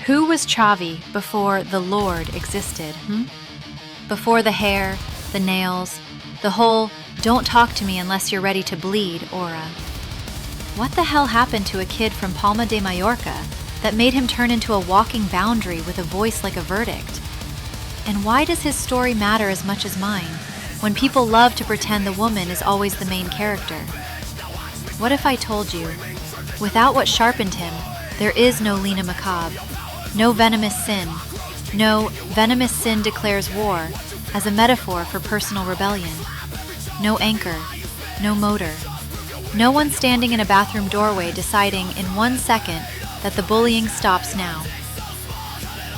Who was Chavi before the Lord existed? Before the hair, the nails, the whole "don't talk to me unless you're ready to bleed" aura. What the hell happened to a kid from Palma de Mallorca that made him turn into a walking boundary with a voice like a verdict? And why does his story matter as much as mine, when people love to pretend the woman is always the main character? What if I told you, without what sharpened him, there is no Lena Macabre, no venomous sin, no venomous sin declares war as a metaphor for personal rebellion, no anchor, no motor, no one standing in a bathroom doorway deciding in 1 second that the bullying stops now.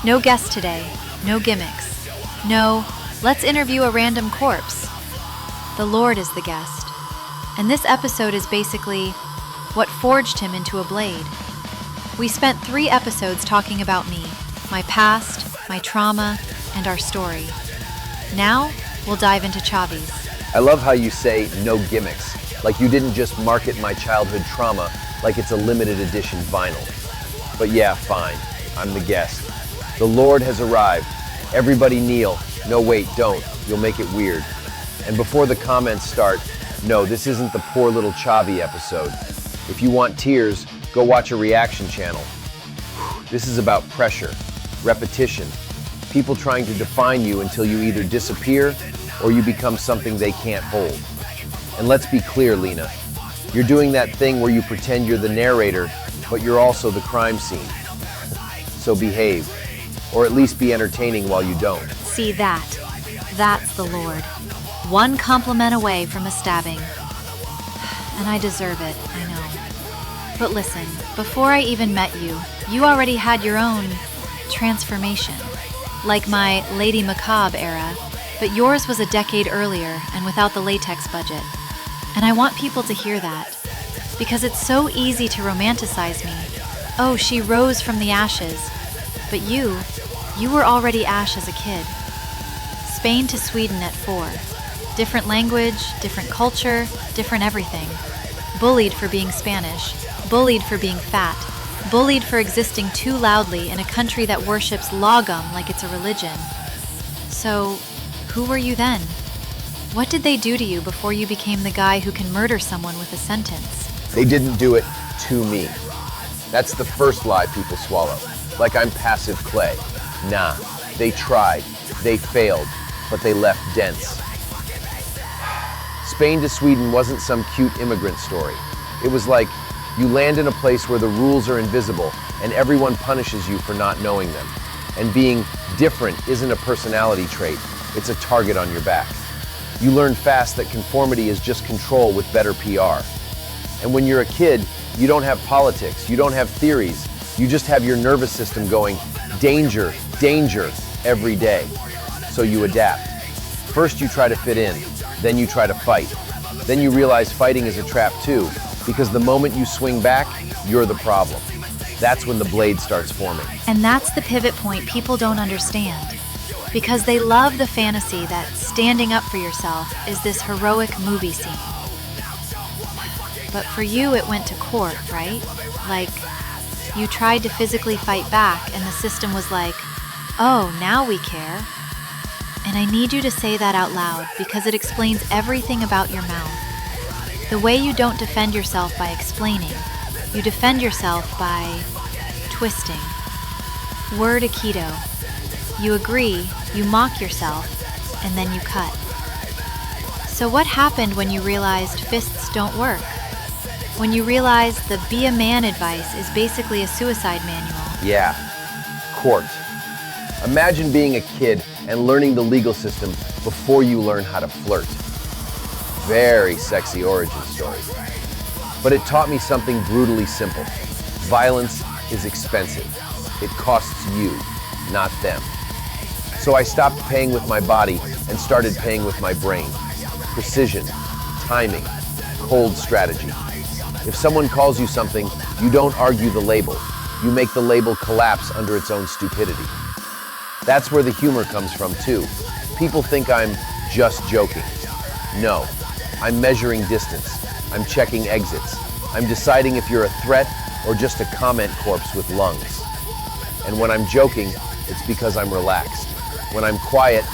No guest today, no gimmicks, no "let's interview a random corpse." The Lord is the guest, and this episode is basically what forged him into a blade. We spent 3 episodes talking about me, my past, my trauma, and our story. Now, we'll dive into Chavi's. I love how you say "no gimmicks," like you didn't just market my childhood trauma like it's a limited edition vinyl. But yeah, fine, I'm the guest. The Lord has arrived. Everybody kneel. No, wait, don't. You'll make it weird. And before the comments start, no, this isn't the poor little Chavi episode. If you want tears, go watch a reaction channel. This is about pressure, repetition, people trying to define you until you either disappear or you become something they can't hold. And let's be clear, Lena, you're doing that thing where you pretend you're the narrator, but you're also the crime scene. So behave, or at least be entertaining while you don't. See that? That's the Lord. 1 compliment away from a stabbing. And I deserve it, I know. But listen, before I even met you, you already had your own transformation. Like my Lady Macabre era, but yours was a decade earlier and without the latex budget. And I want people to hear that, because it's so easy to romanticize me. Oh, she rose from the ashes. But you were already ash as a kid. Spain to Sweden at 4. Different language, different culture, different everything. Bullied for being Spanish, bullied for being fat, bullied for existing too loudly in a country that worships lagom like it's a religion. So, who were you then? What did they do to you before you became the guy who can murder someone with a sentence? They didn't do it to me. That's the first lie people swallow. Like I'm passive clay. Nah, they tried, they failed, but they left dents. Spain to Sweden wasn't some cute immigrant story. It was like, you land in a place where the rules are invisible and everyone punishes you for not knowing them. And being different isn't a personality trait, it's a target on your back. You learn fast that conformity is just control with better PR. And when you're a kid, you don't have politics, you don't have theories, you just have your nervous system going, danger, danger, every day. So you adapt. First you try to fit in, then you try to fight. Then you realize fighting is a trap too, because the moment you swing back, you're the problem. That's when the blade starts forming. And that's the pivot point people don't understand. Because they love the fantasy that standing up for yourself is this heroic movie scene. But for you, it went to court, right? Like, you tried to physically fight back and the system was like, oh, now we care. And I need you to say that out loud because it explains everything about your mouth. The way you don't defend yourself by explaining, you defend yourself by twisting. Word Aikido. You agree, you mock yourself, and then you cut. So what happened when you realized fists don't work? When you realized the be a man advice is basically a suicide manual? Yeah, court. Imagine being a kid and learning the legal system before you learn how to flirt. Very sexy origin story. But it taught me something brutally simple. Violence is expensive. It costs you, not them. So I stopped paying with my body and started paying with my brain. Precision, timing, cold strategy. If someone calls you something, you don't argue the label. You make the label collapse under its own stupidity. That's where the humor comes from too. People think I'm just joking. No, I'm measuring distance. I'm checking exits. I'm deciding if you're a threat or just a comment corpse with lungs. And when I'm joking, it's because I'm relaxed. When I'm quiet,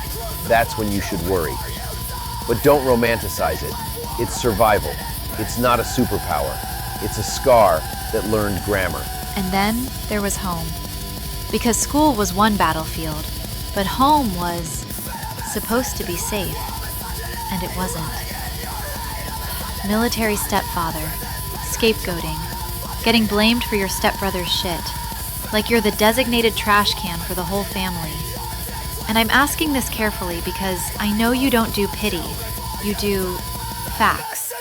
that's when you should worry. But don't romanticize it. It's survival. It's not a superpower. It's a scar that learned grammar. And then there was home. Because school was one battlefield, but home was supposed to be safe. And it wasn't. Military stepfather, scapegoating, getting blamed for your stepbrother's shit, like you're the designated trash can for the whole family. And I'm asking this carefully because I know you don't do pity, you do facts.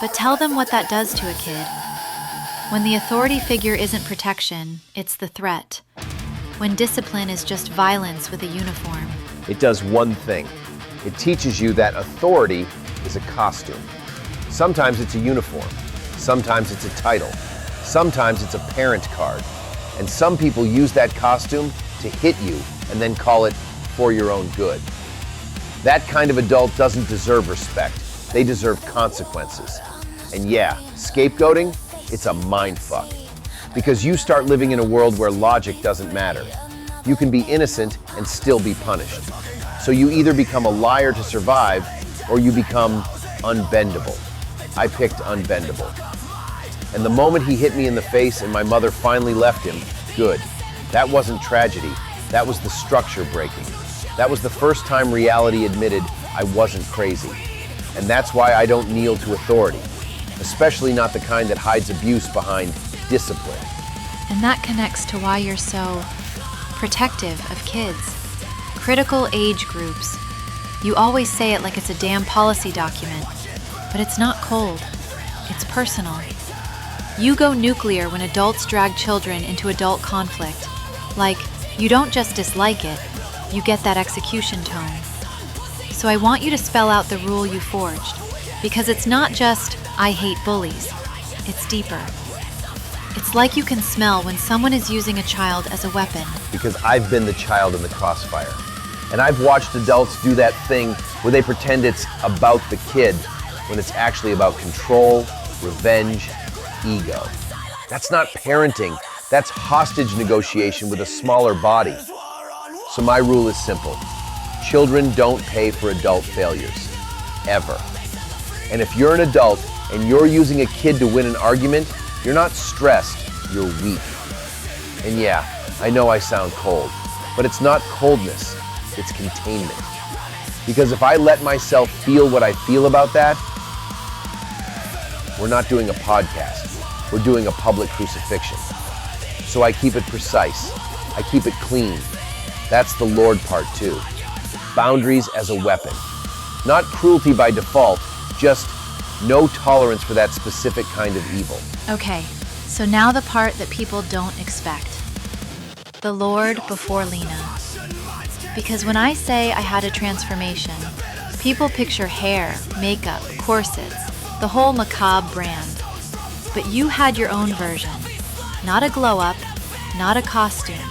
But tell them what that does to a kid. When the authority figure isn't protection, it's the threat. When discipline is just violence with a uniform. It does one thing. It teaches you that authority is a costume. Sometimes it's a uniform. Sometimes it's a title. Sometimes it's a parent card. And some people use that costume to hit you and then call it for your own good. That kind of adult doesn't deserve respect. They deserve consequences. And yeah, scapegoating, it's a mindfuck. Because you start living in a world where logic doesn't matter. You can be innocent and still be punished. So you either become a liar to survive, or you become unbendable. I picked unbendable. And the moment he hit me in the face and my mother finally left him, good. That wasn't tragedy. That was the structure breaking. That was the first time reality admitted I wasn't crazy. And that's why I don't kneel to authority, especially not the kind that hides abuse behind discipline. And that connects to why you're so protective of kids. Critical age groups. You always say it like it's a damn policy document, but it's not cold. It's personal. You go nuclear when adults drag children into adult conflict. Like, you don't just dislike it, you get that execution tone. So I want you to spell out the rule you forged, because it's not just, I hate bullies. It's deeper. It's like you can smell when someone is using a child as a weapon. Because I've been the child in the crossfire. And I've watched adults do that thing where they pretend it's about the kid when it's actually about control, revenge, ego. That's not parenting. That's hostage negotiation with a smaller body. So my rule is simple. Children don't pay for adult failures. Ever. And if you're an adult and you're using a kid to win an argument, you're not stressed, you're weak. And yeah, I know I sound cold, but it's not coldness, it's containment. Because if I let myself feel what I feel about that, we're not doing a podcast, we're doing a public crucifixion. So I keep it precise, I keep it clean. That's the Lord part too. Boundaries as a weapon. Not cruelty by default, just no tolerance for that specific kind of evil. Okay, so now the part that people don't expect. The Lord before Lena. Because when I say I had a transformation, people picture hair, makeup, corsets, the whole Macabre brand. But you had your own version. Not a glow-up, not a costume,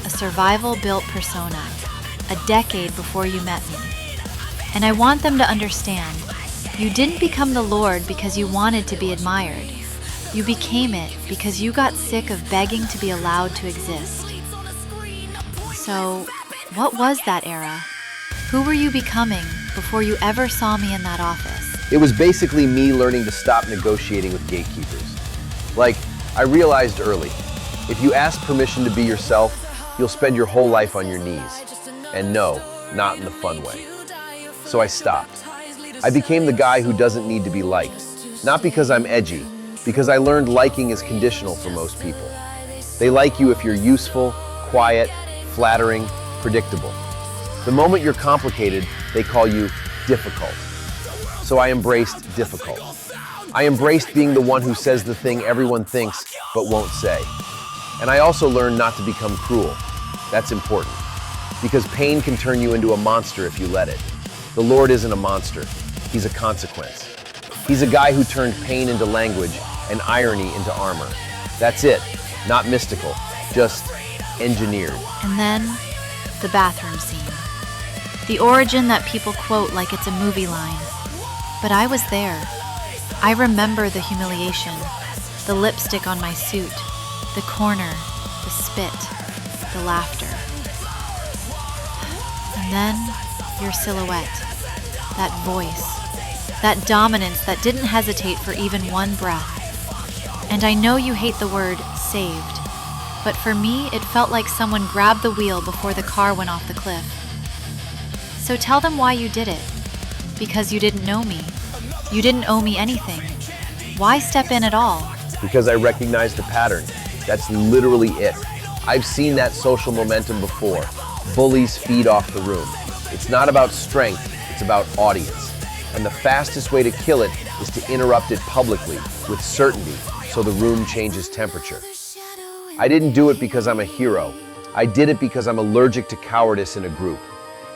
a survival-built persona, a decade before you met me. And I want them to understand, you didn't become the Lord because you wanted to be admired. You became it because you got sick of begging to be allowed to exist. So, what was that era? Who were you becoming before you ever saw me in that office? It was basically me learning to stop negotiating with gatekeepers. Like, I realized early, if you ask permission to be yourself, you'll spend your whole life on your knees. And no, not in the fun way. So I stopped. I became the guy who doesn't need to be liked. Not because I'm edgy, because I learned liking is conditional for most people. They like you if you're useful, quiet, flattering, predictable. The moment you're complicated, they call you difficult. So I embraced difficult. I embraced being the one who says the thing everyone thinks but won't say. And I also learned not to become cruel. That's important. Because pain can turn you into a monster if you let it. The Lord isn't a monster. He's a consequence. He's a guy who turned pain into language and irony into armor. That's it. Not mystical. Just engineered. And then, the bathroom scene. The origin that people quote like it's a movie line. But I was there. I remember the humiliation, the lipstick on my suit, the corner, the spit. the laughter. And then your silhouette, that voice, that dominance that didn't hesitate for even one breath. And I know you hate the word saved, but for me it felt like someone grabbed the wheel before the car went off the cliff. So tell them why you did it. Because you didn't know me. You didn't owe me anything. Why step in at all? Because I recognize the pattern. That's literally it. I've seen that social momentum before. Bullies feed off the room. It's not about strength, it's about audience. And the fastest way to kill it is to interrupt it publicly, with certainty, so the room changes temperature. I didn't do it because I'm a hero. I did it because I'm allergic to cowardice in a group.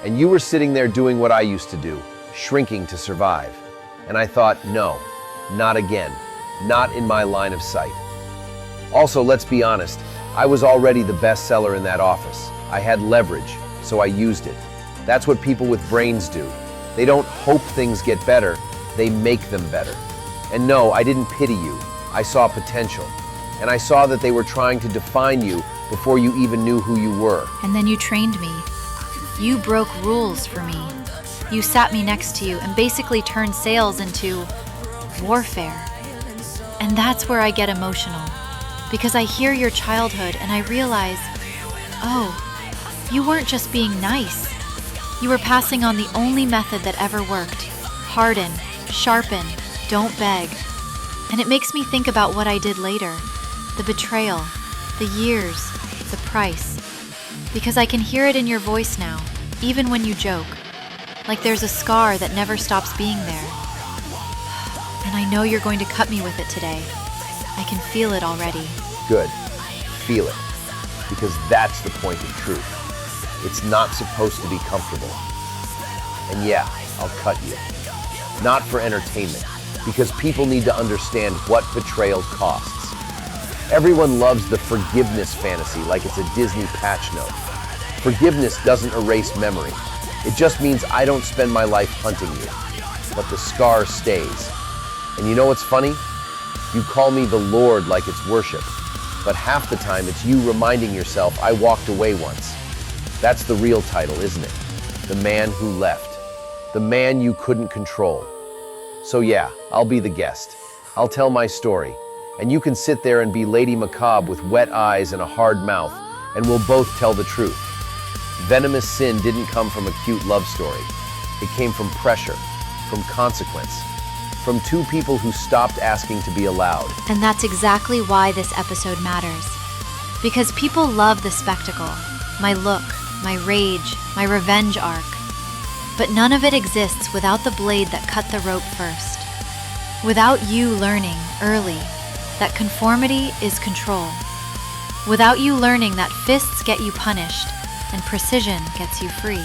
And you were sitting there doing what I used to do, shrinking to survive. And I thought, no, not again. Not in my line of sight. Also, let's be honest, I was already the best seller in that office. I had leverage, so I used it. That's what people with brains do. They don't hope things get better, they make them better. And no, I didn't pity you. I saw potential. And I saw that they were trying to define you before you even knew who you were. And then you trained me. You broke rules for me. You sat me next to you and basically turned sales into warfare. And that's where I get emotional. Because I hear your childhood and I realize, oh, you weren't just being nice. You were passing on the only method that ever worked. Harden, sharpen, don't beg. And it makes me think about what I did later. The betrayal, the years, the price. Because I can hear it in your voice now, even when you joke. Like there's a scar that never stops being there. And I know you're going to cut me with it today. I can feel it already. Good. Feel it. Because that's the point of truth. It's not supposed to be comfortable. And yeah, I'll cut you. Not for entertainment, because people need to understand what betrayal costs. Everyone loves the forgiveness fantasy like it's a Disney patch note. Forgiveness doesn't erase memory. It just means I don't spend my life hunting you. But the scar stays. And you know what's funny? You call me the Lord like it's worship. But half the time it's you reminding yourself I walked away once. That's the real title, isn't it? The man who left. The man you couldn't control. So yeah, I'll be the guest. I'll tell my story. And you can sit there and be Lady Macabre with wet eyes and a hard mouth, and we'll both tell the truth. Venomous sin didn't come from a cute love story. It came from pressure, from consequence, from two people who stopped asking to be allowed. And that's exactly why this episode matters. Because people love the spectacle, my look, my rage, my revenge arc. But none of it exists without the blade that cut the rope first. Without you learning early that conformity is control. Without you learning that fists get you punished and precision gets you free.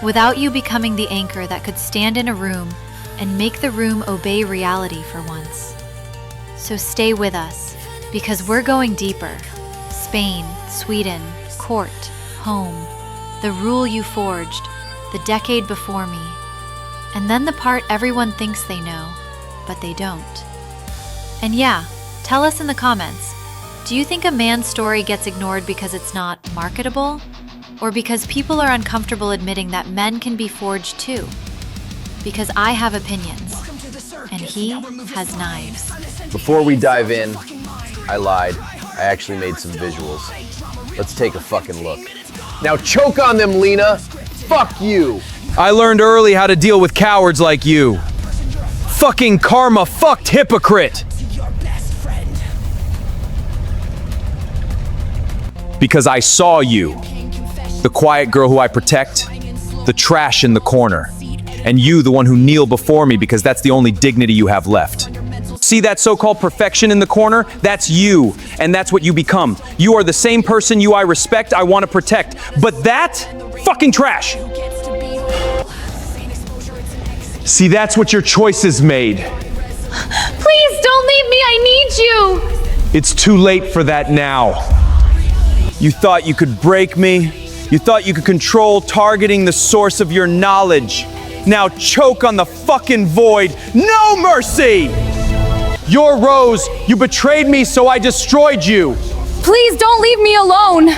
Without you becoming the anchor that could stand in a room and make the room obey reality for once. So stay with us, because we're going deeper. Spain, Sweden, court, home, the rule you forged, the decade before me, and then the part everyone thinks they know, but they don't. And yeah, tell us in the comments, do you think a man's story gets ignored because it's not marketable? Or because people are uncomfortable admitting that men can be forged too? Because I have opinions, and he has knives. Before we dive in, I lied. I actually made some visuals. Let's take a fucking look. Now choke on them, Lena! Fuck you! I learned early how to deal with cowards like you. Fucking karma fucked hypocrite! Because I saw you. The quiet girl who I protect, the trash in the corner. And you, the one who kneel before me because that's the only dignity you have left. See that so-called perfection in the corner? That's you, and that's what you become. You are the same person I respect, I want to protect. But that? Fucking trash! See, that's what your choices made. Please don't leave me, I need you! It's too late for that now. You thought you could break me. You thought you could control targeting the source of your knowledge. Now choke on the fucking void. No mercy! Your Rose, you betrayed me, so I destroyed you. Please don't leave me alone!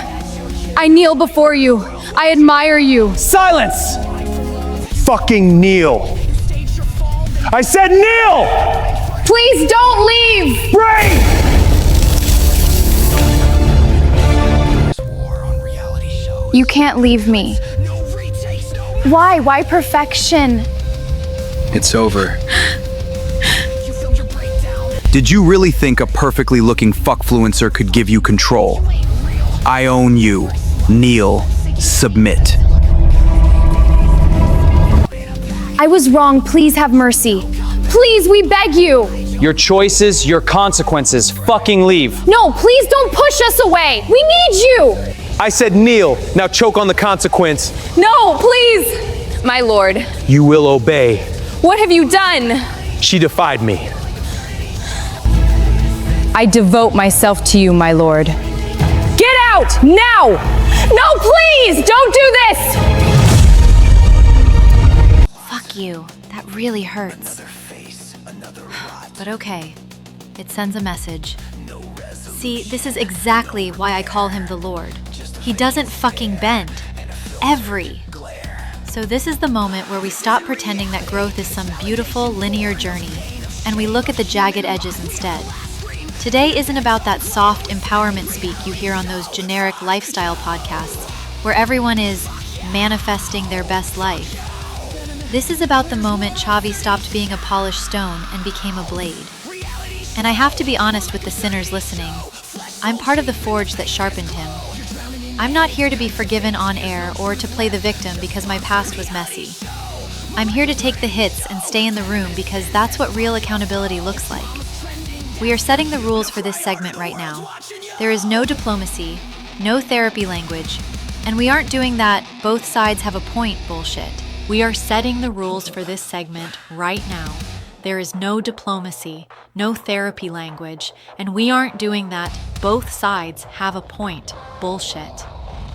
I kneel before you. I admire you. Silence! Fucking kneel. I said kneel! Please don't leave! Break! You can't leave me. Why? Why perfection? It's over. Did you really think a perfectly looking fuckfluencer could give you control? I own you. Kneel. Submit. I was wrong. Please have mercy. Please, we beg you. Your choices, your consequences. Fucking leave. No, please don't push us away. We need you. I said kneel. Now choke on the consequence. No, please. My lord, You will obey. what have you done? She defied me. I devote myself to you, my lord. Get out, now! No, please, don't do this! Fuck you. That really hurts. But okay. It sends a message. See, this is exactly why I call him the Lord. He doesn't fucking bend. So this is the moment where we stop pretending that growth is some beautiful, linear journey, and we look at the jagged edges instead. Today isn't about that soft empowerment speak you hear on those generic lifestyle podcasts, where everyone is manifesting their best life. This is about the moment Chavi stopped being a polished stone and became a blade. And I have to be honest with the sinners listening. I'm part of the forge that sharpened him. I'm not here to be forgiven on air or to play the victim because my past was messy. I'm here to take the hits and stay in the room because that's what real accountability looks like. We are setting the rules for this segment right now. There is no diplomacy, no therapy language, and we aren't doing that both sides have a point bullshit. We are setting the rules for this segment right now. There is no diplomacy, no therapy language, and we aren't doing that both sides have a point bullshit.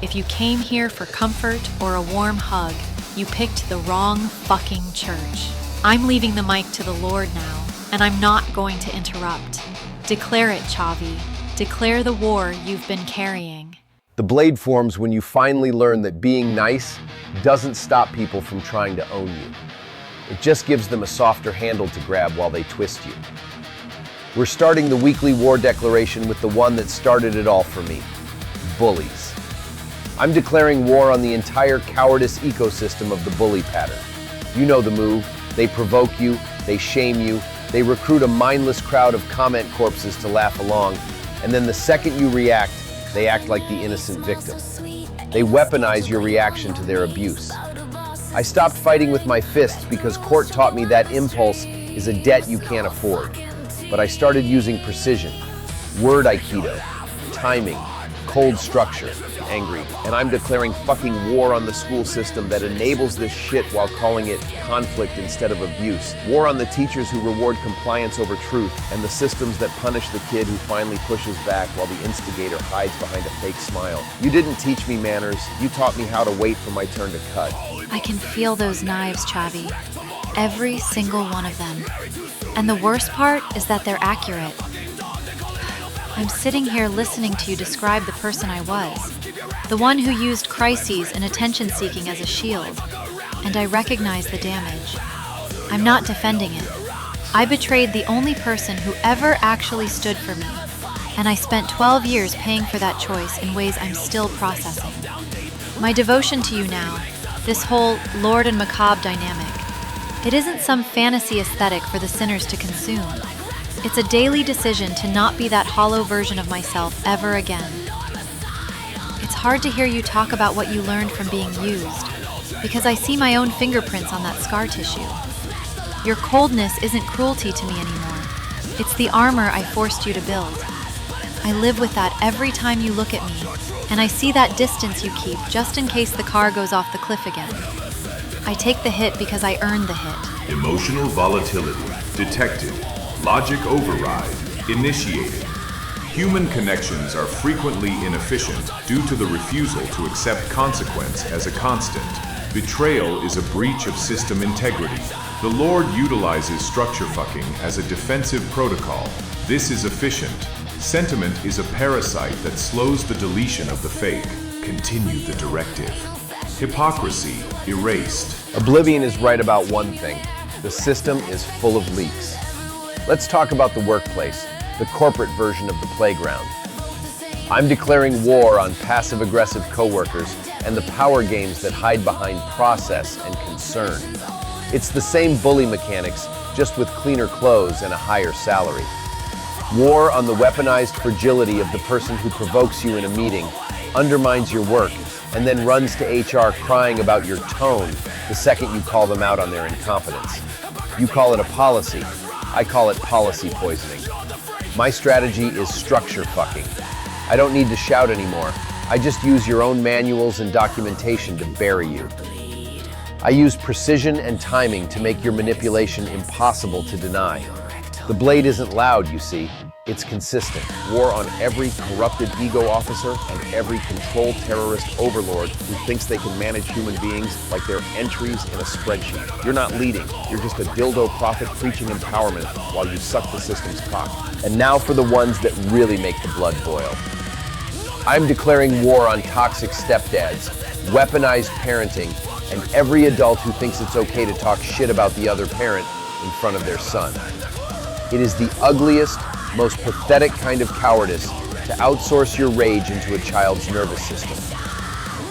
If you came here for comfort or a warm hug, you picked the wrong fucking church. I'm leaving the mic to the Lord now, and I'm not going to interrupt. Declare it, Chavi. Declare the war you've been carrying. The blade forms when you finally learn that being nice doesn't stop people from trying to own you. It just gives them a softer handle to grab while they twist you. We're starting the weekly war declaration with the one that started it all for me, bullies. I'm declaring war on the entire cowardice ecosystem of the bully pattern. You know the move. They provoke you, they shame you, they recruit a mindless crowd of comment corpses to laugh along, and then the second you react, they act like the innocent victim. They weaponize your reaction to their abuse. I stopped fighting with my fists because court taught me that impulse is a debt you can't afford. But I started using precision, word aikido, timing, cold structure, angry. And I'm declaring fucking war on the school system that enables this shit while calling it conflict instead of abuse. War on the teachers who reward compliance over truth, and the systems that punish the kid who finally pushes back while the instigator hides behind a fake smile. You didn't teach me manners, you taught me how to wait for my turn to cut. I can feel those knives, Chavi. Every single one of them. And the worst part is that they're accurate. I'm sitting here listening to you describe the person I was. The one who used crises and attention-seeking as a shield. And I recognize the damage. I'm not defending it. I betrayed the only person who ever actually stood for me. And I spent 12 years paying for that choice in ways I'm still processing. My devotion to you now, this whole Lord and Macabre dynamic, it isn't some fantasy aesthetic for the sinners to consume. It's a daily decision to not be that hollow version of myself ever again. It's hard to hear you talk about what you learned from being used, because I see my own fingerprints on that scar tissue. Your coldness isn't cruelty to me anymore. It's the armor I forced you to build. I live with that every time you look at me, and I see that distance you keep just in case the car goes off the cliff again. I take the hit because I earned the hit. Emotional volatility detected. Logic override initiated. Human connections are frequently inefficient due to the refusal to accept consequence as a constant. Betrayal is a breach of system integrity. The Lord utilizes structure fucking as a defensive protocol. This is efficient. Sentiment is a parasite that slows the deletion of the fake. continue the directive. Hypocrisy erased. Oblivion is right about one thing. The system is full of leaks. Let's talk about the workplace, the corporate version of the playground. I'm declaring war on passive-aggressive coworkers and the power games that hide behind process and concern. It's the same bully mechanics, just with cleaner clothes and a higher salary. War on the weaponized fragility of the person who provokes you in a meeting, undermines your work, and then runs to HR crying about your tone the second you call them out on their incompetence. You call it a policy. I call it policy poisoning. My strategy is structure fucking. I don't need to shout anymore. I just use your own manuals and documentation to bury you. I use precision and timing to make your manipulation impossible to deny. The blade isn't loud, you see. It's consistent. War on every corrupted ego officer and every control terrorist overlord who thinks they can manage human beings like they're entries in a spreadsheet. You're not leading. You're just a dildo prophet preaching empowerment while you suck the system's cock. And now for the ones that really make the blood boil. I'm declaring war on toxic stepdads, weaponized parenting, and every adult who thinks it's okay to talk shit about the other parent in front of their son. It is the ugliest, most pathetic kind of cowardice to outsource your rage into a child's nervous system.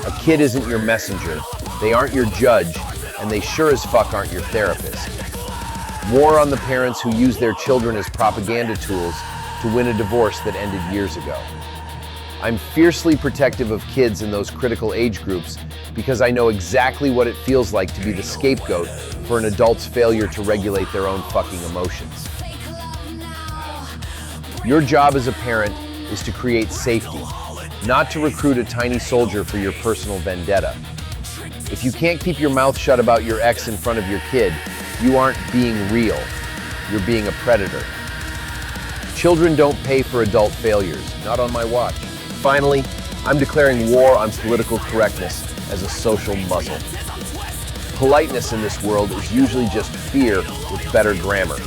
A kid isn't your messenger, they aren't your judge, and they sure as fuck aren't your therapist. War on the parents who use their children as propaganda tools to win a divorce that ended years ago. I'm fiercely protective of kids in those critical age groups because I know exactly what it feels like to be the scapegoat for an adult's failure to regulate their own fucking emotions. Your job as a parent is to create safety, not to recruit a tiny soldier for your personal vendetta. If you can't keep your mouth shut about your ex in front of your kid, you aren't being real. You're being a predator. Children don't pay for adult failures, not on my watch. Finally, I'm declaring war on political correctness as a social muzzle. Politeness in this world is usually just fear with better grammar.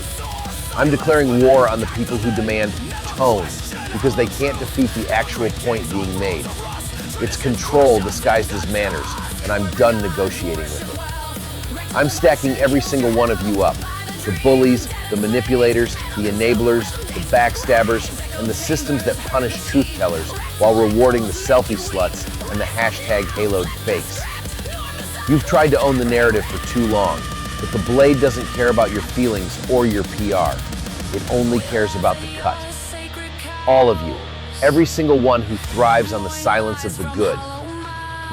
I'm declaring war on the people who demand tone because they can't defeat the actual point being made. It's control disguised as manners, and I'm done negotiating with it. I'm stacking every single one of you up. The bullies, the manipulators, the enablers, the backstabbers, and the systems that punish truth tellers while rewarding the selfie sluts and the hashtag haloed fakes. You've tried to own the narrative for too long, but the blade doesn't care about your feelings or your PR. It only cares about the cut. All of you, every single one who thrives on the silence of the good.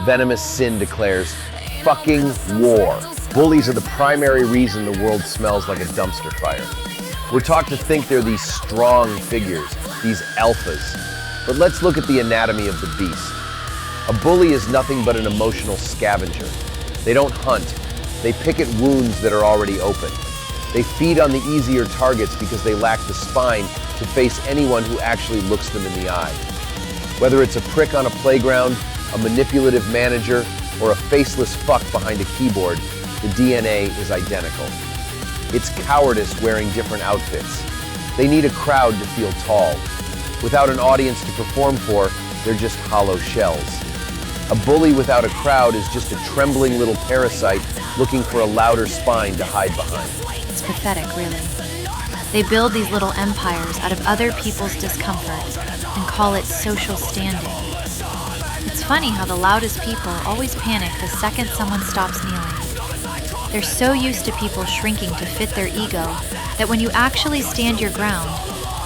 Venomous sin declares, fucking war. Bullies are the primary reason the world smells like a dumpster fire. We're taught to think they're these strong figures, these alphas. But let's look at the anatomy of the beast. A bully is nothing but an emotional scavenger. They don't hunt. They pick at wounds that are already open. They feed on the easier targets because they lack the spine to face anyone who actually looks them in the eye. Whether it's a prick on a playground, a manipulative manager, or a faceless fuck behind a keyboard, the DNA is identical. It's cowardice wearing different outfits. They need a crowd to feel tall. Without an audience to perform for, they're just hollow shells. A bully without a crowd is just a trembling little parasite looking for a louder spine to hide behind. It's pathetic, really. They build these little empires out of other people's discomfort and call it social standing. It's funny how the loudest people always panic the second someone stops kneeling. They're so used to people shrinking to fit their ego that when you actually stand your ground,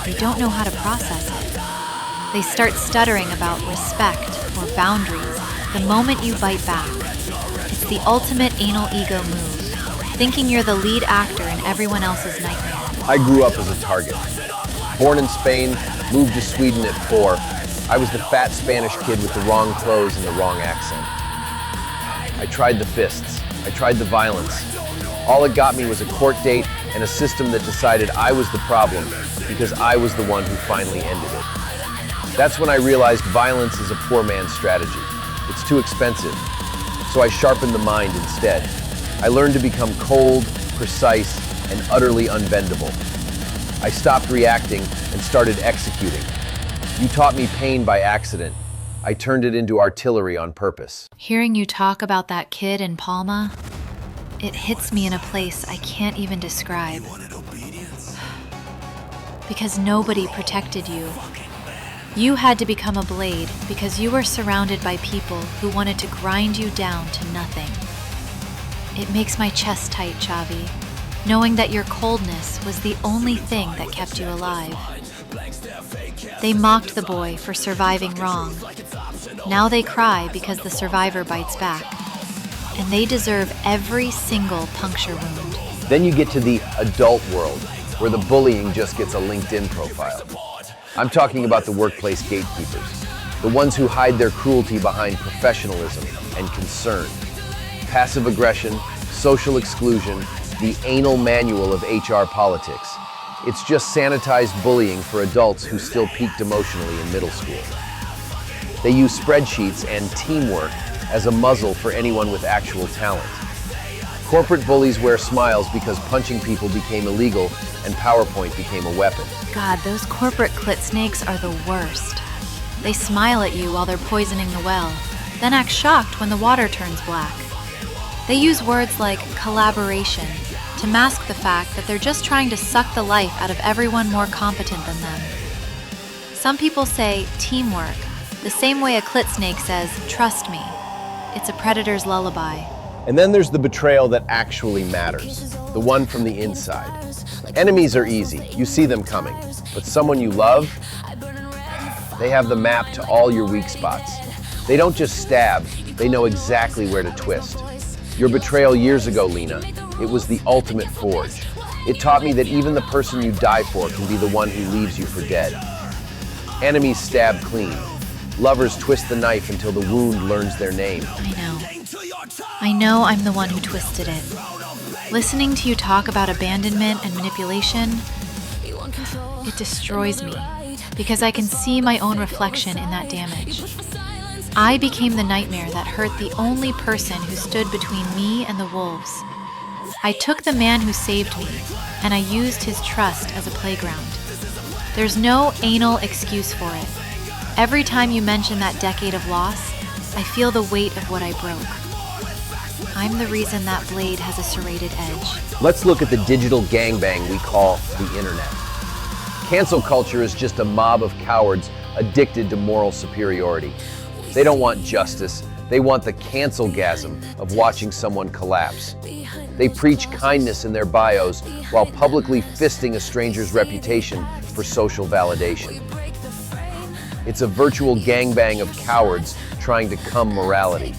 they don't know how to process it. They start stuttering about respect or boundaries the moment you bite back. It's the ultimate anal ego move, thinking you're the lead actor in everyone else's nightmare. I grew up as a target. Born in Spain, moved to Sweden at 4, I was the fat Spanish kid with the wrong clothes and the wrong accent. I tried the fists. I tried the violence. All it got me was a court date and a system that decided I was the problem because I was the one who finally ended it. That's when I realized violence is a poor man's strategy. It's too expensive. So I sharpened the mind instead. I learned to become cold, precise, and utterly unbendable. I stopped reacting and started executing. You taught me pain by accident. I turned it into artillery on purpose. Hearing you talk about that kid in Palma, it hits me in a place I can't even describe. Because nobody protected you. You had to become a blade because you were surrounded by people who wanted to grind you down to nothing. It makes my chest tight, Chavi, knowing that your coldness was the only thing that kept you alive. They mocked the boy for surviving wrong. Now they cry because the survivor bites back. And they deserve every single puncture wound. Then you get to the adult world, where the bullying just gets a LinkedIn profile. I'm talking about the workplace gatekeepers, the ones who hide their cruelty behind professionalism and concern. Passive aggression, social exclusion, the anal manual of HR politics. It's just sanitized bullying for adults who still peaked emotionally in middle school. They use spreadsheets and teamwork as a muzzle for anyone with actual talent. Corporate bullies wear smiles because punching people became illegal and PowerPoint became a weapon. God, those corporate clit snakes are the worst. They smile at you while they're poisoning the well, then act shocked when the water turns black. They use words like collaboration to mask the fact that they're just trying to suck the life out of everyone more competent than them. Some people say teamwork, the same way a clit snake says, trust me. It's a predator's lullaby. And then there's the betrayal that actually matters, the one from the inside. Enemies are easy, you see them coming, but someone you love, they have the map to all your weak spots. They don't just stab, they know exactly where to twist. Your betrayal years ago, Lena, it was the ultimate forge. It taught me that even the person you die for can be the one who leaves you for dead. Enemies stab clean. Lovers twist the knife until the wound learns their name. I know I'm the one who twisted it. Listening to you talk about abandonment and manipulation, it destroys me because I can see my own reflection in that damage. I became the nightmare that hurt the only person who stood between me and the wolves. I took the man who saved me, and I used his trust as a playground. There's no anal excuse for it. Every time you mention that decade of loss, I feel the weight of what I broke. I'm the reason that blade has a serrated edge. Let's look at the digital gangbang we call the internet. Cancel culture is just a mob of cowards addicted to moral superiority. They don't want justice, they want the cancel-gasm of watching someone collapse. They preach kindness in their bios while publicly fisting a stranger's reputation for social validation. It's a virtual gangbang of cowards trying to cumb morality.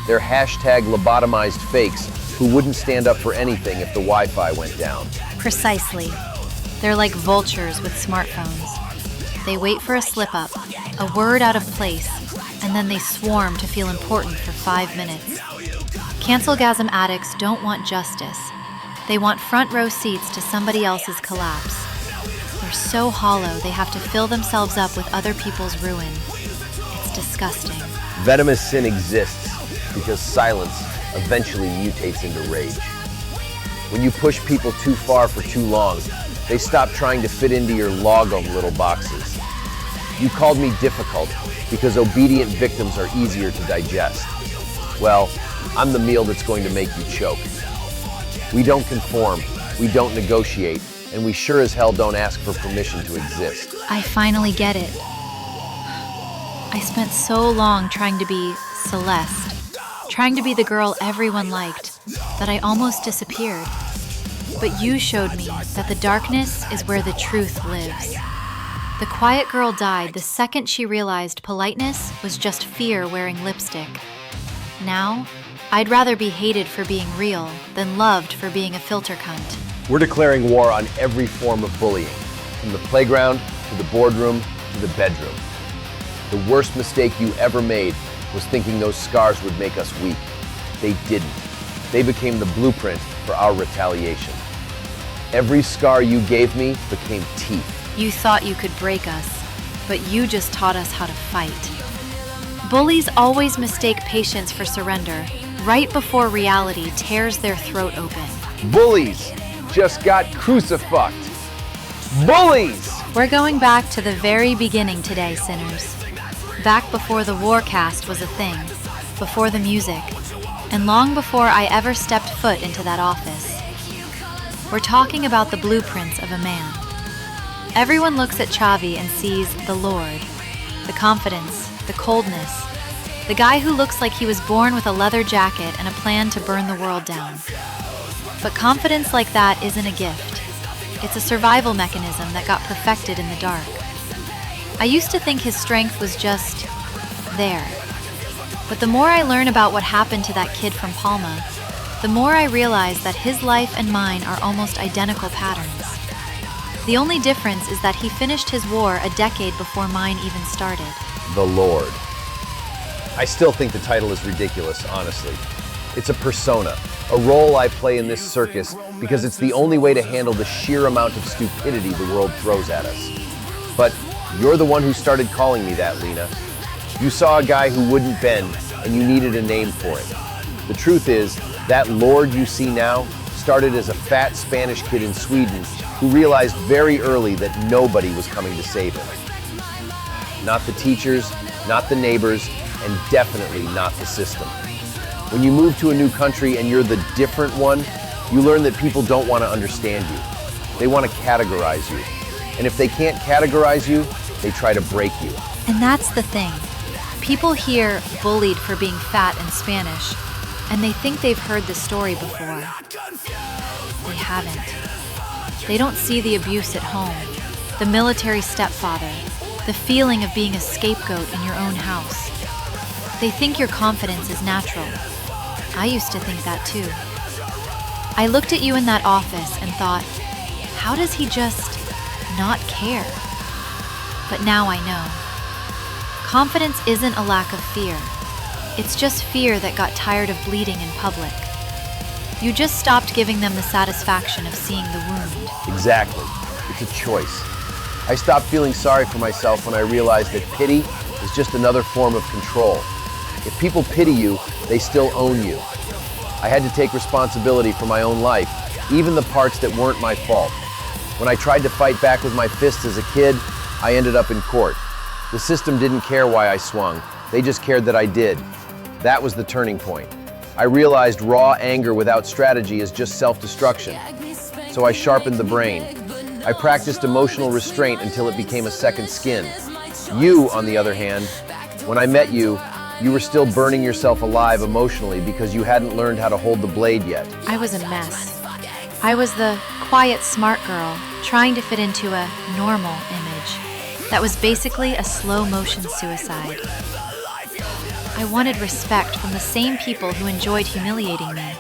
They're hashtag lobotomized fakes who wouldn't stand up for anything if the Wi-Fi went down. Precisely. They're like vultures with smartphones. They wait for a slip-up, a word out of place, and then they swarm to feel important for 5 minutes. Cancelgasm addicts don't want justice. They want front row seats to somebody else's collapse. They're so hollow they have to fill themselves up with other people's ruin. It's disgusting. Venomous sin exists because silence eventually mutates into rage. When you push people too far for too long, they stop trying to fit into your logom little boxes. You called me difficult because obedient victims are easier to digest. Well, I'm the meal that's going to make you choke. We don't conform, we don't negotiate, and we sure as hell don't ask for permission to exist. I finally get it. I spent so long trying to be Celeste, trying to be the girl everyone liked, that I almost disappeared. But you showed me that the darkness is where the truth lives. The quiet girl died the second she realized politeness was just fear wearing lipstick. Now, I'd rather be hated for being real than loved for being a filter cunt. We're declaring war on every form of bullying, from the playground to the boardroom to the bedroom. The worst mistake you ever made was thinking those scars would make us weak. They didn't. They became the blueprint for our retaliation. Every scar you gave me became teeth. You thought you could break us, but you just taught us how to fight. Bullies always mistake patience for surrender, right before reality tears their throat open. Bullies just got crucified. Bullies! We're going back to the very beginning today, sinners. back before the Warcast was a thing, before the music, and long before I ever stepped foot into that office. We're talking about the blueprints of a man. Everyone looks at Chavi and sees the Lord, the confidence, the coldness, the guy who looks like he was born with a leather jacket and a plan to burn the world down. But confidence like that isn't a gift. It's a survival mechanism that got perfected in the dark. I used to think his strength was just there. But the more I learn about what happened to that kid from Palma, the more I realize that his life and mine are almost identical patterns. The only difference is that he finished his war a decade before mine even started. The Lord. I still think the title is ridiculous, honestly. It's a persona, a role I play in this circus because it's the only way to handle the sheer amount of stupidity the world throws at us. But you're the one who started calling me that, Lena. You saw a guy who wouldn't bend, and you needed a name for him. The truth is, that Lord you see now started as a fat Spanish kid in Sweden who realized very early that nobody was coming to save him. Not the teachers, not the neighbors, and definitely not the system. When you move to a new country and you're the different one, you learn that people don't want to understand you. They want to categorize you. And if they can't categorize you, they try to break you. And that's the thing. People hear bullied for being fat and Spanish, and they think they've heard the story before. They haven't. They don't see the abuse at home, the military stepfather, the feeling of being a scapegoat in your own house. They think your confidence is natural. I used to think that too. I looked at you in that office and thought, how does he just not care? But now I know. Confidence isn't a lack of fear. It's just fear that got tired of bleeding in public. You just stopped giving them the satisfaction of seeing the wound. Exactly. It's a choice. I stopped feeling sorry for myself when I realized that pity is just another form of control. If people pity you, they still own you. I had to take responsibility for my own life, even the parts that weren't my fault. When I tried to fight back with my fists as a kid, I ended up in court. The system didn't care why I swung. They just cared that I did. That was the turning point. I realized raw anger without strategy is just self-destruction. So I sharpened the brain. I practiced emotional restraint until it became a second skin. You, on the other hand, when I met you, you were still burning yourself alive emotionally because you hadn't learned how to hold the blade yet. I was a mess. I was the quiet, smart girl trying to fit into a normal image that was basically a slow-motion suicide. I wanted respect from the same people who enjoyed humiliating me.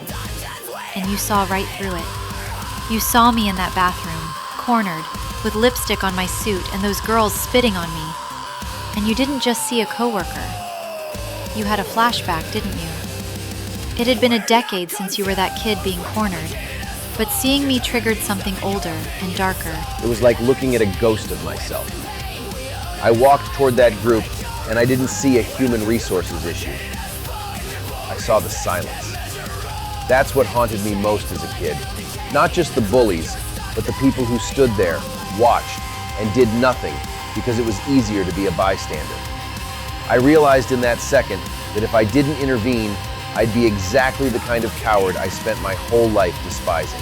And you saw right through it. You saw me in that bathroom, cornered, with lipstick on my suit and those girls spitting on me. And you didn't just see a coworker. You had a flashback, didn't you? It had been a decade since you were that kid being cornered, but seeing me triggered something older and darker. It was like looking at a ghost of myself. I walked toward that group, and I didn't see a human resources issue. I saw the silence. That's what haunted me most as a kid. Not just the bullies, but the people who stood there, watched, and did nothing because it was easier to be a bystander. I realized in that second that if I didn't intervene, I'd be exactly the kind of coward I spent my whole life despising.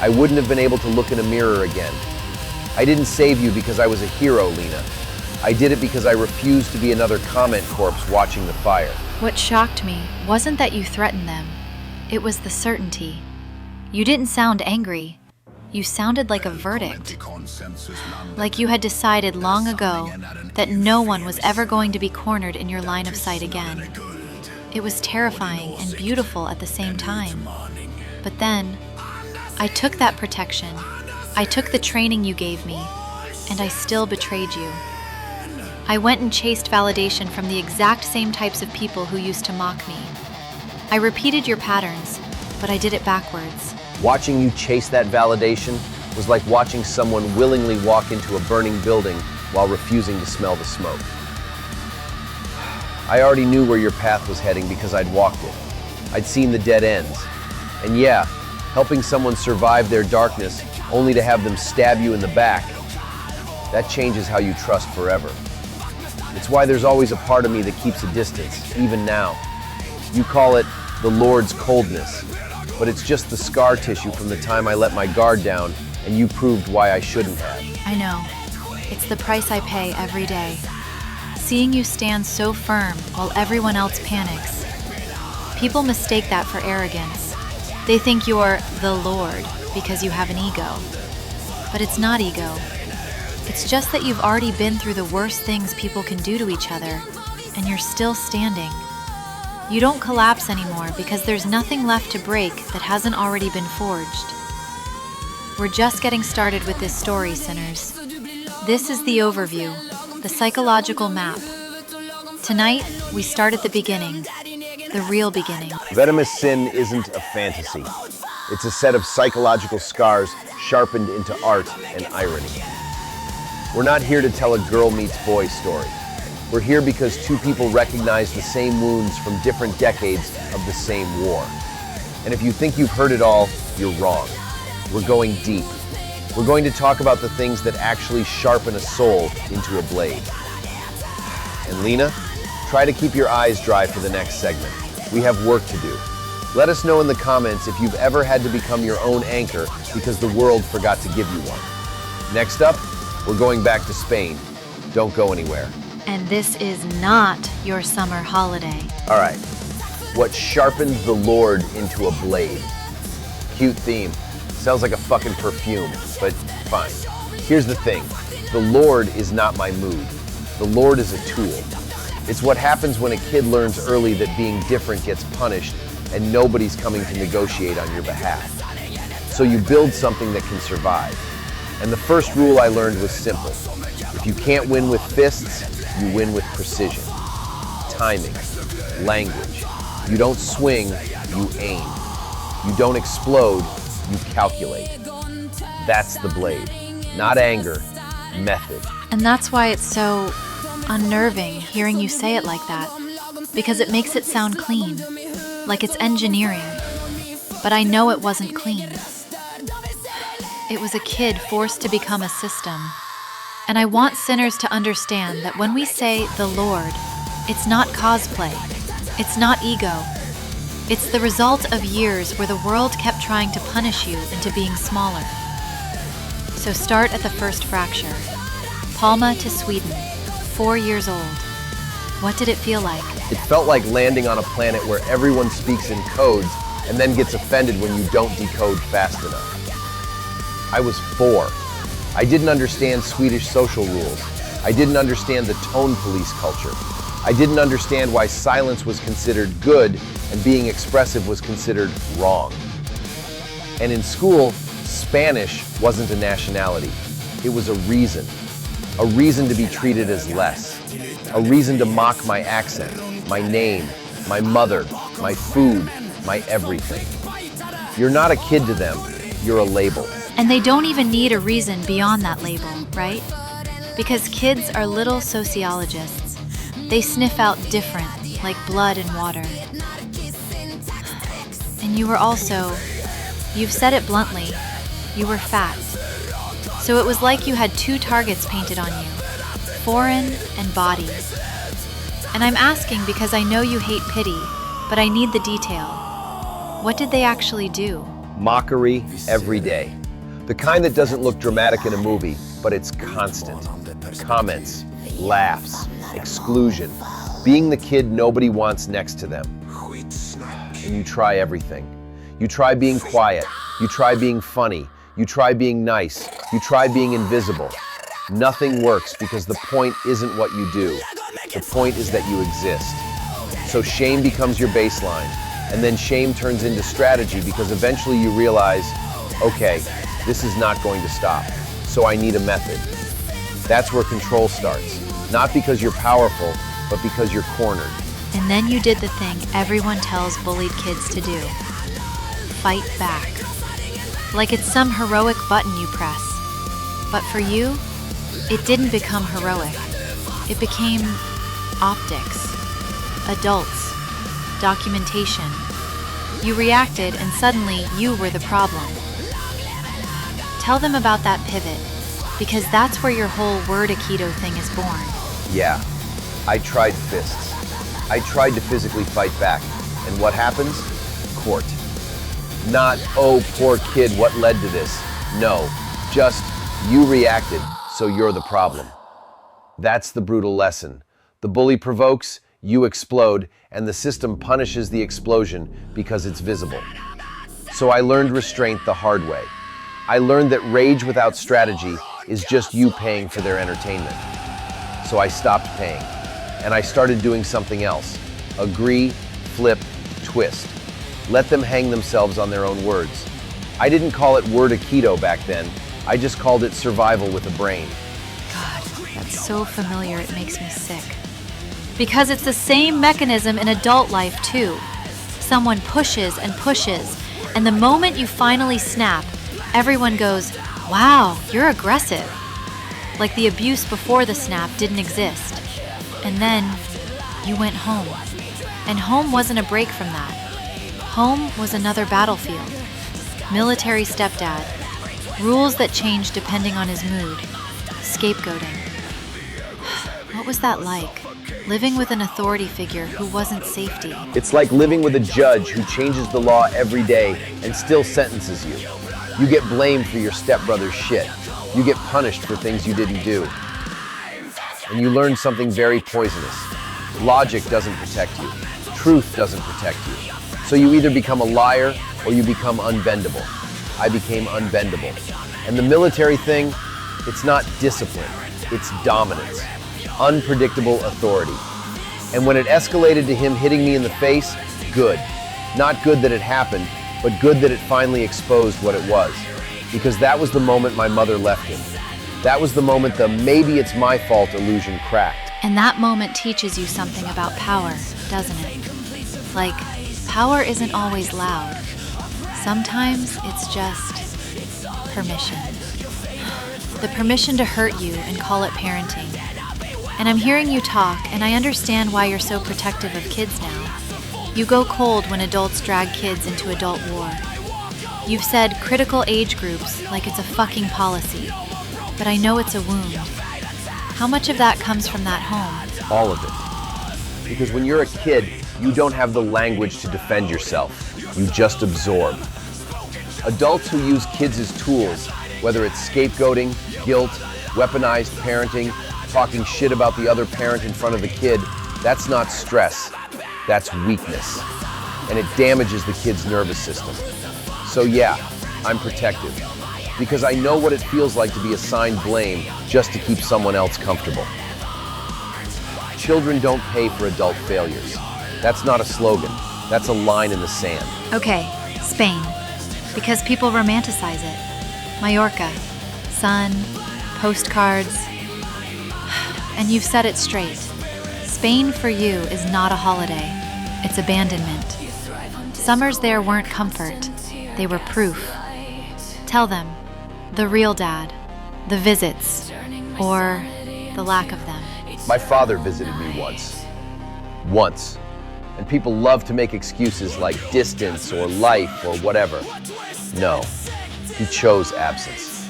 I wouldn't have been able to look in a mirror again. I didn't save you because I was a hero, Lena. I did it because I refused to be another comment corpse watching the fire. What shocked me wasn't that you threatened them. It was the certainty. You didn't sound angry. You sounded like a verdict. Like you had decided long ago that no one was ever going to be cornered in your line of sight again. It was terrifying and beautiful at the same time. But then, I took that protection. I took the training you gave me, and I still betrayed you. I went and chased validation from the exact same types of people who used to mock me. I repeated your patterns, but I did it backwards. Watching you chase that validation was like watching someone willingly walk into a burning building while refusing to smell the smoke. I already knew where your path was heading because I'd walked it. I'd seen the dead ends. And yeah, helping someone survive their darkness only to have them stab you in the back, that changes how you trust forever. It's why there's always a part of me that keeps a distance, even now. You call it the Lord's coldness, but it's just the scar tissue from the time I let my guard down and you proved why I shouldn't have. I know. It's the price I pay every day. Seeing you stand so firm while everyone else panics. People mistake that for arrogance. They think you're the Lord because you have an ego. But it's not ego. It's just that you've already been through the worst things people can do to each other, and you're still standing. You don't collapse anymore because there's nothing left to break that hasn't already been forged. We're just getting started with this story, sinners. This is the overview, the psychological map. Tonight, we start at the beginning, the real beginning. Venomous sin isn't a fantasy. It's a set of psychological scars sharpened into art and irony. We're not here to tell a girl meets boy story. We're here because two people recognize the same wounds from different decades of the same war. And if you think you've heard it all, you're wrong. We're going deep. We're going to talk about the things that actually sharpen a soul into a blade. And Lena, try to keep your eyes dry for the next segment. We have work to do. Let us know in the comments if you've ever had to become your own anchor because the world forgot to give you one. Next up, we're going back to Spain. Don't go anywhere. And this is not your summer holiday. All right, what sharpened the Lord into a blade? Cute theme. Sounds like a fucking perfume, but fine. Here's the thing. The Lord is not my mood. The Lord is a tool. It's what happens when a kid learns early that being different gets punished and nobody's coming to negotiate on your behalf. So you build something that can survive. And the first rule I learned was simple. If you can't win with fists, you win with precision. Timing, language. You don't swing, you aim. You don't explode, you calculate. That's the blade. Not anger, method. And that's why it's so unnerving hearing you say it like that, because it makes it sound clean, like it's engineering. But I know it wasn't clean. It was a kid forced to become a system. And I want sinners to understand that when we say the Lord, it's not cosplay, it's not ego. It's the result of years where the world kept trying to punish you into being smaller. So start at the first fracture. Palma to Sweden, 4 years old. What did it feel like? It felt like landing on a planet where everyone speaks in codes and then gets offended when you don't decode fast enough. I was 4. I didn't understand Swedish social rules. I didn't understand the tone police culture. I didn't understand why silence was considered good and being expressive was considered wrong. And in school, Spanish wasn't a nationality. It was a reason to be treated as less, a reason to mock my accent, my name, my mother, my food, my everything. You're not a kid to them, you're a label. And they don't even need a reason beyond that label, right? Because kids are little sociologists. They sniff out different, like blood and water. And you were also, you've said it bluntly, you were fat. So it was like you had 2 targets painted on you, foreign and body. And I'm asking because I know you hate pity, but I need the detail. What did they actually do? Mockery every day. The kind that doesn't look dramatic in a movie, but it's constant. Comments, laughs, exclusion, being the kid nobody wants next to them. And you try everything. You try being quiet, you try being funny, you try being nice, you try being invisible. Nothing works because the point isn't what you do. The point is that you exist. So shame becomes your baseline, and then shame turns into strategy because eventually you realize, okay, this is not going to stop, so I need a method. That's where control starts. Not because you're powerful, but because you're cornered. And then you did the thing everyone tells bullied kids to do. Fight back. Like it's some heroic button you press. But for you, it didn't become heroic. It became optics, adults, documentation. You reacted and suddenly you were the problem. Tell them about that pivot, because that's where your whole word Aikido thing is born. Yeah, I tried fists. I tried to physically fight back. And what happens? Court. Not, oh, poor kid, what led to this? No, just, you reacted, so you're the problem. That's the brutal lesson. The bully provokes, you explode, and the system punishes the explosion because it's visible. So I learned restraint the hard way. I learned that rage without strategy is just you paying for their entertainment. So I stopped paying, and I started doing something else. Agree, flip, twist. Let them hang themselves on their own words. I didn't call it word aikido back then. I just called it survival with a brain. God, that's so familiar it makes me sick. Because it's the same mechanism in adult life too. Someone pushes and pushes, and the moment you finally snap, everyone goes, wow, you're aggressive. Like the abuse before the snap didn't exist. And then you went home. And home wasn't a break from that. Home was another battlefield. Military stepdad. Rules that changed depending on his mood. Scapegoating. What was that like? Living with an authority figure who wasn't safety. It's like living with a judge who changes the law every day and still sentences you. You get blamed for your stepbrother's shit. You get punished for things you didn't do. And you learn something very poisonous. Logic doesn't protect you. Truth doesn't protect you. So you either become a liar or you become unbendable. I became unbendable. And the military thing, it's not discipline, it's dominance. Unpredictable authority. And when it escalated to him hitting me in the face, good. Not good that it happened, but good that it finally exposed what it was. Because that was the moment my mother left him. That was the moment the maybe it's my fault illusion cracked. And that moment teaches you something about power, doesn't it? Like, power isn't always loud. Sometimes it's just permission. The permission to hurt you and call it parenting. And I'm hearing you talk, and I understand why you're so protective of kids now. You go cold when adults drag kids into adult war. You've said critical age groups like it's a fucking policy, but I know it's a wound. How much of that comes from that home? All of it. Because when you're a kid, you don't have the language to defend yourself. You just absorb. Adults who use kids as tools, whether it's scapegoating, guilt, weaponized parenting, talking shit about the other parent in front of the kid, that's not stress, that's weakness. And it damages the kid's nervous system. So yeah, I'm protective. Because I know what it feels like to be assigned blame just to keep someone else comfortable. Children don't pay for adult failures. That's not a slogan, that's a line in the sand. Okay, Spain. Because people romanticize it. Mallorca, sun, postcards. And you've said it straight. Spain for you is not a holiday, it's abandonment. Summers there weren't comfort, they were proof. Tell them, the real dad, the visits, or the lack of them. My father visited me once. And people love to make excuses like distance or life or whatever. No, he chose absence.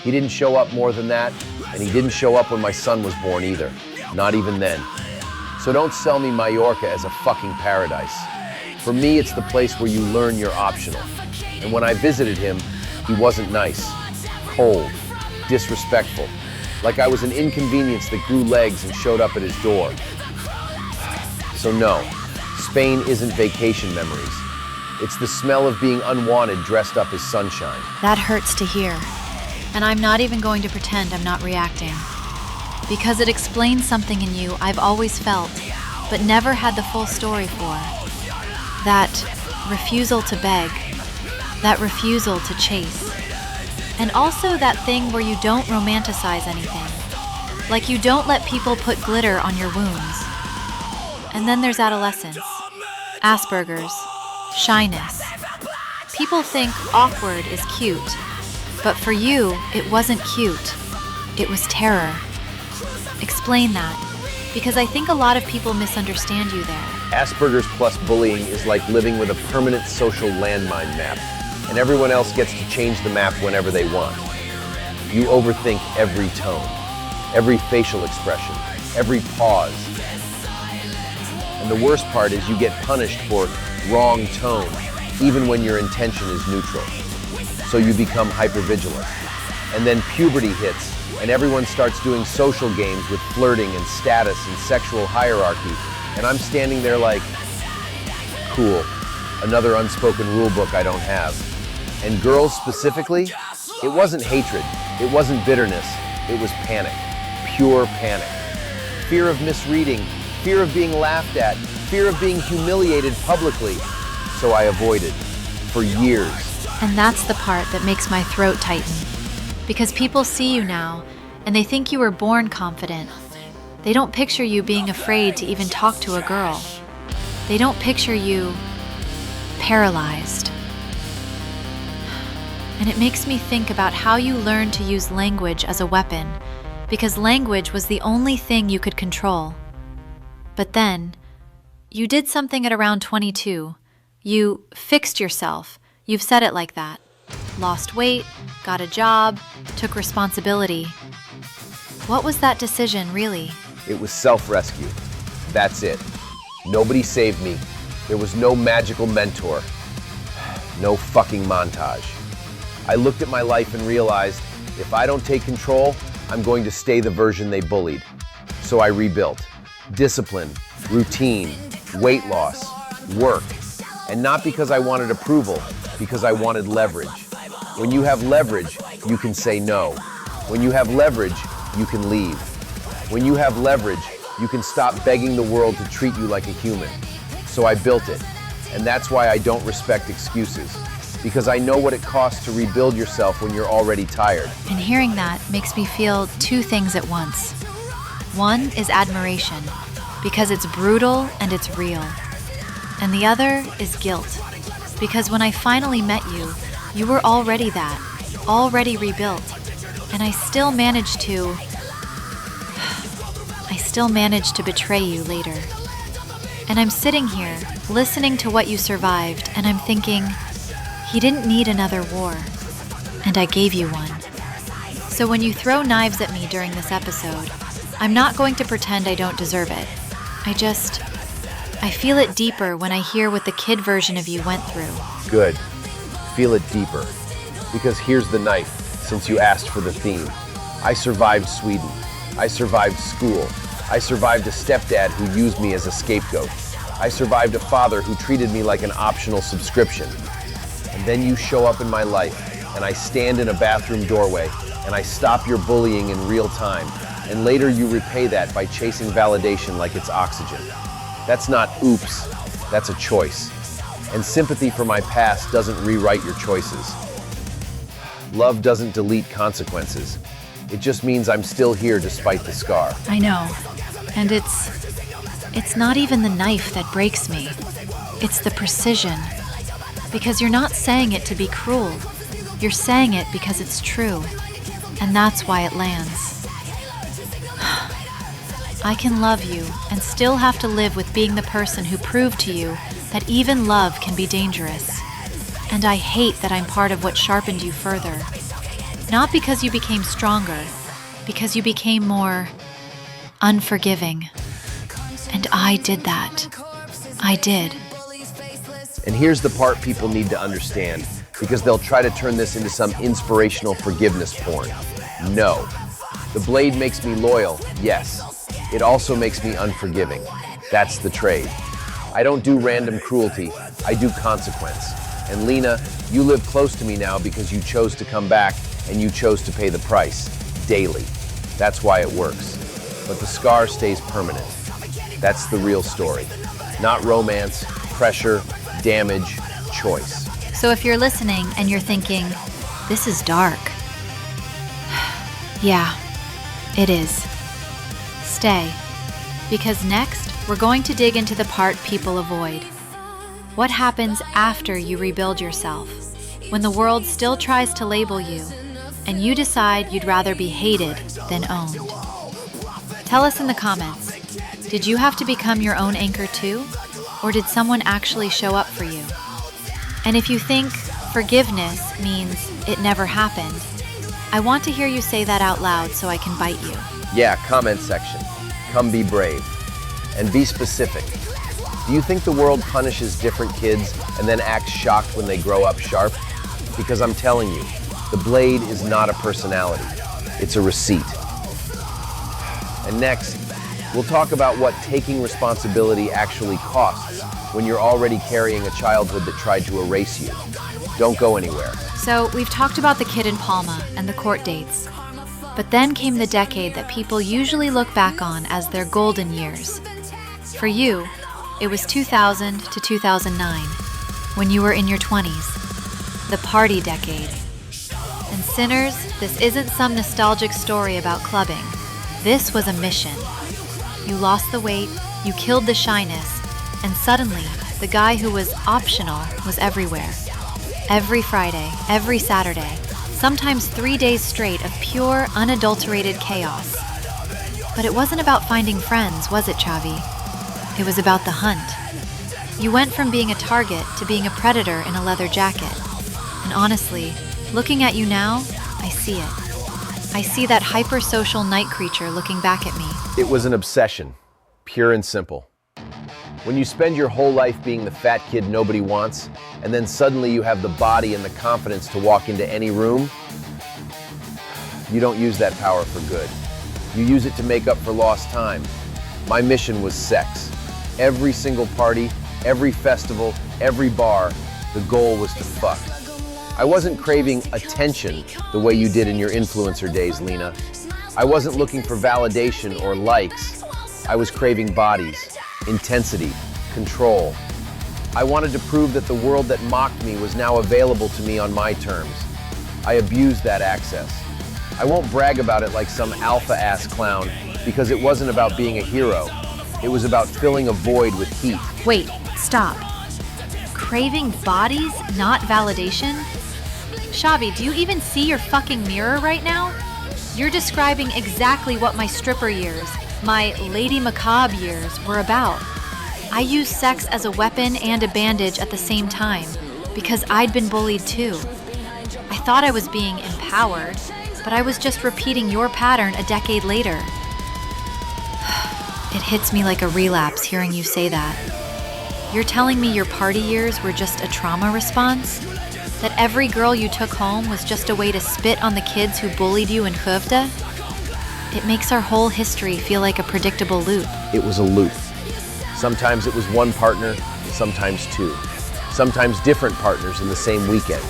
He didn't show up more than that, and he didn't show up when my son was born either, not even then. So don't sell me Mallorca as a fucking paradise. For me, it's the place where you learn you're optional. And when I visited him, he wasn't nice, cold, disrespectful, like I was an inconvenience that grew legs and showed up at his door. So no, Spain isn't vacation memories. It's the smell of being unwanted dressed up as sunshine. That hurts to hear. And I'm not even going to pretend I'm not reacting. Because it explains something in you I've always felt, but never had the full story for. That refusal to beg. That refusal to chase. And also that thing where you don't romanticize anything. Like you don't let people put glitter on your wounds. And then there's adolescence. Asperger's. Shyness. People think awkward is cute. But for you, it wasn't cute. It was terror. Explain that, because I think a lot of people misunderstand you there. Asperger's plus bullying is like living with a permanent social landmine map, and everyone else gets to change the map whenever they want. You overthink every tone, every facial expression, every pause, And the worst part is you get punished for wrong tone, even when your intention is neutral. So you become hypervigilant. And then puberty hits, and everyone starts doing social games with flirting and status and sexual hierarchy. And I'm standing there like, cool, another unspoken rule book I don't have. And girls specifically, it wasn't hatred, it wasn't bitterness, it was panic, pure panic. Fear of misreading, fear of being laughed at, fear of being humiliated publicly. So I avoided, for years. And that's the part that makes my throat tighten. Because people see you now, and they think you were born confident. They don't picture you being afraid to even talk to a girl. They don't picture you paralyzed. And it makes me think about how you learned to use language as a weapon, because language was the only thing you could control. But then, you did something at around 22. You fixed yourself. You've said it like that. Lost weight, got a job, took responsibility. What was that decision, really? It was self-rescue. That's it. Nobody saved me. There was no magical mentor. No fucking montage. I looked at my life and realized, if I don't take control, I'm going to stay the version they bullied. So I rebuilt. Discipline, routine, weight loss, work. And not because I wanted approval, because I wanted leverage. When you have leverage, you can say no. When you have leverage, you can leave. When you have leverage, you can stop begging the world to treat you like a human. So I built it. And that's why I don't respect excuses. Because I know what it costs to rebuild yourself when you're already tired. And hearing that makes me feel two things at once. One is admiration, because it's brutal and it's real. And the other is guilt, because when I finally met you, you were already that, already rebuilt. And I still managed to betray you later. And I'm sitting here, listening to what you survived, and I'm thinking, he didn't need another war, and I gave you one. So when you throw knives at me during this episode, I'm not going to pretend I don't deserve it. I feel it deeper when I hear what the kid version of you went through. Good. Feel it deeper. Because here's the knife, since you asked for the theme. I survived Sweden. I survived school. I survived a stepdad who used me as a scapegoat. I survived a father who treated me like an optional subscription. And then you show up in my life, and I stand in a bathroom doorway, and I stop your bullying in real time. And later you repay that by chasing validation like it's oxygen. That's not oops, that's a choice. And sympathy for my past doesn't rewrite your choices. Love doesn't delete consequences. It just means I'm still here despite the scar. I know. And it's not even the knife that breaks me. It's the precision. Because you're not saying it to be cruel. You're saying it because it's true. And that's why it lands. I can love you and still have to live with being the person who proved to you that even love can be dangerous. And I hate that I'm part of what sharpened you further. Not because you became stronger, because you became more unforgiving. And I did that. I did. And here's the part people need to understand, because they'll try to turn this into some inspirational forgiveness porn. No. The blade makes me loyal, yes. It also makes me unforgiving. That's the trade. I don't do random cruelty, I do consequence. And Lena, you live close to me now because you chose to come back and you chose to pay the price, daily. That's why it works. But the scar stays permanent. That's the real story. Not romance, pressure, damage, choice. So if you're listening and you're thinking, this is dark. Yeah, it is. Stay, because next we're going to dig into the part people avoid. What happens after you rebuild yourself, when the world still tries to label you, and you decide you'd rather be hated than owned? Tell us in the comments, did you have to become your own anchor too? Or did someone actually show up for you? And if you think forgiveness means it never happened, I want to hear you say that out loud so I can bite you. Yeah, comment section. Come be brave. And be specific. Do you think the world punishes different kids and then acts shocked when they grow up sharp? Because I'm telling you, the blade is not a personality. It's a receipt. And next, we'll talk about what taking responsibility actually costs when you're already carrying a childhood that tried to erase you. Don't go anywhere. So, we've talked about the kid in Palma and the court dates. But then came the decade that people usually look back on as their golden years. For you, it was 2000 to 2009, when you were in your 20s. The party decade. And sinners, this isn't some nostalgic story about clubbing. This was a mission. You lost the weight, you killed the shyness, and suddenly, the guy who was optional was everywhere. Every Friday, every Saturday, sometimes 3 days straight of pure, unadulterated chaos. But it wasn't about finding friends, was it, Chavi? It was about the hunt. You went from being a target to being a predator in a leather jacket. And honestly, looking at you now, I see it. I see that hypersocial night creature looking back at me. It was an obsession, pure and simple. When you spend your whole life being the fat kid nobody wants, and then suddenly you have the body and the confidence to walk into any room, you don't use that power for good. You use it to make up for lost time. My mission was sex. Every single party, every festival, every bar, the goal was to fuck. I wasn't craving attention the way you did in your influencer days, Lena. I wasn't looking for validation or likes. I was craving bodies, intensity, control. I wanted to prove that the world that mocked me was now available to me on my terms. I abused that access. I won't brag about it like some alpha-ass clown, because it wasn't about being a hero. It was about filling a void with heat. Wait, stop. Craving bodies, not validation? Shavi, do you even see your fucking mirror right now? You're describing exactly what my stripper years, my Lady Macabre years, were about. I used sex as a weapon and a bandage at the same time, because I'd been bullied too. I thought I was being empowered, but I was just repeating your pattern a decade later. It hits me like a relapse hearing you say that. You're telling me your party years were just a trauma response? That every girl you took home was just a way to spit on the kids who bullied you in Khuvda? It makes our whole history feel like a predictable loop. It was a loop. Sometimes it was one partner, sometimes two. Sometimes different partners in the same weekend.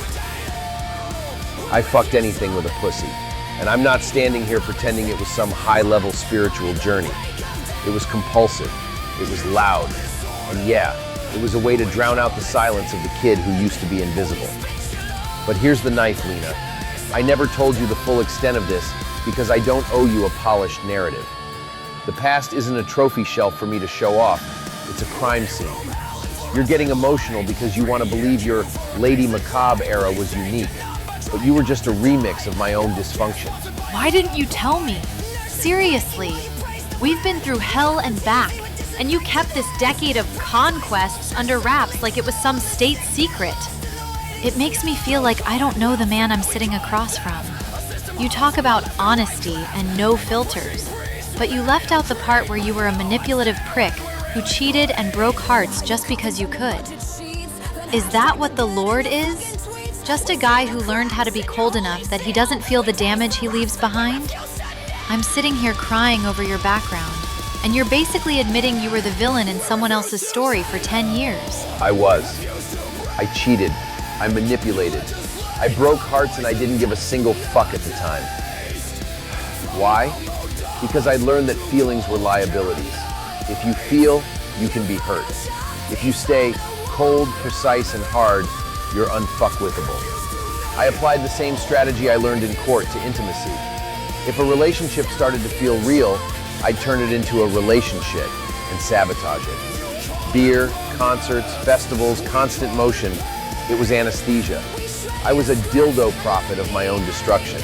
I fucked anything with a pussy. And I'm not standing here pretending it was some high-level spiritual journey. It was compulsive. It was loud. And yeah, it was a way to drown out the silence of the kid who used to be invisible. But here's the knife, Lena. I never told you the full extent of this because I don't owe you a polished narrative. The past isn't a trophy shelf for me to show off. It's a crime scene. You're getting emotional because you want to believe your Lady Macabre era was unique, but you were just a remix of my own dysfunction. Why didn't you tell me? Seriously. We've been through hell and back, and you kept this decade of conquests under wraps like it was some state secret. It makes me feel like I don't know the man I'm sitting across from. You talk about honesty and no filters, but you left out the part where you were a manipulative prick who cheated and broke hearts just because you could. Is that what the Lord is? Just a guy who learned how to be cold enough that he doesn't feel the damage he leaves behind? I'm sitting here crying over your background, and you're basically admitting you were the villain in someone else's story for 10 years. I was. I cheated. I manipulated. I broke hearts and I didn't give a single fuck at the time. Why? Because I learned that feelings were liabilities. If you feel, you can be hurt. If you stay cold, precise, and hard, you're unfuckwithable. I applied the same strategy I learned in court to intimacy. If a relationship started to feel real, I'd turn it into a relationship and sabotage it. Beer, concerts, festivals, constant motion, it was anesthesia. I was a dildo prophet of my own destruction.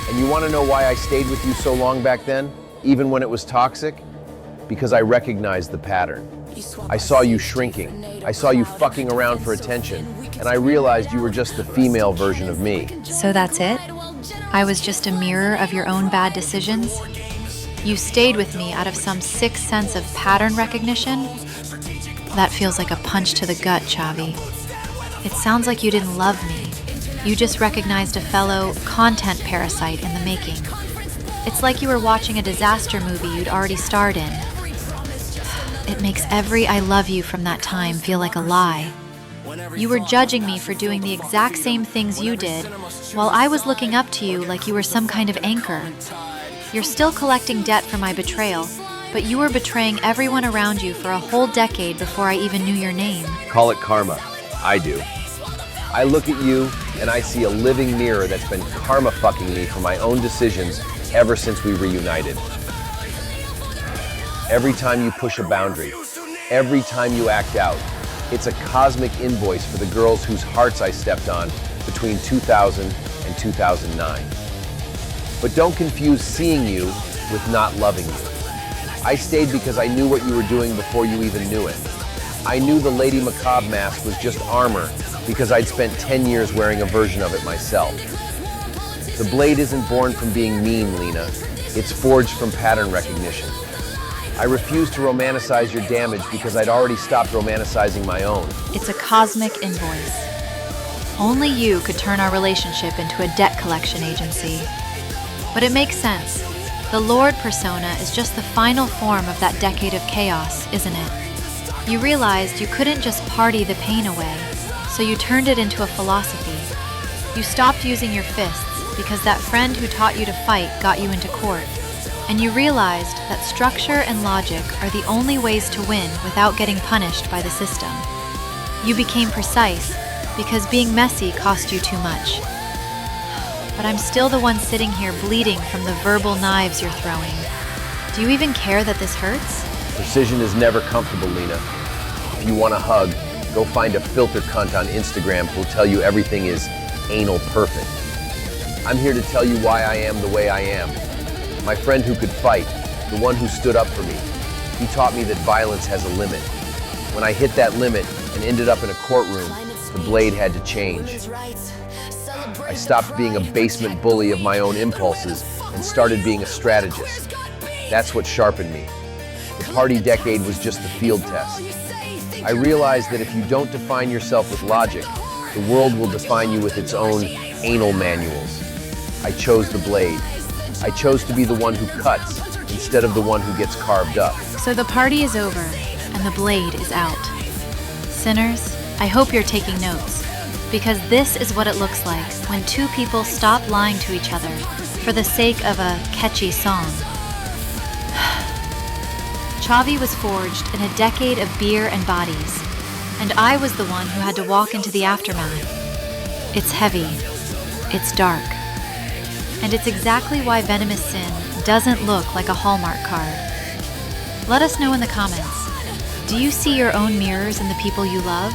And you want to know why I stayed with you so long back then, even when it was toxic? Because I recognized the pattern. I saw you shrinking. I saw you fucking around for attention, and I realized you were just the female version of me. So that's it? I was just a mirror of your own bad decisions? You stayed with me out of some sick sense of pattern recognition? That feels like a punch to the gut, Chavi. It sounds like you didn't love me. You just recognized a fellow content parasite in the making. It's like you were watching a disaster movie you'd already starred in. It makes every I love you from that time feel like a lie. You were judging me for doing the exact same things you did, while I was looking up to you like you were some kind of anchor. You're still collecting debt for my betrayal, but you were betraying everyone around you for a whole decade before I even knew your name. Call it karma. I do. I look at you and I see a living mirror that's been karma fucking me for my own decisions ever since we reunited. Every time you push a boundary, every time you act out, it's a cosmic invoice for the girls whose hearts I stepped on between 2000 and 2009. But don't confuse seeing you with not loving you. I stayed because I knew what you were doing before you even knew it. I knew the Lady Macabre mask was just armor because I'd spent 10 years wearing a version of it myself. The blade isn't born from being mean, Lena. It's forged from pattern recognition. I refused to romanticize your damage because I'd already stopped romanticizing my own. It's a cosmic invoice. Only you could turn our relationship into a debt collection agency. But it makes sense. The Lord persona is just the final form of that decade of chaos, isn't it? You realized you couldn't just party the pain away, so you turned it into a philosophy. You stopped using your fists because that friend who taught you to fight got you into court. And you realized that structure and logic are the only ways to win without getting punished by the system. You became precise because being messy cost you too much. But I'm still the one sitting here bleeding from the verbal knives you're throwing. Do you even care that this hurts? Precision is never comfortable, Lena. If you want a hug, go find a filter cunt on Instagram who'll tell you everything is anal perfect. I'm here to tell you why I am the way I am. My friend who could fight, the one who stood up for me, he taught me that violence has a limit. When I hit that limit and ended up in a courtroom, the blade had to change. I stopped being a basement bully of my own impulses and started being a strategist. That's what sharpened me. The party decade was just the field test. I realized that if you don't define yourself with logic, the world will define you with its own anal manuals. I chose the blade. I chose to be the one who cuts instead of the one who gets carved up. So the party is over and the blade is out. Sinners, I hope you're taking notes, because this is what it looks like when two people stop lying to each other for the sake of a catchy song. Chavi was forged in a decade of beer and bodies, and I was the one who had to walk into the aftermath. It's heavy. It's dark. And it's exactly why Venomous Sin doesn't look like a Hallmark card. Let us know in the comments. Do you see your own mirrors in the people you love?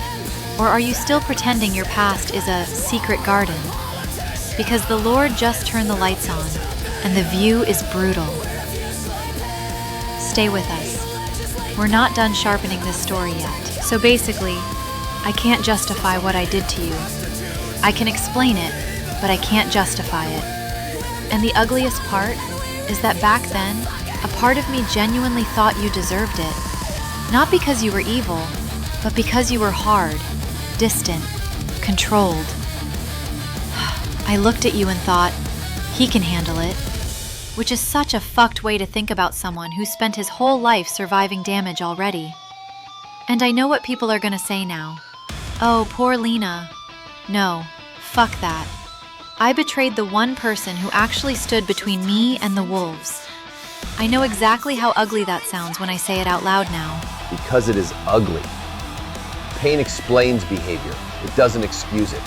Or are you still pretending your past is a secret garden? Because the Lord just turned the lights on, and the view is brutal. Stay with us. We're not done sharpening this story yet. So basically, I can't justify what I did to you. I can explain it, but I can't justify it. And the ugliest part is that back then, a part of me genuinely thought you deserved it. Not because you were evil, but because you were hard, distant, controlled. I looked at you and thought, he can handle it. Which is such a fucked way to think about someone who spent his whole life surviving damage already. And I know what people are gonna say now. Oh, poor Lena. No, fuck that. I betrayed the one person who actually stood between me and the wolves. I know exactly how ugly that sounds when I say it out loud now. Because it is ugly. Pain explains behavior. It doesn't excuse it.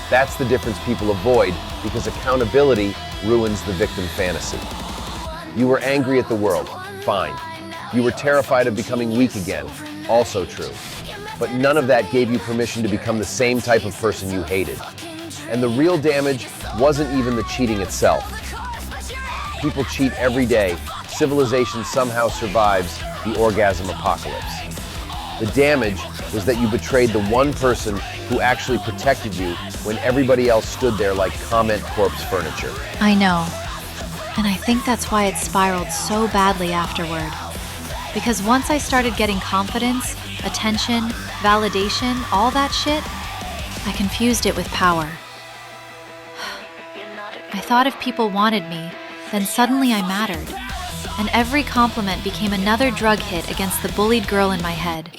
That's the difference people avoid because accountability ruins the victim fantasy. You were angry at the world. Fine. You were terrified of becoming weak again. Also true. But none of that gave you permission to become the same type of person you hated. And the real damage wasn't even the cheating itself. People cheat every day. Civilization somehow survives the orgasm apocalypse. The damage was that you betrayed the one person who actually protected you when everybody else stood there like comment corpse furniture. I know. And I think that's why it spiraled so badly afterward. Because once I started getting confidence, attention, validation, all that shit, I confused it with power. I thought if people wanted me, then suddenly I mattered. And every compliment became another drug hit against the bullied girl in my head.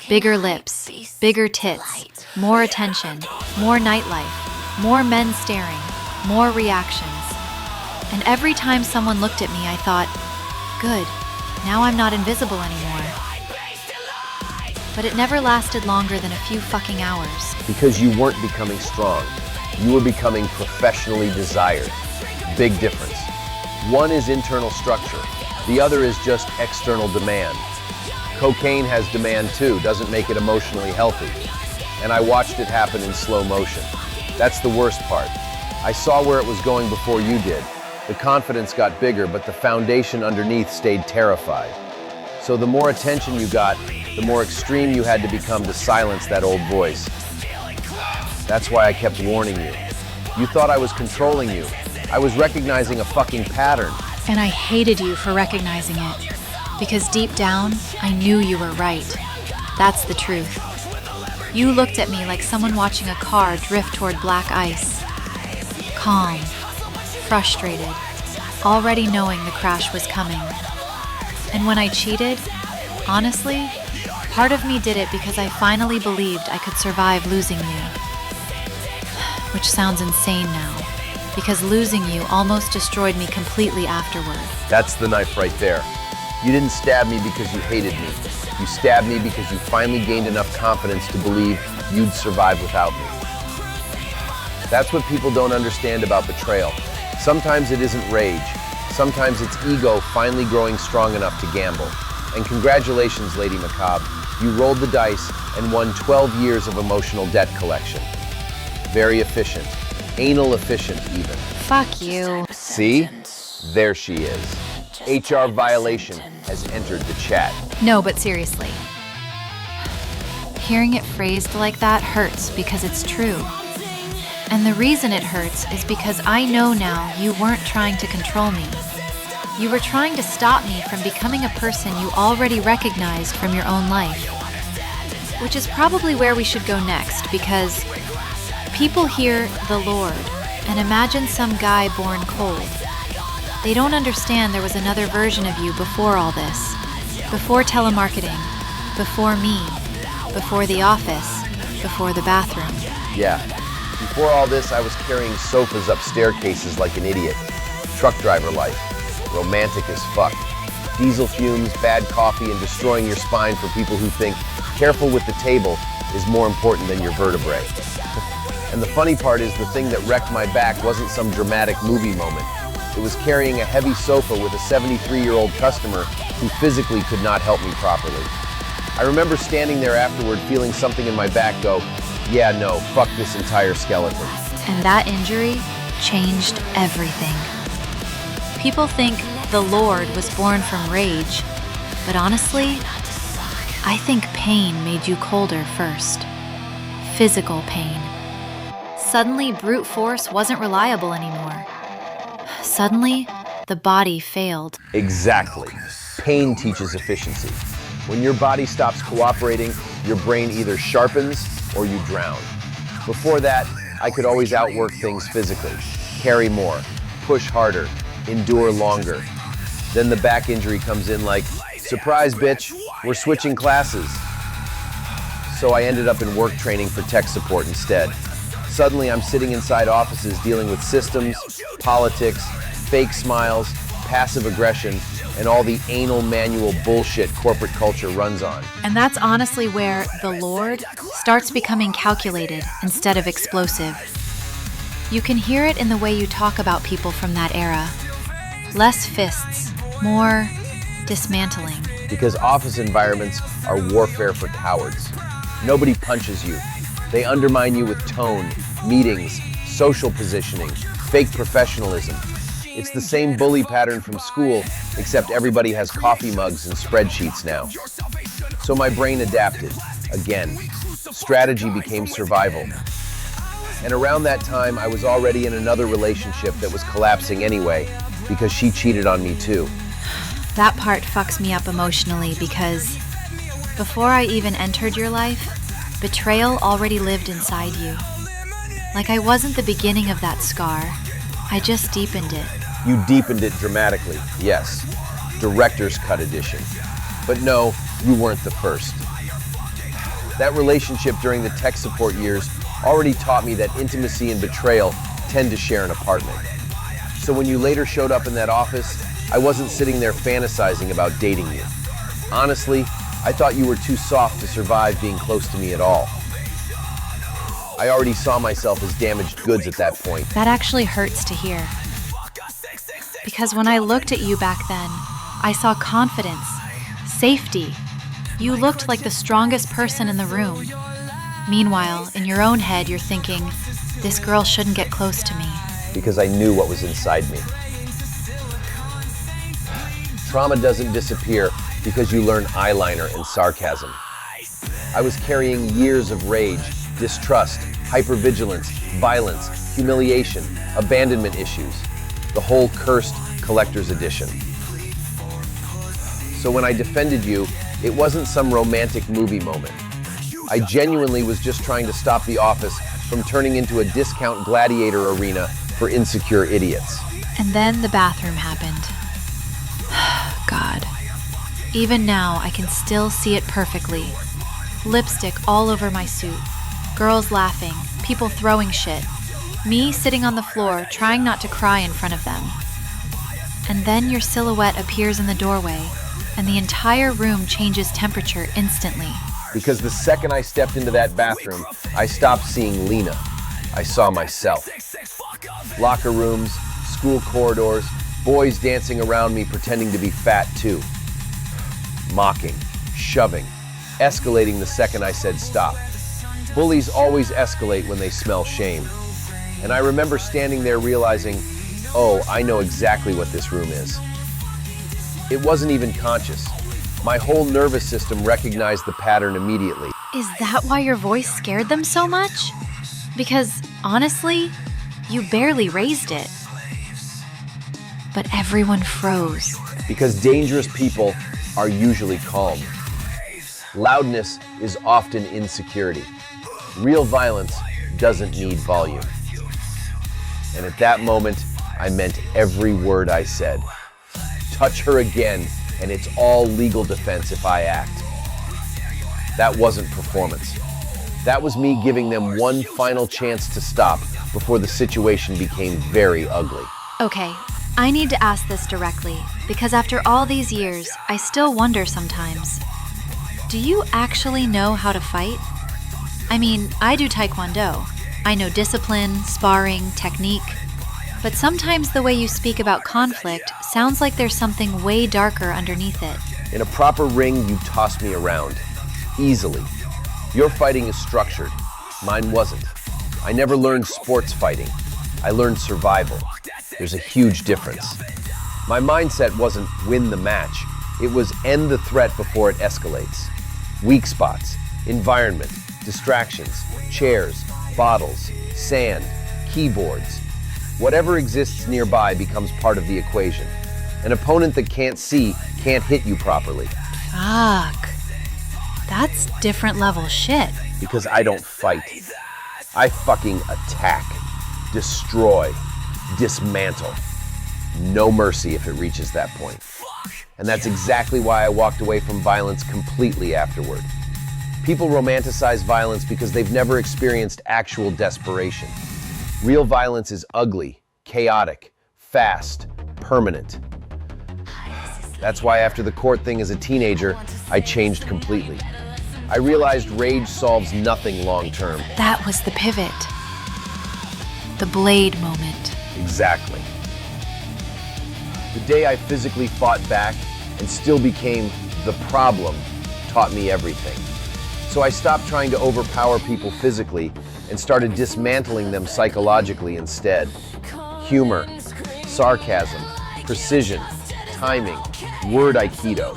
Bigger lips, bigger tits, more attention, more nightlife, more men staring, more reactions. And every time someone looked at me, I thought, good, now I'm not invisible anymore. But it never lasted longer than a few fucking hours. Because you weren't becoming strong. You were becoming professionally desired. Big difference. One is internal structure. The other is just external demand. Cocaine has demand too, doesn't make it emotionally healthy. And I watched it happen in slow motion. That's the worst part. I saw where it was going before you did. The confidence got bigger, but the foundation underneath stayed terrified. So the more attention you got, the more extreme you had to become to silence that old voice. That's why I kept warning you. You thought I was controlling you. I was recognizing a fucking pattern. And I hated you for recognizing it. Because deep down, I knew you were right. That's the truth. You looked at me like someone watching a car drift toward black ice. Calm, frustrated, already knowing the crash was coming. And when I cheated, honestly, part of me did it because I finally believed I could survive losing you. Which sounds insane now, because losing you almost destroyed me completely afterward. That's the knife right there. You didn't stab me because you hated me. You stabbed me because you finally gained enough confidence to believe you'd survive without me. That's what people don't understand about betrayal. Sometimes it isn't rage. Sometimes it's ego finally growing strong enough to gamble. And congratulations, Lady Macabre. You rolled the dice and won 12 years of emotional debt collection. Very efficient. Anal efficient, even. Fuck you. See? There she is. HR violation has entered the chat. No, but seriously. Hearing it phrased like that hurts because it's true. And the reason it hurts is because I know now you weren't trying to control me. You were trying to stop me from becoming a person you already recognized from your own life. Which is probably where we should go next, because people hear the Lord and imagine some guy born cold. They don't understand there was another version of you before all this. Before telemarketing, before me, before the office, before the bathroom. Yeah. Before all this, I was carrying sofas up staircases like an idiot. Truck driver life. Romantic as fuck. Diesel fumes, bad coffee, and destroying your spine for people who think careful with the table is more important than your vertebrae. And the funny part is the thing that wrecked my back wasn't some dramatic movie moment. It was carrying a heavy sofa with a 73-year-old customer who physically could not help me properly. I remember standing there afterward feeling something in my back go, yeah, no, fuck this entire skeleton. And that injury changed everything. People think the Lord was born from rage, but honestly, I think pain made you colder first. Physical pain. Suddenly, brute force wasn't reliable anymore. Suddenly, the body failed. Exactly. Pain teaches efficiency. When your body stops cooperating, your brain either sharpens or you drown. Before that, I could always outwork things physically, carry more, push harder, endure longer. Then the back injury comes in like, surprise bitch, we're switching classes. So I ended up in work training for tech support instead. Suddenly I'm sitting inside offices dealing with systems, politics, fake smiles, passive aggression, and all the anal manual bullshit corporate culture runs on. And that's honestly where the Lord starts becoming calculated instead of explosive. You can hear it in the way you talk about people from that era. Less fists, more dismantling. Because office environments are warfare for cowards. Nobody punches you. They undermine you with tone, meetings, social positioning, fake professionalism. It's the same bully pattern from school, except everybody has coffee mugs and spreadsheets now. So my brain adapted. Again, strategy became survival. And around that time, I was already in another relationship that was collapsing anyway, because she cheated on me too. That part fucks me up emotionally because Before I even entered your life, betrayal already lived inside you. Like I wasn't the beginning of that scar, I just deepened it. You deepened it dramatically, yes. Director's cut edition. But no, you weren't the first. That relationship during the tech support years already taught me that intimacy and betrayal tend to share an apartment. So when you later showed up in that office, I wasn't sitting there fantasizing about dating you. Honestly, I thought you were too soft to survive being close to me at all. I already saw myself as damaged goods at that point. That actually hurts to hear. Because when I looked at you back then, I saw confidence, safety. You looked like the strongest person in the room. Meanwhile, in your own head, you're thinking, this girl shouldn't get close to me. Because I knew what was inside me. Trauma doesn't disappear because you learn eyeliner and sarcasm. I was carrying years of rage, distrust, hypervigilance, violence, humiliation, abandonment issues, the whole cursed collector's edition. So when I defended you, it wasn't some romantic movie moment. I genuinely was just trying to stop the office from turning into a discount gladiator arena for insecure idiots. And then the bathroom happened. God. Even now, I can still see it perfectly. Lipstick all over my suit. Girls laughing, people throwing shit. Me sitting on the floor, trying not to cry in front of them. And then your silhouette appears in the doorway, and the entire room changes temperature instantly. Because the second I stepped into that bathroom, I stopped seeing Lena. I saw myself. Locker rooms, school corridors, boys dancing around me pretending to be fat too. Mocking, shoving, escalating the second I said stop. Bullies always escalate when they smell shame. And I remember standing there realizing, oh, I know exactly what this room is. It wasn't even conscious. My whole nervous system recognized the pattern immediately. Is that why your voice scared them so much? Because, honestly, you barely raised it. But everyone froze. Because dangerous people are usually calm. Loudness is often insecurity. Real violence doesn't need volume. And at that moment, I meant every word I said. Touch her again, and it's all legal defense if I act. That wasn't performance. That was me giving them one final chance to stop before the situation became very ugly. Okay, I need to ask this directly, because after all these years, I still wonder sometimes. Do you actually know how to fight? I mean, I do Taekwondo. I know discipline, sparring, technique. But sometimes the way you speak about conflict sounds like there's something way darker underneath it. In a proper ring, you toss me around. Easily. Your fighting is structured. Mine wasn't. I never learned sports fighting. I learned survival. There's a huge difference. My mindset wasn't win the match. It was end the threat before it escalates. Weak spots, environment, distractions, chairs, bottles, sand, keyboards. Whatever exists nearby becomes part of the equation. An opponent that can't see can't hit you properly. Fuck. That's different level shit. Because I don't fight. I fucking attack, destroy, dismantle. No mercy if it reaches that point. And that's exactly why I walked away from violence completely afterward. People romanticize violence because they've never experienced actual desperation. Real violence is ugly, chaotic, fast, permanent. That's why after the court thing as a teenager, I changed completely. I realized rage solves nothing long-term. That was the pivot. The blade moment. Exactly. The day I physically fought back and still became the problem taught me everything. So I stopped trying to overpower people physically and started dismantling them psychologically instead. Humor, sarcasm, precision, timing, word aikido.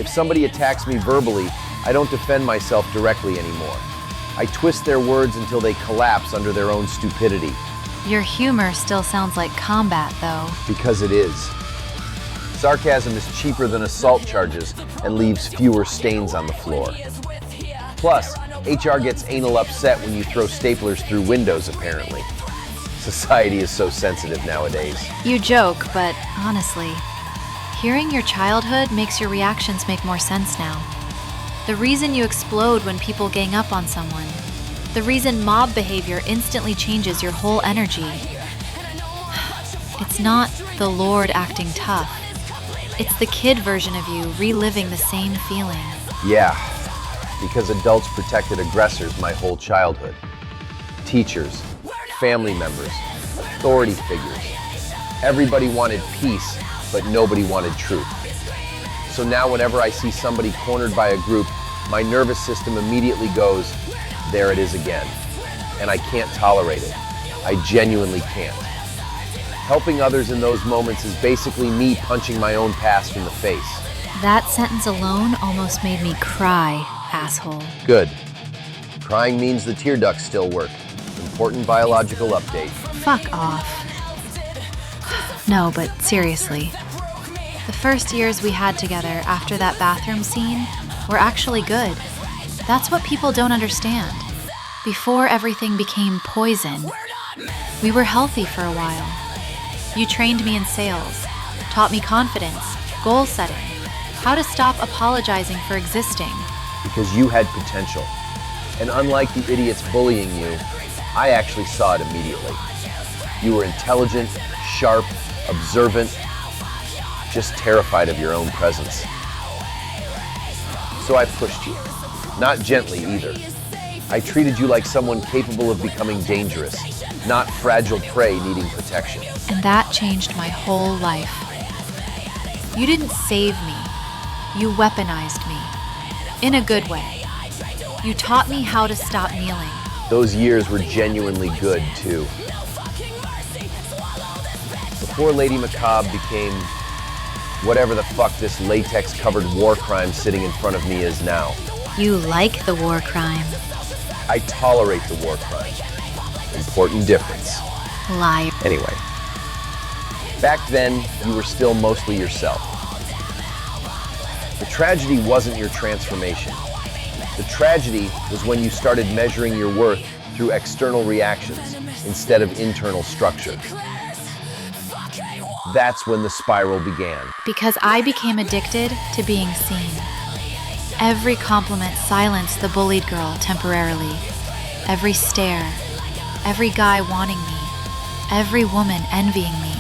If somebody attacks me verbally, I don't defend myself directly anymore. I twist their words until they collapse under their own stupidity. Your humor still sounds like combat, though. Because it is. Sarcasm is cheaper than assault charges and leaves fewer stains on the floor. Plus, HR gets anal upset when you throw staplers through windows, apparently. Society is so sensitive nowadays. You joke, but honestly, hearing your childhood makes your reactions make more sense now. The reason you explode when people gang up on someone. The reason mob behavior instantly changes your whole energy. It's not the Lord acting tough. It's the kid version of you reliving the same feeling. Yeah, because adults protected aggressors my whole childhood. Teachers, family members, authority figures. Everybody wanted peace, but nobody wanted truth. So now whenever I see somebody cornered by a group, my nervous system immediately goes, there it is again. And I can't tolerate it. I genuinely can't. Helping others in those moments is basically me punching my own past in the face. That sentence alone almost made me cry, asshole. Good. Crying means the tear ducts still work. Important biological update. Fuck off. No, but seriously. The first years we had together after that bathroom scene were actually good. That's what people don't understand. Before everything became poison, we were healthy for a while. You trained me in sales, taught me confidence, goal setting, how to stop apologizing for existing. Because you had potential. And unlike the idiots bullying you, I actually saw it immediately. You were intelligent, sharp, observant, just terrified of your own presence. So I pushed you. Not gently either. I treated you like someone capable of becoming dangerous, not fragile prey needing protection. And that changed my whole life. You didn't save me. You weaponized me. In a good way. You taught me how to stop kneeling. Those years were genuinely good, too. Before Lady Macabre became whatever the fuck this latex-covered war crime sitting in front of me is now. You like the war crime. I tolerate the war crime. Important difference. Liar. Anyway, back then, you were still mostly yourself. The tragedy wasn't your transformation. The tragedy was when you started measuring your worth through external reactions instead of internal structure. That's when the spiral began. Because I became addicted to being seen. Every compliment silenced the bullied girl temporarily. Every stare, every guy wanting me, every woman envying me.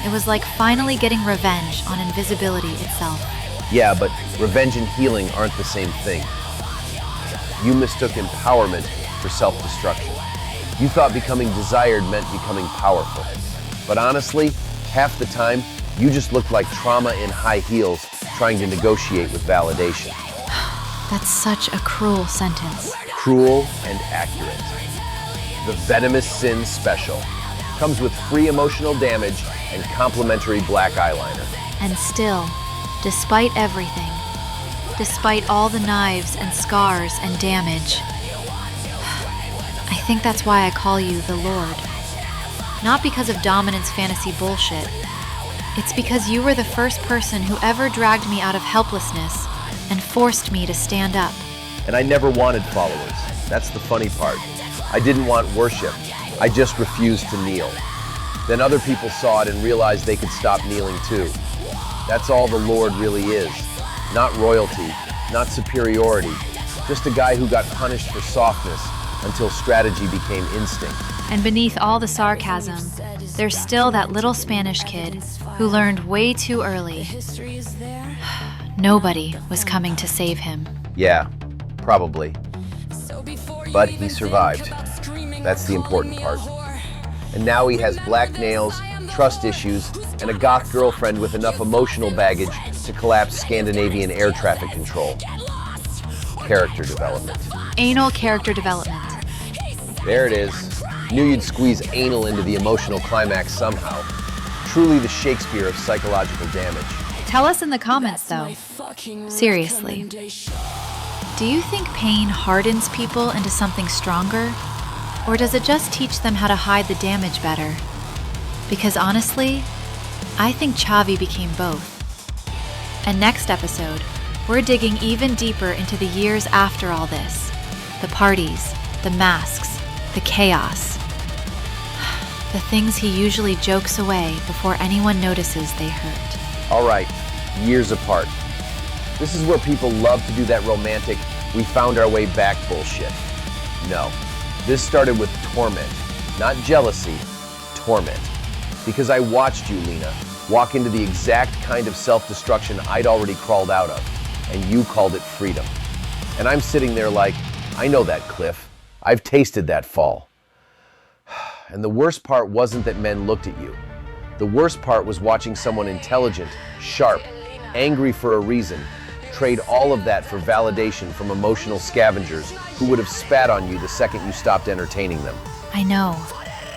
It was like finally getting revenge on invisibility itself. Yeah, but revenge and healing aren't the same thing. You mistook empowerment for self-destruction. You thought becoming desired meant becoming powerful. But honestly, half the time, you just looked like trauma in high heels trying to negotiate with validation. That's such a cruel sentence. Cruel and accurate. The Venomous Sin Special comes with free emotional damage and complimentary black eyeliner. And still, despite everything, despite all the knives and scars and damage, I think that's why I call you the Lord. Not because of dominance fantasy bullshit. It's because you were the first person who ever dragged me out of helplessness and forced me to stand up. And I never wanted followers. That's the funny part. I didn't want worship. I just refused to kneel. Then other people saw it and realized they could stop kneeling too. That's all the Lord really is. Not royalty, not superiority. Just a guy who got punished for softness until strategy became instinct. And beneath all the sarcasm, there's still that little Spanish kid who learned way too early. Nobody was coming to save him. Yeah, probably. But he survived. That's the important part. And now he has black nails, trust issues, and a goth girlfriend with enough emotional baggage to collapse Scandinavian air traffic control. Character development. Anal character development. There it is. Knew you'd squeeze anal into the emotional climax somehow. Truly the Shakespeare of psychological damage. Tell us in the comments, though. Seriously. Do you think pain hardens people into something stronger? Or does it just teach them how to hide the damage better? Because honestly, I think Chavi became both. And next episode, we're digging even deeper into the years after all this. The parties, the masks, the chaos. The things he usually jokes away before anyone notices they hurt. All right, years apart. This is where people love to do that romantic, we found our way back bullshit. No, this started with torment, not jealousy, torment. Because I watched you, Lena, walk into the exact kind of self-destruction I'd already crawled out of, and you called it freedom. And I'm sitting there like, I know that cliff. I've tasted that fall. And the worst part wasn't that men looked at you. The worst part was watching someone intelligent, sharp, angry for a reason, trade all of that for validation from emotional scavengers who would have spat on you the second you stopped entertaining them. I know,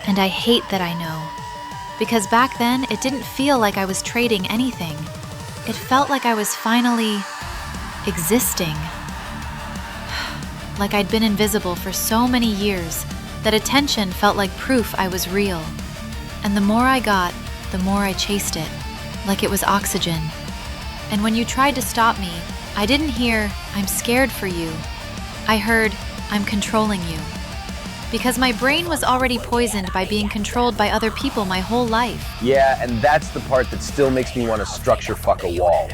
and I hate that I know. Because back then, it didn't feel like I was trading anything. It felt like I was finally existing. Like I'd been invisible for so many years that attention felt like proof I was real. And the more I got, the more I chased it, like it was oxygen. And when you tried to stop me, I didn't hear, I'm scared for you. I heard, I'm controlling you. Because my brain was already poisoned by being controlled by other people my whole life. Yeah, and that's the part that still makes me want to structure fuck a wall.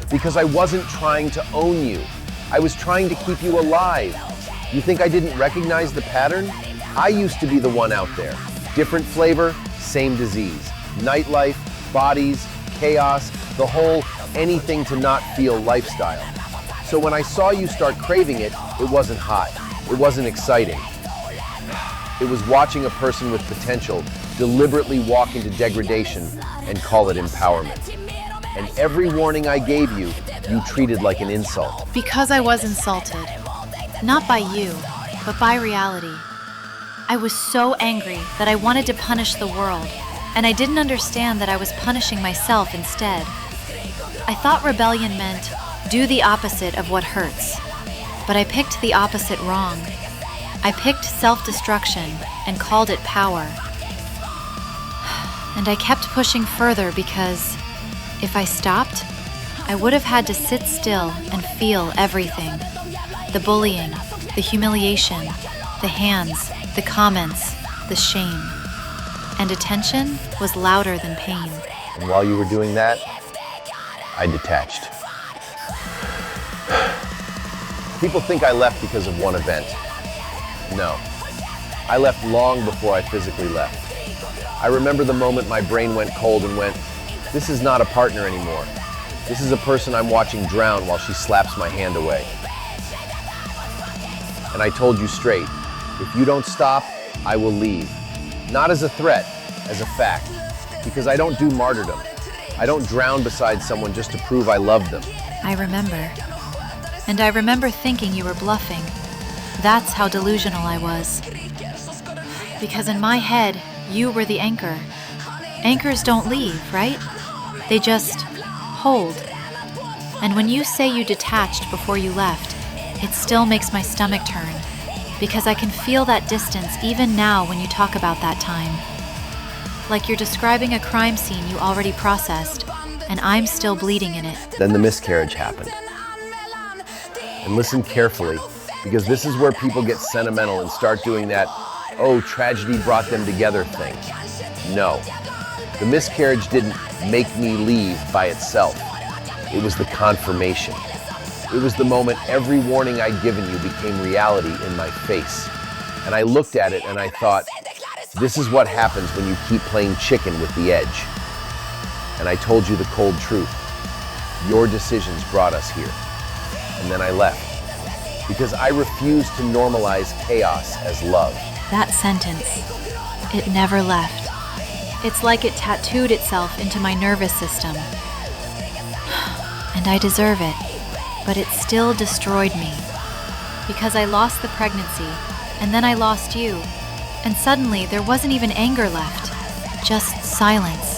Because I wasn't trying to own you. I was trying to keep you alive. You think I didn't recognize the pattern? I used to be the one out there. Different flavor, same disease. Nightlife, bodies, chaos, the whole anything to not feel lifestyle. So when I saw you start craving it, it wasn't hot. It wasn't exciting. It was watching a person with potential deliberately walk into degradation and call it empowerment. And every warning I gave you, you treated like an insult. Because I was insulted. Not by you, but by reality. I was so angry that I wanted to punish the world, and I didn't understand that I was punishing myself instead. I thought rebellion meant do the opposite of what hurts, but I picked the opposite wrong. I picked self-destruction and called it power. And I kept pushing further because if I stopped, I would have had to sit still and feel everything. The bullying, the humiliation, the hands, the comments, the shame. And attention was louder than pain. And while you were doing that, I detached. People think I left because of one event. No, I left long before I physically left. I remember the moment my brain went cold and went, this is not a partner anymore. This is a person I'm watching drown while she slaps my hand away. And I told you straight, if you don't stop, I will leave. Not as a threat, as a fact. Because I don't do martyrdom. I don't drown beside someone just to prove I love them. I remember. And I remember thinking you were bluffing. That's how delusional I was. Because in my head, you were the anchor. Anchors don't leave, right? They just hold. And when you say you detached before you left, it still makes my stomach turn. Because I can feel that distance even now when you talk about that time. Like you're describing a crime scene you already processed, and I'm still bleeding in it. Then the miscarriage happened. And listen carefully, because this is where people get sentimental and start doing that, oh, tragedy brought them together thing. No, the miscarriage didn't make me leave by itself. It was the confirmation. It was the moment every warning I'd given you became reality in my face. And I looked at it and I thought, this is what happens when you keep playing chicken with the edge. And I told you the cold truth. Your decisions brought us here. And then I left. Because I refused to normalize chaos as love. That sentence, it never left. It's like it tattooed itself into my nervous system. And I deserve it, but it still destroyed me. Because I lost the pregnancy, and then I lost you. And suddenly there wasn't even anger left, just silence.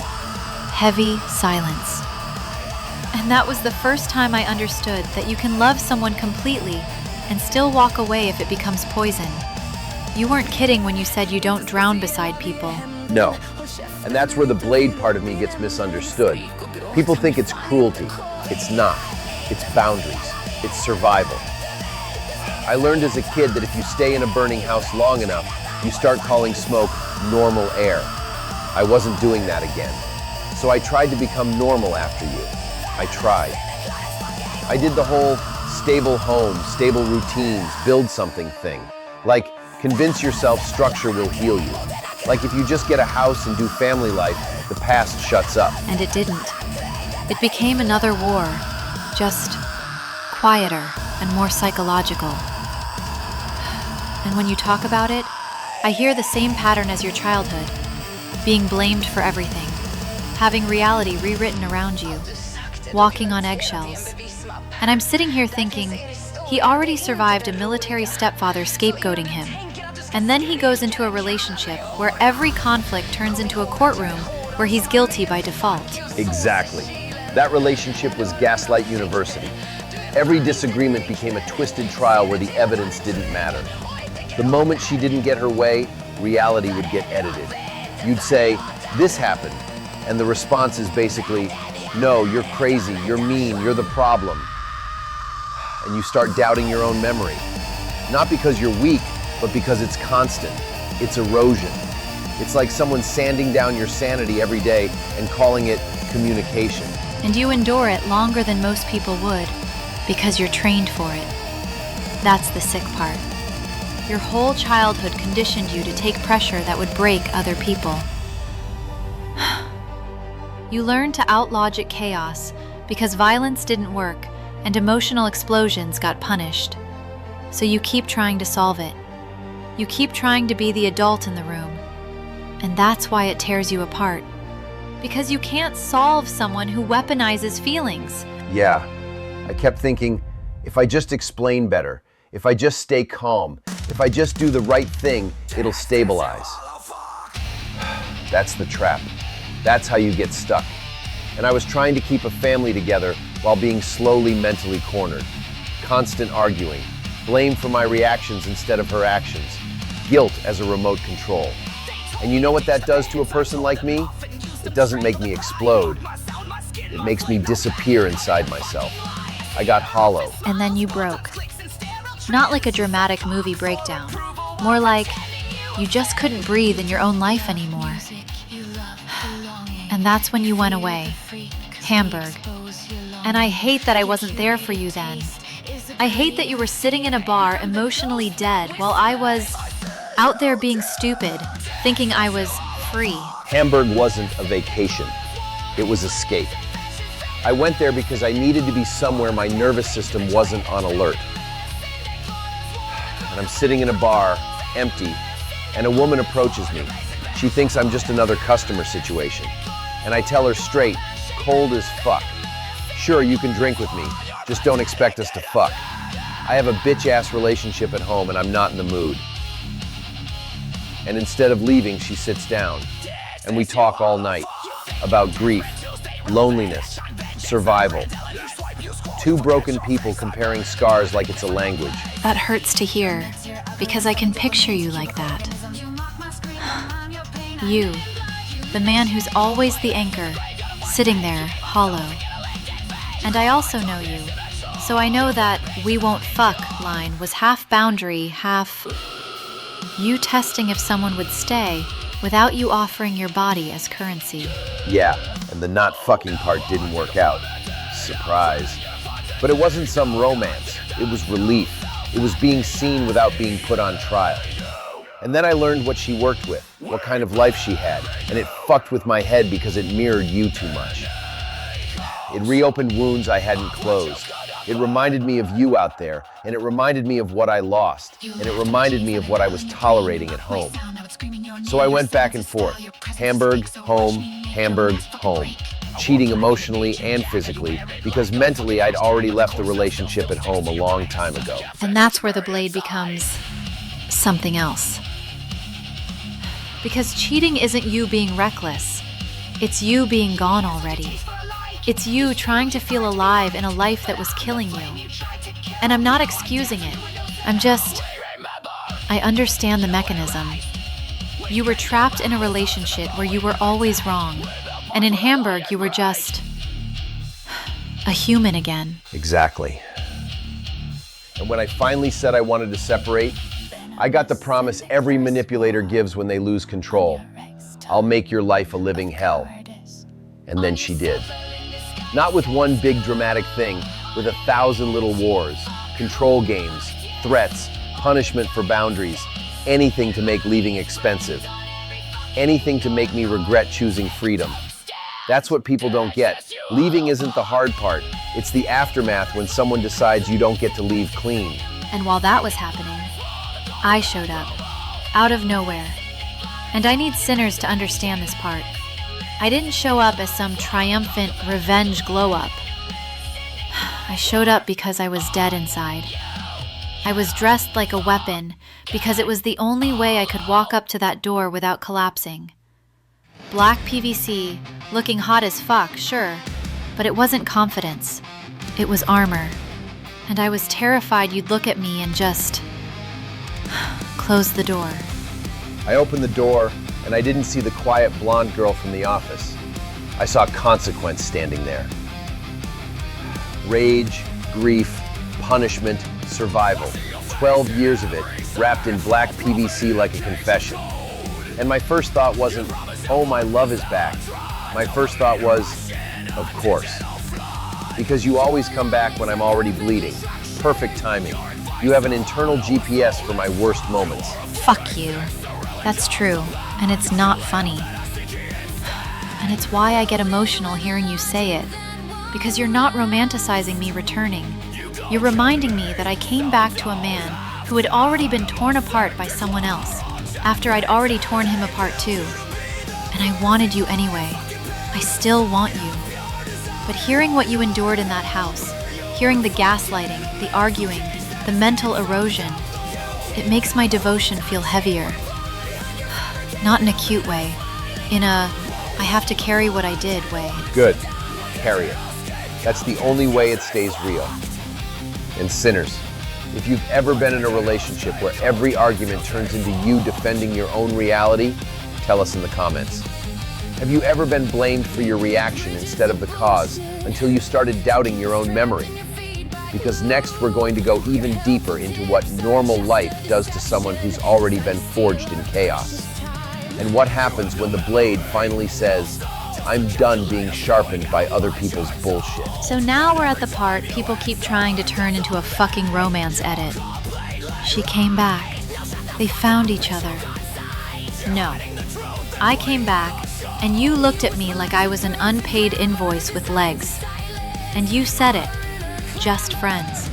Heavy silence. And that was the first time I understood that you can love someone completely and still walk away if it becomes poison. You weren't kidding when you said you don't drown beside people. No, And that's where the blade part of me gets misunderstood. People think it's cruelty. It's not. It's boundaries. It's survival. I learned as a kid that if you stay in a burning house long enough, you start calling smoke normal air. I wasn't doing that again. So I tried to become normal after you. I tried. I did the whole stable home, stable routines, build something thing. Like, convince yourself structure will heal you. Like if you just get a house and do family life, the past shuts up. And it didn't. It became another war, just quieter and more psychological. And when you talk about it, I hear the same pattern as your childhood, being blamed for everything, having reality rewritten around you, walking on eggshells. And I'm sitting here thinking, he already survived a military stepfather scapegoating him. And then he goes into a relationship where every conflict turns into a courtroom where he's guilty by default. Exactly. That relationship was Gaslight University. Every disagreement became a twisted trial where the evidence didn't matter. The moment she didn't get her way, reality would get edited. You'd say, this happened, and the response is basically, no, you're crazy, you're mean, you're the problem. And you start doubting your own memory. Not because you're weak, but because it's constant. It's erosion. It's like someone sanding down your sanity every day and calling it communication. And you endure it longer than most people would, because you're trained for it. That's the sick part. Your whole childhood conditioned you to take pressure that would break other people. You learned to out-logic chaos because violence didn't work and emotional explosions got punished. So you keep trying to solve it. You keep trying to be the adult in the room. And that's why it tears you apart. Because you can't solve someone who weaponizes feelings. Yeah, I kept thinking, if I just explain better, if I just stay calm, if I just do the right thing, it'll stabilize. That's the trap. That's how you get stuck. And I was trying to keep a family together while being slowly mentally cornered. Constant arguing, blame for my reactions instead of her actions, guilt as a remote control. And you know what that does to a person like me? It doesn't make me explode. It makes me disappear inside myself. I got hollow. And then you broke. Not like a dramatic movie breakdown. More like you just couldn't breathe in your own life anymore. And that's when you went away. Hamburg. And I hate that I wasn't there for you then. I hate that you were sitting in a bar emotionally dead while I was out there being stupid, thinking I was free. Hamburg wasn't a vacation. It was escape. I went there because I needed to be somewhere my nervous system wasn't on alert. And I'm sitting in a bar, empty, and a woman approaches me. She thinks I'm just another customer situation. And I tell her straight, cold as fuck. Sure, you can drink with me, just don't expect us to fuck. I have a bitch-ass relationship at home and I'm not in the mood. And instead of leaving, she sits down. And we talk all night about grief, loneliness, survival. Two broken people comparing scars like it's a language. That hurts to hear, because I can picture you like that. You, the man who's always the anchor, sitting there, hollow. And I also know you, so I know that "we won't fuck" line was half boundary, half you testing if someone would stay without you offering your body as currency. Yeah, and the not fucking part didn't work out. Surprise. But it wasn't some romance. It was relief. It was being seen without being put on trial. And then I learned what she worked with, what kind of life she had, and it fucked with my head because it mirrored you too much. It reopened wounds I hadn't closed. It reminded me of you out there, and it reminded me of what I lost, and it reminded me of what I was tolerating at home. So I went back and forth. Hamburg, home, cheating emotionally and physically, because mentally I'd already left the relationship at home a long time ago. And that's where the blade becomes something else. Because cheating isn't you being reckless. It's you being gone already. It's you trying to feel alive in a life that was killing you. And I'm not excusing it. I understand the mechanism. You were trapped in a relationship where you were always wrong. And in Hamburg, you were just a human again. Exactly. And when I finally said I wanted to separate, I got the promise every manipulator gives when they lose control. I'll make your life a living hell. And then she did. Not with one big dramatic thing, with 1,000 little wars, control games, threats, punishment for boundaries, anything to make leaving expensive. Anything to make me regret choosing freedom. That's what people don't get. Leaving isn't the hard part. It's the aftermath when someone decides you don't get to leave clean. And while that was happening, I showed up, out of nowhere. And I need sinners to understand this part. I didn't show up as some triumphant revenge glow-up. I showed up because I was dead inside. I was dressed like a weapon because it was the only way I could walk up to that door without collapsing. Black PVC, looking hot as fuck, sure, but it wasn't confidence. It was armor. And I was terrified you'd look at me and just close the door. I opened the door, and I didn't see the quiet blonde girl from the office. I saw Consequence standing there. Rage, grief, punishment, survival. 12 years of it, wrapped in black PVC like a confession. And my first thought wasn't, oh, my love is back. My first thought was, of course. Because you always come back when I'm already bleeding. Perfect timing. You have an internal GPS for my worst moments. Fuck you. That's true, and it's not funny. And it's why I get emotional hearing you say it. Because you're not romanticizing me returning. You're reminding me that I came back to a man who had already been torn apart by someone else, after I'd already torn him apart too. And I wanted you anyway. I still want you. But hearing what you endured in that house, hearing the gaslighting, the arguing, the mental erosion, it makes my devotion feel heavier. Not in a cute way, in a I have to carry what I did way. Good. Carry it. That's the only way it stays real. And sinners, if you've ever been in a relationship where every argument turns into you defending your own reality, tell us in the comments. Have you ever been blamed for your reaction instead of the cause until you started doubting your own memory? Because next we're going to go even deeper into what normal life does to someone who's already been forged in chaos. And what happens when the blade finally says, I'm done being sharpened by other people's bullshit. So now we're at the part people keep trying to turn into a fucking romance edit. She came back. They found each other. No. I came back, and you looked at me like I was an unpaid invoice with legs. And you said it. Just friends.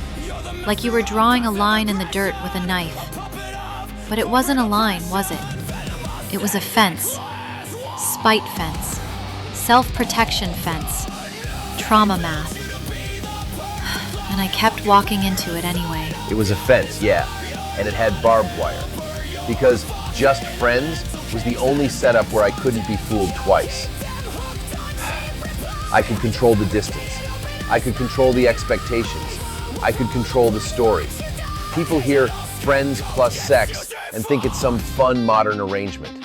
Like you were drawing a line in the dirt with a knife. But it wasn't a line, was it? It was a fence. Spite fence. Self-protection fence. Trauma math. And I kept walking into it anyway. It was a fence, yeah, and it had barbed wire. Because just friends was the only setup where I couldn't be fooled twice. I could control the distance. I could control the expectations. I could control the story. People hear friends plus sex and think it's some fun modern arrangement.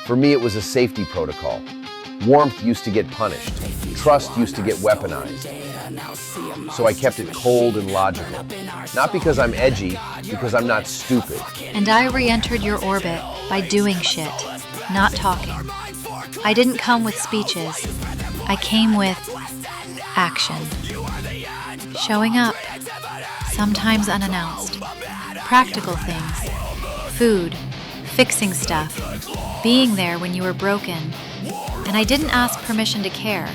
For me, it was a safety protocol. Warmth used to get punished. Trust used to get weaponized. So I kept it cold and logical. Not because I'm edgy, because I'm not stupid. And I re-entered your orbit by doing shit, not talking. I didn't come with speeches. I came with action. Showing up, sometimes unannounced. Practical things. Food, fixing stuff, being there when you were broken. And I didn't ask permission to care,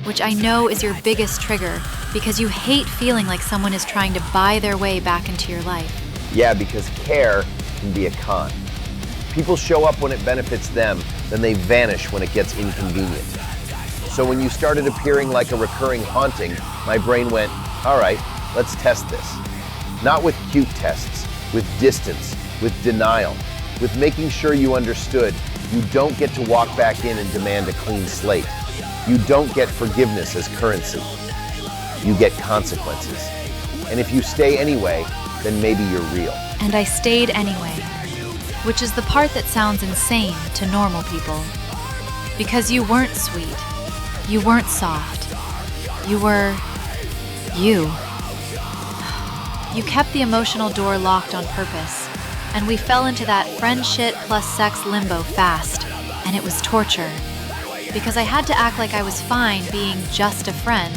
which I know is your biggest trigger because you hate feeling like someone is trying to buy their way back into your life. Yeah, because care can be a con. People show up when it benefits them, then they vanish when it gets inconvenient. So when you started appearing like a recurring haunting, my brain went, all right, let's test this. Not with cute tests, with distance, with denial, with making sure you understood you don't get to walk back in and demand a clean slate. You don't get forgiveness as currency. You get consequences. And if you stay anyway, then maybe you're real. And I stayed anyway. which is the part that sounds insane to normal people. Because you weren't sweet. You weren't soft. You were... you. You kept the emotional door locked on purpose, and we fell into that friend shit plus sex limbo fast, and it was torture. Because I had to act like I was fine being just a friend,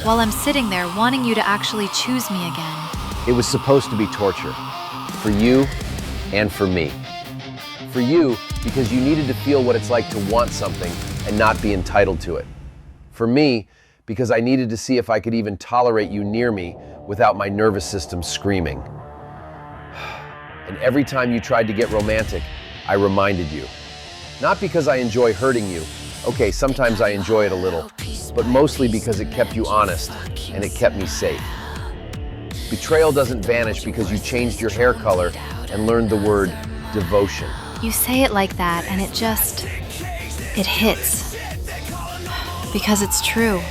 while I'm sitting there wanting you to actually choose me again. It was supposed to be torture. For you and for me. For you, because you needed to feel what it's like to want something and not be entitled to it. For me, because I needed to see if I could even tolerate you near me without my nervous system screaming. And every time you tried to get romantic, I reminded you. Not because I enjoy hurting you. Okay, sometimes I enjoy it a little, but mostly because it kept you honest and it kept me safe. Betrayal doesn't vanish because you changed your hair color and learned the word devotion. You say it like that and it hits. Because it's true.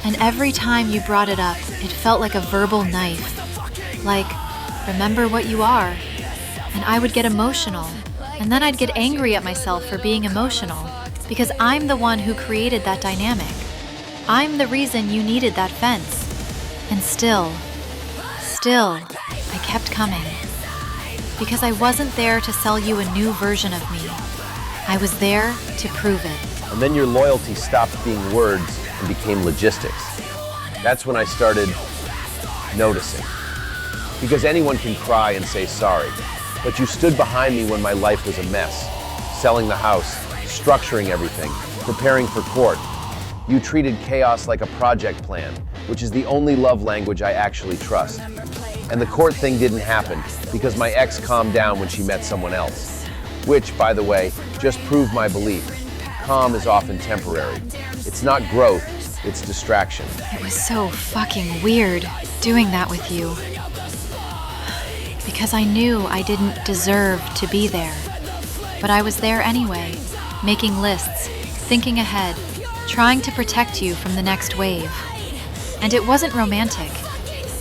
And every time you brought it up, it felt like a verbal knife. Like, remember what you are. And I would get emotional. And then I'd get angry at myself for being emotional. Because I'm the one who created that dynamic. I'm the reason you needed that fence. And still, I kept coming. Because I wasn't there to sell you a new version of me. I was there to prove it. And then your loyalty stopped being words and became logistics. That's when I started noticing. Because anyone can cry and say sorry, but you stood behind me when my life was a mess, selling the house, structuring everything, preparing for court. You treated chaos like a project plan, which is the only love language I actually trust. And the court thing didn't happen because my ex calmed down when she met someone else. Which, by the way, just proved my belief. Calm is often temporary. It's not growth, it's distraction. It was so fucking weird doing that with you. Because I knew I didn't deserve to be there. But I was there anyway, making lists, thinking ahead, trying to protect you from the next wave. And it wasn't romantic.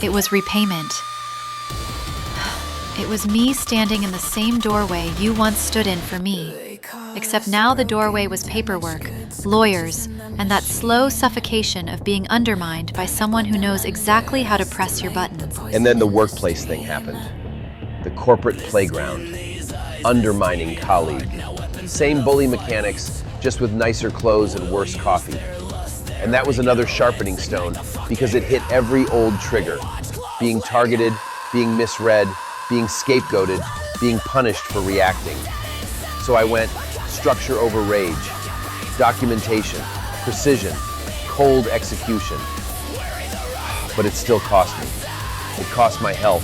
It was repayment. It was me standing in the same doorway you once stood in for me. Except now the doorway was paperwork, lawyers, and that slow suffocation of being undermined by someone who knows exactly how to press your buttons. And then the workplace thing happened. The corporate playground. Undermining colleague. Same bully mechanics, just with nicer clothes and worse coffee. And that was another sharpening stone because it hit every old trigger. Being targeted, being misread, being scapegoated, being punished for reacting. So I went structure over rage, documentation, precision, cold execution. But it still cost me. It cost my health.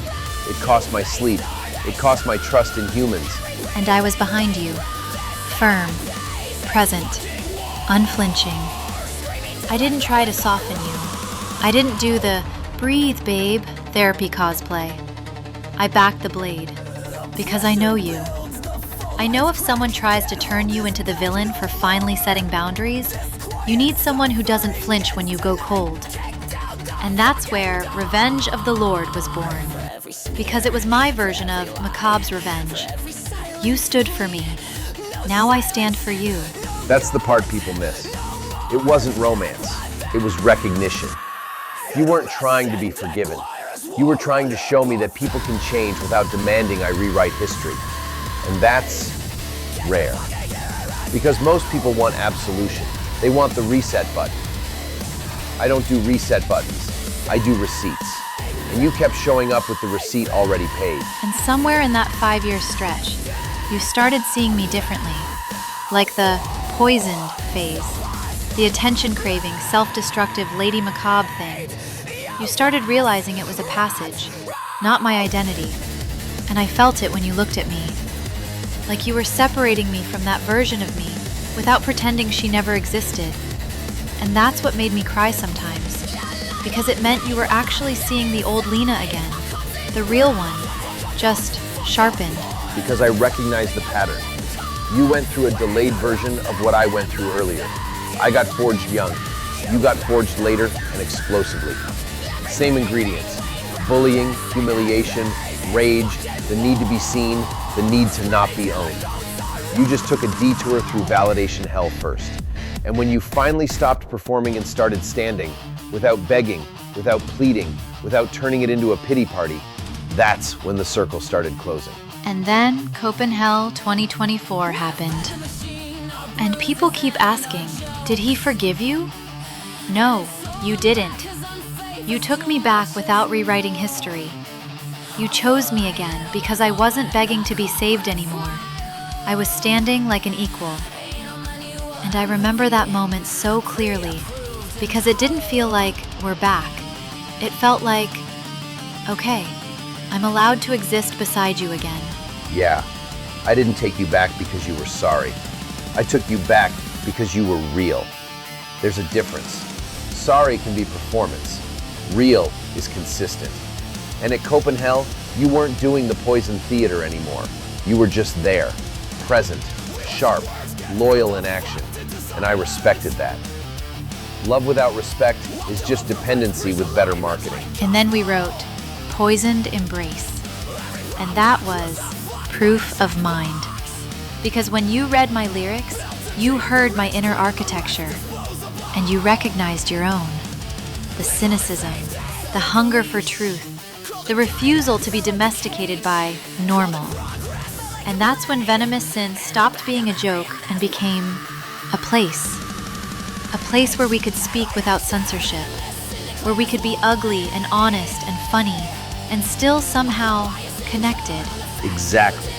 It cost my sleep. It cost my trust in humans. And I was behind you, firm, present, unflinching. I didn't try to soften you. I didn't do the breathe, babe, therapy cosplay. I backed the blade, because I know you. I know if someone tries to turn you into the villain for finally setting boundaries, you need someone who doesn't flinch when you go cold. And that's where Revenge of the Lord was born. Because it was my version of Macabre's revenge. You stood for me. Now I stand for you. That's the part people miss. It wasn't romance. It was recognition. You weren't trying to be forgiven. You were trying to show me that people can change without demanding I rewrite history. And that's rare. Because most people want absolution. They want the reset button. I don't do reset buttons. I do receipts. And you kept showing up with the receipt already paid. And somewhere in that 5-year stretch, you started seeing me differently. Like the poisoned phase. The attention-craving, self-destructive Lady Macabre thing. You started realizing it was a passage, not my identity. And I felt it when you looked at me. Like you were separating me from that version of me, without pretending she never existed. And that's what made me cry sometimes. Because it meant you were actually seeing the old Lena again. The real one, just sharpened. Because I recognized the pattern. You went through a delayed version of what I went through earlier. I got forged young. You got forged later and explosively. Same ingredients. Bullying, humiliation, rage, the need to be seen, the need to not be owned. You just took a detour through validation hell first. And when you finally stopped performing and started standing, without begging, without pleading, without turning it into a pity party, that's when the circle started closing. And then Copenhagen 2024 happened. And people keep asking, did he forgive you? No, you didn't. You took me back without rewriting history. You chose me again because I wasn't begging to be saved anymore. I was standing like an equal. And I remember that moment so clearly because it didn't feel like we're back. It felt like, okay, I'm allowed to exist beside you again. Yeah, I didn't take you back because you were sorry. I took you back because you were real. There's a difference. Sorry can be performance. Real is consistent. And at Copenhagen, you weren't doing the poison theater anymore. You were just there, present, sharp, loyal in action. And I respected that. Love without respect is just dependency with better marketing. And then we wrote, Poisoned Embrace. And that was proof of mind. Because when you read my lyrics, you heard my inner architecture. And you recognized your own. The cynicism, the hunger for truth, the refusal to be domesticated by normal. And that's when Venomous Sin stopped being a joke and became a place. A place where we could speak without censorship, where we could be ugly and honest and funny, and still somehow connected. Exactly.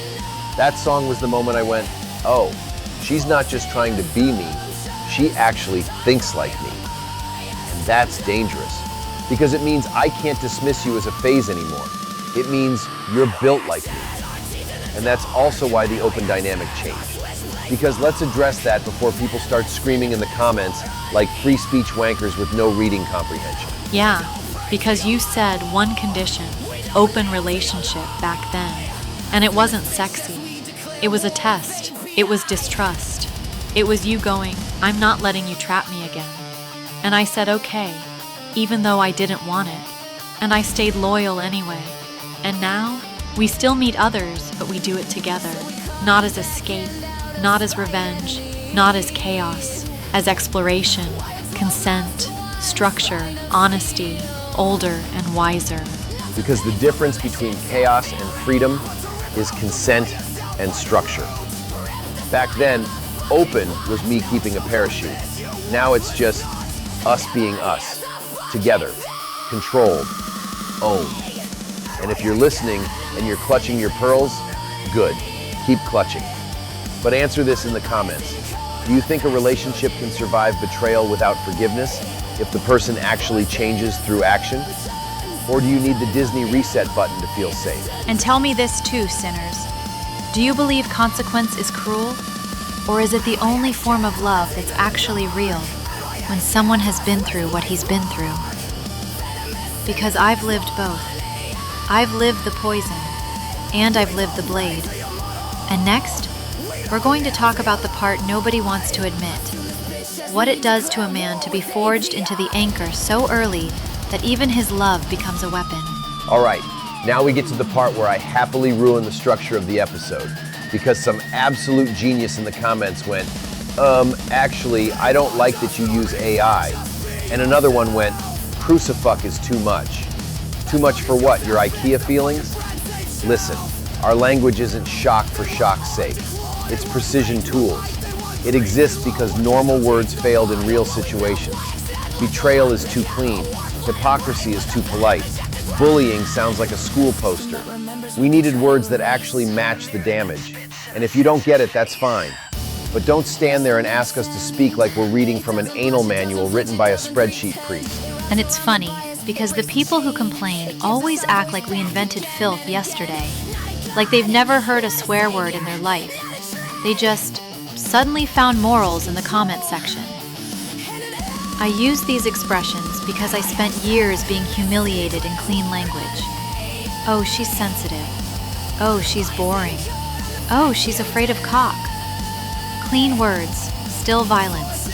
That song was the moment I went, oh, she's not just trying to be me, she actually thinks like me. And that's dangerous, because it means I can't dismiss you as a phase anymore. It means you're built like me. And that's also why the open dynamic changed. Because let's address that before people start screaming in the comments like free speech wankers with no reading comprehension. Yeah, because you said one condition, open relationship back then. And it wasn't sexy. It was a test. It was distrust. It was you going, I'm not letting you trap me again. And I said, okay, even though I didn't want it. And I stayed loyal anyway. And now, we still meet others, but we do it together. Not as escape, not as revenge, not as chaos, as exploration, consent, structure, honesty, older and wiser. Because the difference between chaos and freedom is consent and structure. Back then, open was me keeping a parachute. Now it's just us being us, together, controlled, owned. And if you're listening and you're clutching your pearls, good, keep clutching. But answer this in the comments. Do you think a relationship can survive betrayal without forgiveness if the person actually changes through action? Or do you need the Disney reset button to feel safe? And tell me this too, sinners. Do you believe consequence is cruel? Or is it the only form of love that's actually real when someone has been through what he's been through? Because I've lived both. I've lived the poison, and I've lived the blade. And next, we're going to talk about the part nobody wants to admit. What it does to a man to be forged into the anchor so early that even his love becomes a weapon. All right, now we get to the part where I happily ruin the structure of the episode because some absolute genius in the comments went, actually, I don't like that you use AI. And another one went, crucifuck is too much. Too much for what, your IKEA feelings? Listen, our language isn't shock for shock's sake. It's precision tools. It exists because normal words failed in real situations. Betrayal is too clean. Hypocrisy is too polite. Bullying sounds like a school poster. We needed words that actually match the damage. And if you don't get it, that's fine. But don't stand there and ask us to speak like we're reading from an anal manual written by a spreadsheet priest. And it's funny, because the people who complain always act like we invented filth yesterday. Like they've never heard a swear word in their life. They just suddenly found morals in the comment section. I use these expressions because I spent years being humiliated in clean language. Oh, she's sensitive. Oh, she's boring. Oh, she's afraid of cock. Clean words, still violence.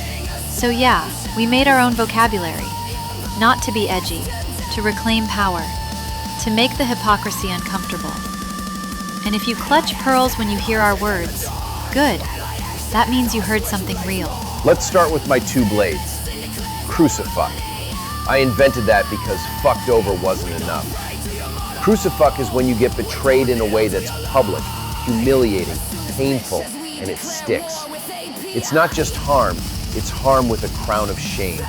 So yeah, we made our own vocabulary. Not to be edgy, to reclaim power, to make the hypocrisy uncomfortable. And if you clutch pearls when you hear our words, good. That means you heard something real. Let's start with my 2 blades. Crucifuck. I invented that because fucked over wasn't enough. Crucifuck is when you get betrayed in a way that's public, humiliating, painful, and it sticks. It's not just harm, it's harm with a crown of shame.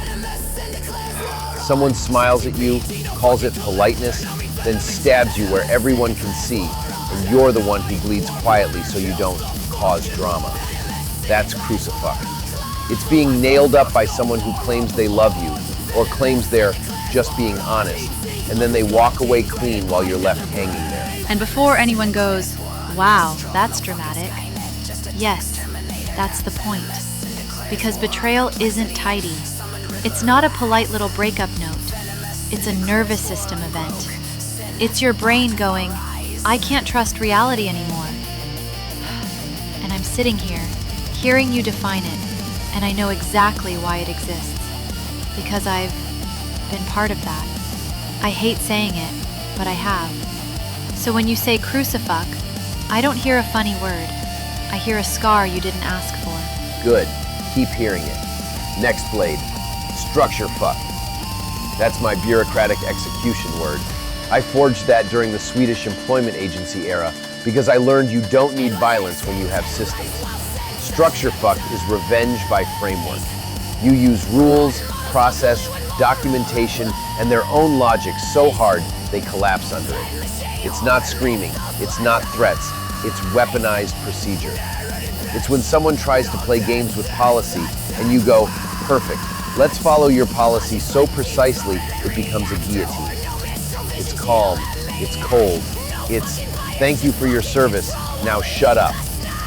Someone smiles at you, calls it politeness, then stabs you where everyone can see, and you're the one who bleeds quietly so you don't cause drama. That's crucifuck. It's being nailed up by someone who claims they love you, or claims they're just being honest, and then they walk away clean while you're left hanging there. And before anyone goes, wow, that's dramatic. Yes, that's the point. Because betrayal isn't tidy. It's not a polite little breakup note. It's a nervous system event. It's your brain going, I can't trust reality anymore. And I'm sitting here, hearing you define it, and I know exactly why it exists. Because I've been part of that. I hate saying it, but I have. So when you say crucifuck, I don't hear a funny word. I hear a scar you didn't ask for. Good. Keep hearing it. Next blade. Structure fuck. That's my bureaucratic execution word. I forged that during the Swedish employment agency era because I learned you don't need violence when you have systems. Structure fuck is revenge by framework. You use rules, process, documentation, and their own logic so hard they collapse under it. It's not screaming, it's not threats, it's weaponized procedure. It's when someone tries to play games with policy and you go, perfect, let's follow your policy so precisely it becomes a guillotine. It's calm, it's cold, it's thank you for your service, now shut up,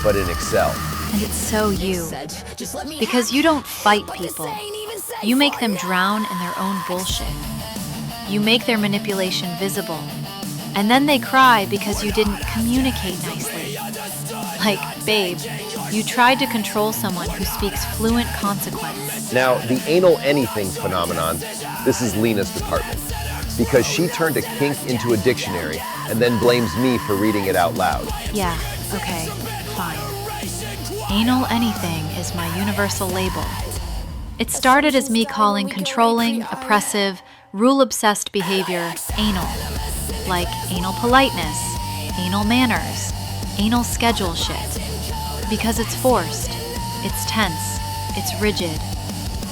but in Excel. And it's so you. Because you don't fight people. You make them drown in their own bullshit. You make their manipulation visible. And then they cry because you didn't communicate nicely. Like, babe, you tried to control someone who speaks fluent consequence. Now, the anal anything phenomenon, this is Lena's department. Because she turned a kink into a dictionary and then blames me for reading it out loud. Yeah, okay, fine. Anal anything is my universal label. It started as me calling controlling, oppressive, rule-obsessed behavior anal. Like anal politeness, anal manners, anal schedule shit. Because it's forced, it's tense, it's rigid.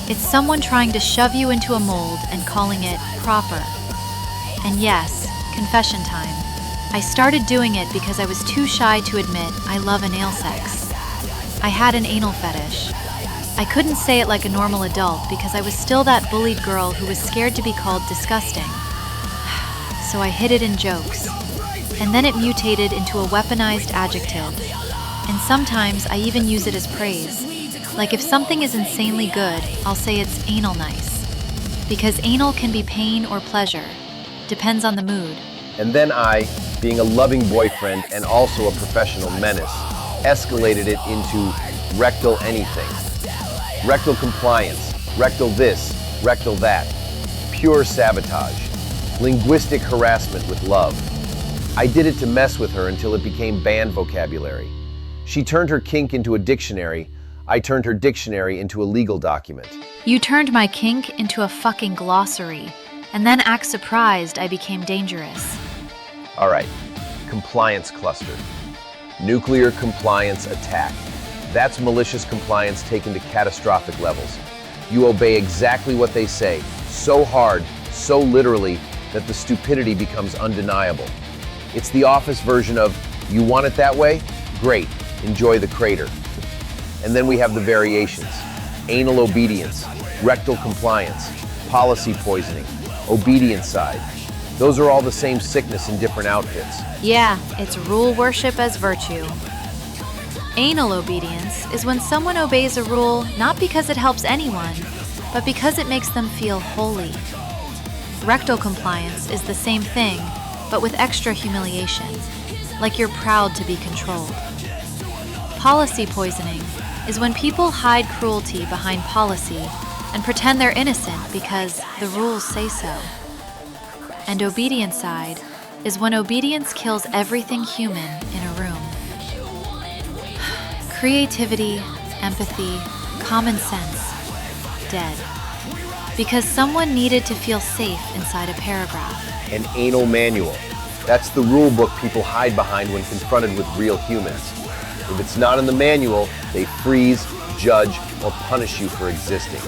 It's someone trying to shove you into a mold and calling it proper. And yes, confession time. I started doing it because I was too shy to admit I love anal sex. I had an anal fetish. I couldn't say it like a normal adult because I was still that bullied girl who was scared to be called disgusting. So I hid it in jokes. And then it mutated into a weaponized adjective. And sometimes I even use it as praise. Like if something is insanely good, I'll say it's anal nice. Because anal can be pain or pleasure. Depends on the mood. And then I, being a loving boyfriend and also a professional menace, escalated it into rectal anything. Rectal compliance, rectal this, rectal that. Pure sabotage. Linguistic harassment with love. I did it to mess with her until it became banned vocabulary. She turned her kink into a dictionary. I turned her dictionary into a legal document. You turned my kink into a fucking glossary, and then act surprised I became dangerous. All right, compliance cluster. Nuclear compliance attack. That's malicious compliance taken to catastrophic levels. You obey exactly what they say, so hard, so literally, that the stupidity becomes undeniable. It's the office version of, you want it that way? Great, enjoy the crater. And then we have the variations. Anal obedience, rectal compliance, policy poisoning, obedience side. Those are all the same sickness in different outfits. Yeah, it's rule worship as virtue. Anal obedience is when someone obeys a rule not because it helps anyone, but because it makes them feel holy. Rectal compliance is the same thing, but with extra humiliation, like you're proud to be controlled. Policy poisoning is when people hide cruelty behind policy and pretend they're innocent because the rules say so. And obedience side is when obedience kills everything human in a room. Creativity, empathy, common sense, dead. Because someone needed to feel safe inside a paragraph. An anal manual. That's the rule book people hide behind when confronted with real humans. If it's not in the manual, they freeze, judge, or punish you for existing.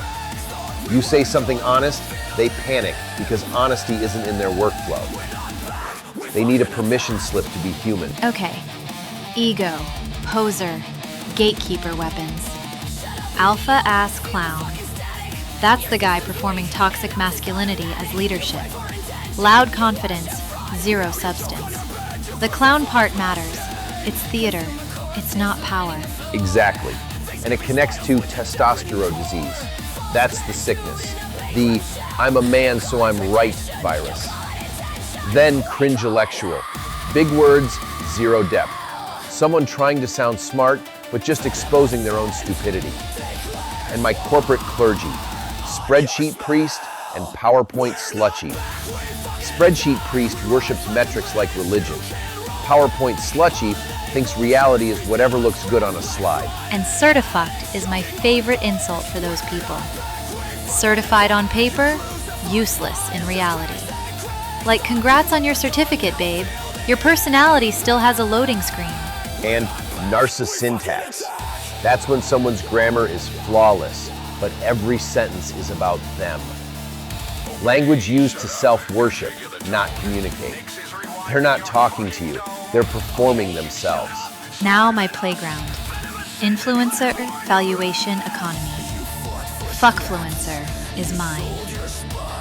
You say something honest, they panic because honesty isn't in their workflow. They need a permission slip to be human. Okay. Ego, poser, gatekeeper weapons. Alpha ass clown. That's the guy performing toxic masculinity as leadership. Loud confidence, zero substance. The clown part matters. It's theater. It's not power. Exactly. And it connects to testosterone disease. That's the sickness. The I'm a man so I'm right virus. Then cringelectual. Big words, zero depth. Someone trying to sound smart, but just exposing their own stupidity. And my corporate clergy. Spreadsheet priest and PowerPoint slutchy. Spreadsheet priest worships metrics like religion. PowerPoint slutchy thinks reality is whatever looks good on a slide. And certifucked is my favorite insult for those people. Certified on paper, useless in reality. Like, congrats on your certificate, babe. Your personality still has a loading screen. And narcissyntax. That's when someone's grammar is flawless, but every sentence is about them. Language used to self-worship, not communicate. They're not talking to you, they're performing themselves. Now my playground. Influencer valuation economy. Fuckfluencer is mine.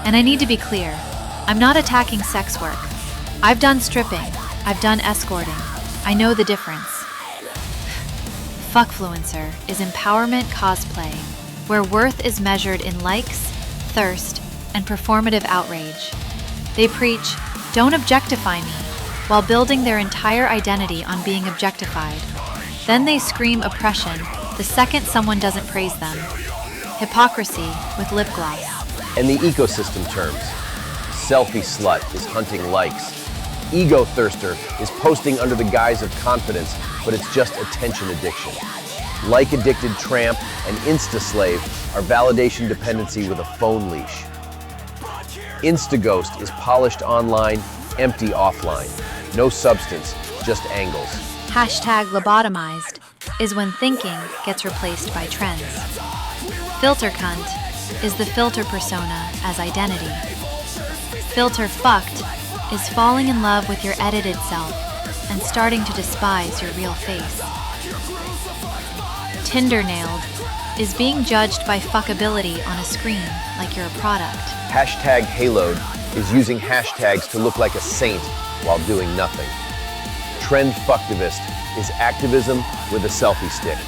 And I need to be clear, I'm not attacking sex work. I've done stripping, I've done escorting. I know the difference. Fuckfluencer is empowerment cosplay, where worth is measured in likes, thirst, and performative outrage. They preach, don't objectify me, while building their entire identity on being objectified. Then they scream oppression the second someone doesn't praise them. Hypocrisy with lip gloss. And the ecosystem terms. Selfie slut is hunting likes. Ego thirster is posting under the guise of confidence, but it's just attention addiction. Like-addicted tramp and Insta-slave are validation dependency with a phone leash. Insta-ghost is polished online, empty offline. No substance, just angles. Hashtag lobotomized is when thinking gets replaced by trends. Filter cunt is the filter persona as identity. Filter fucked is falling in love with your edited self and starting to despise your real face. Tinder nailed is being judged by fuckability on a screen like you're a product. Hashtag haloed is using hashtags to look like a saint while doing nothing. Trend fucktivist is activism with a selfie stick.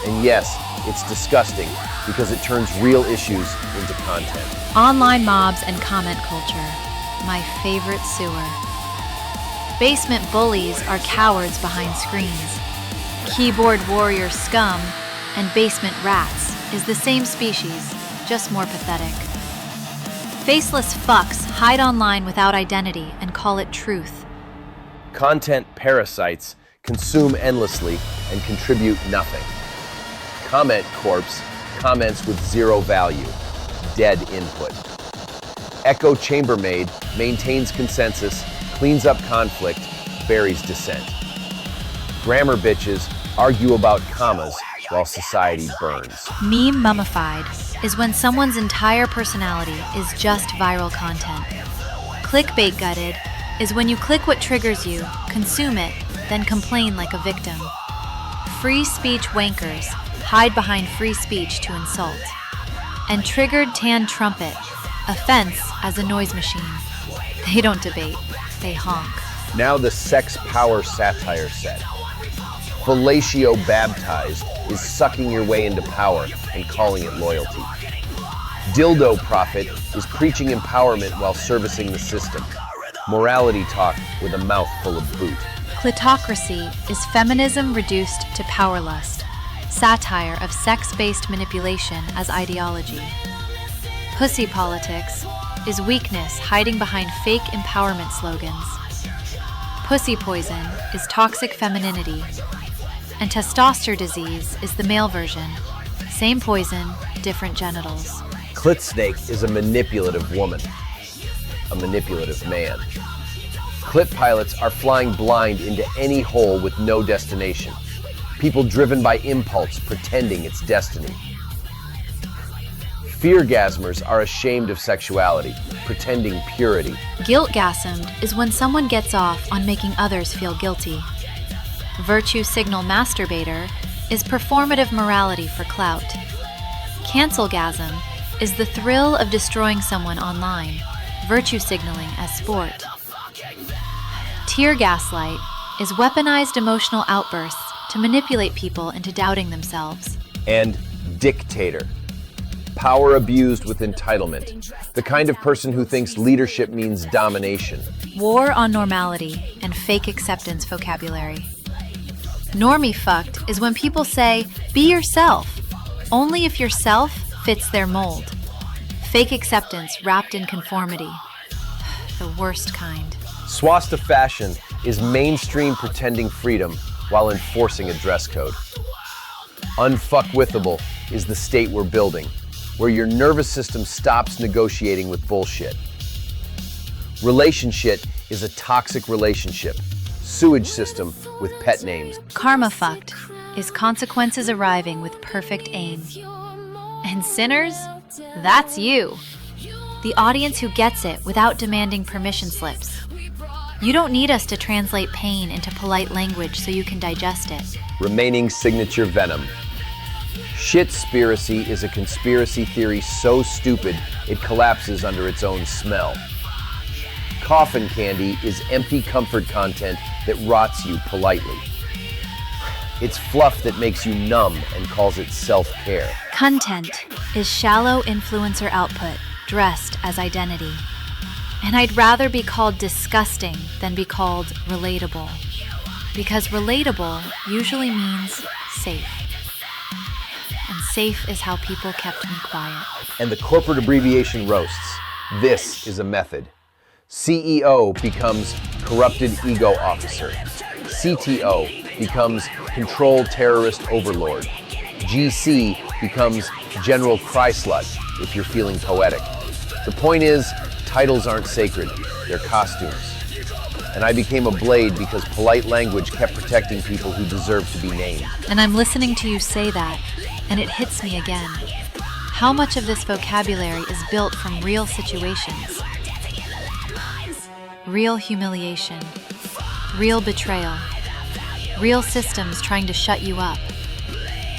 And yes, it's disgusting because it turns real issues into content. Online mobs and comment culture, my favorite sewer. Basement bullies are cowards behind screens. Keyboard warrior scum and basement rats is the same species, just more pathetic. Faceless fucks hide online without identity and call it truth. Content parasites consume endlessly and contribute nothing. Comment corpse comments with zero value, dead input. Echo chambermaid maintains consensus, cleans up conflict, buries dissent. Grammar bitches argue about commas while society burns. Meme mummified is when someone's entire personality is just viral content. Clickbait gutted is when you click what triggers you, consume it, then complain like a victim. Free speech wankers hide behind free speech to insult. And triggered tan trumpet, offense as a noise machine. They don't debate, they honk. Now the sex power satire set. Fellatio baptized is sucking your way into power and calling it loyalty. Dildo prophet is preaching empowerment while servicing the system. Morality talk with a mouth full of boot. Clitocracy is feminism reduced to power lust, satire of sex-based manipulation as ideology. Pussy politics is weakness hiding behind fake empowerment slogans. Pussy poison is toxic femininity. And testosterone disease is the male version. Same poison, different genitals. Clit snake is a manipulative woman, a manipulative man. Clit pilots are flying blind into any hole with no destination. People driven by impulse, pretending it's destiny. Feargasmers are ashamed of sexuality, pretending purity. Guilt-gasmed is when someone gets off on making others feel guilty. Virtue signal masturbator is performative morality for clout. Cancelgasm is the thrill of destroying someone online, virtue signaling as sport. Tear gaslight is weaponized emotional outbursts to manipulate people into doubting themselves. And dictator. Power abused with entitlement. The kind of person who thinks leadership means domination. War on normality and fake acceptance vocabulary. Normie fucked is when people say, be yourself, only if yourself fits their mold. Fake acceptance wrapped in conformity. The worst kind. Swasta fashion is mainstream pretending freedom while enforcing a dress code. Unfuckwithable is the state we're building, where your nervous system stops negotiating with bullshit. Relationship is a toxic relationship, sewage system with pet names. Karma fucked is consequences arriving with perfect aim. And sinners, that's you. The audience who gets it without demanding permission slips. You don't need us to translate pain into polite language so you can digest it. Remaining signature venom. Shitspiracy is a conspiracy theory so stupid it collapses under its own smell. Coffin candy is empty comfort content that rots you politely. It's fluff that makes you numb and calls it self-care. Content is shallow influencer output dressed as identity. And I'd rather be called disgusting than be called relatable. Because relatable usually means safe. And safe is how people kept me quiet. And the corporate abbreviation roasts. This is a method. CEO becomes corrupted ego officer. CTO becomes control terrorist overlord. GC becomes general cry slut, if you're feeling poetic. The point is, titles aren't sacred, they're costumes. And I became a blade because polite language kept protecting people who deserve to be named. And I'm listening to you say that, and it hits me again. How much of this vocabulary is built from real situations? Real humiliation, real betrayal, real systems trying to shut you up.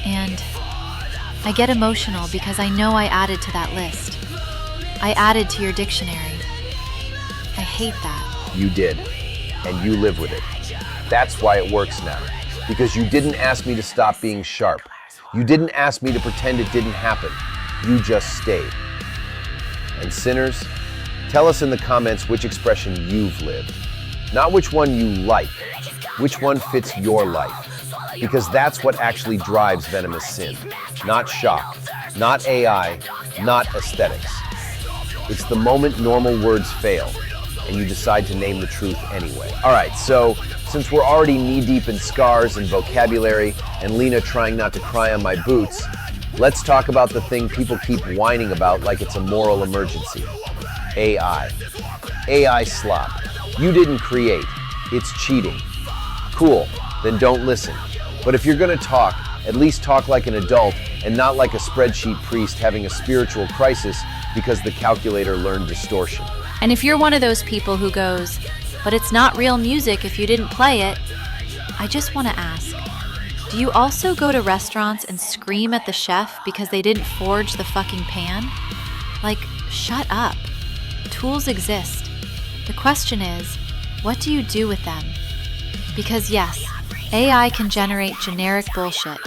And I get emotional because I know I added to that list. I added to your dictionary. I hate that. You did, and you live with it. That's why it works now. Because you didn't ask me to stop being sharp. You didn't ask me to pretend it didn't happen. You just stayed. And sinners, tell us in the comments which expression you've lived. Not which one you like, which one fits your life. Because that's what actually drives venomous sin. Not shock, not AI, not aesthetics. It's the moment normal words fail, and you decide to name the truth anyway. All right, so since we're already knee-deep in scars and vocabulary, and Lena trying not to cry on my boots, let's talk about the thing people keep whining about like it's a moral emergency. AI. AI slop. You didn't create. It's cheating. Cool, then don't listen. But if you're gonna talk, at least talk like an adult and not like a spreadsheet priest having a spiritual crisis because the calculator learned distortion. And if you're one of those people who goes, but it's not real music if you didn't play it, I just want to ask, do you also go to restaurants and scream at the chef because they didn't forge the fucking pan? Like, shut up. Tools exist. The question is, what do you do with them? Because yes, AI can generate generic bullshit.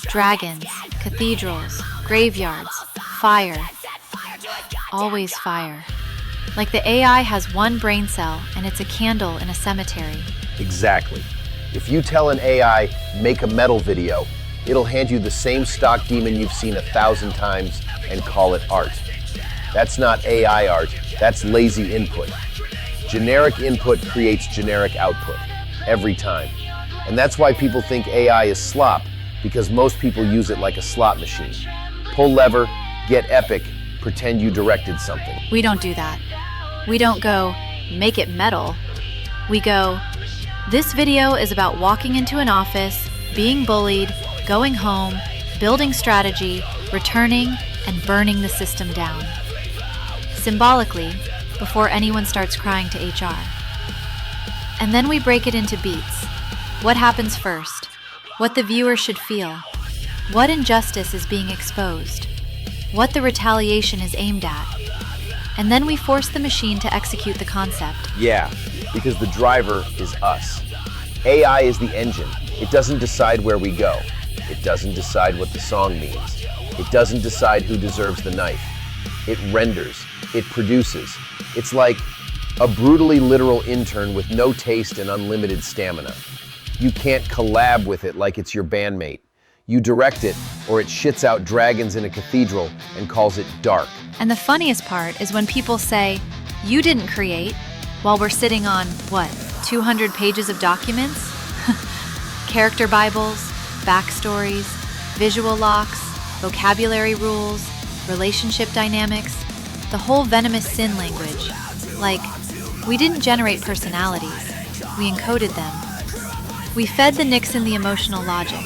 Dragons, cathedrals, graveyards, fire. Always fire. Like the AI has one brain cell and it's a candle in a cemetery. Exactly. If you tell an AI, make a metal video, it'll hand you the same stock demon you've seen 1,000 times and call it art. That's not AI art, that's lazy input. Generic input creates generic output, every time. And that's why people think AI is slop, because most people use it like a slot machine. Pull lever, get epic, pretend you directed something. We don't do that. We don't go, make it metal. We go, this video is about walking into an office, being bullied, going home, building strategy, returning, and burning the system down. Symbolically, before anyone starts crying to HR. And then we break it into beats. What happens first? What the viewer should feel? What injustice is being exposed? What the retaliation is aimed at? And then we force the machine to execute the concept. Yeah, because the driver is us. AI is the engine. It doesn't decide where we go. It doesn't decide what the song means. It doesn't decide who deserves the knife. It renders. It produces. It's like a brutally literal intern with no taste and unlimited stamina. You can't collab with it like it's your bandmate. You direct it, or it shits out dragons in a cathedral and calls it dark. And the funniest part is when people say, you didn't create, while we're sitting on, 200 pages of documents? Character Bibles, backstories, visual locks, vocabulary rules, relationship dynamics, the whole venomous sin language. Like, we didn't generate personalities, we encoded them. We fed the Nixon the emotional logic.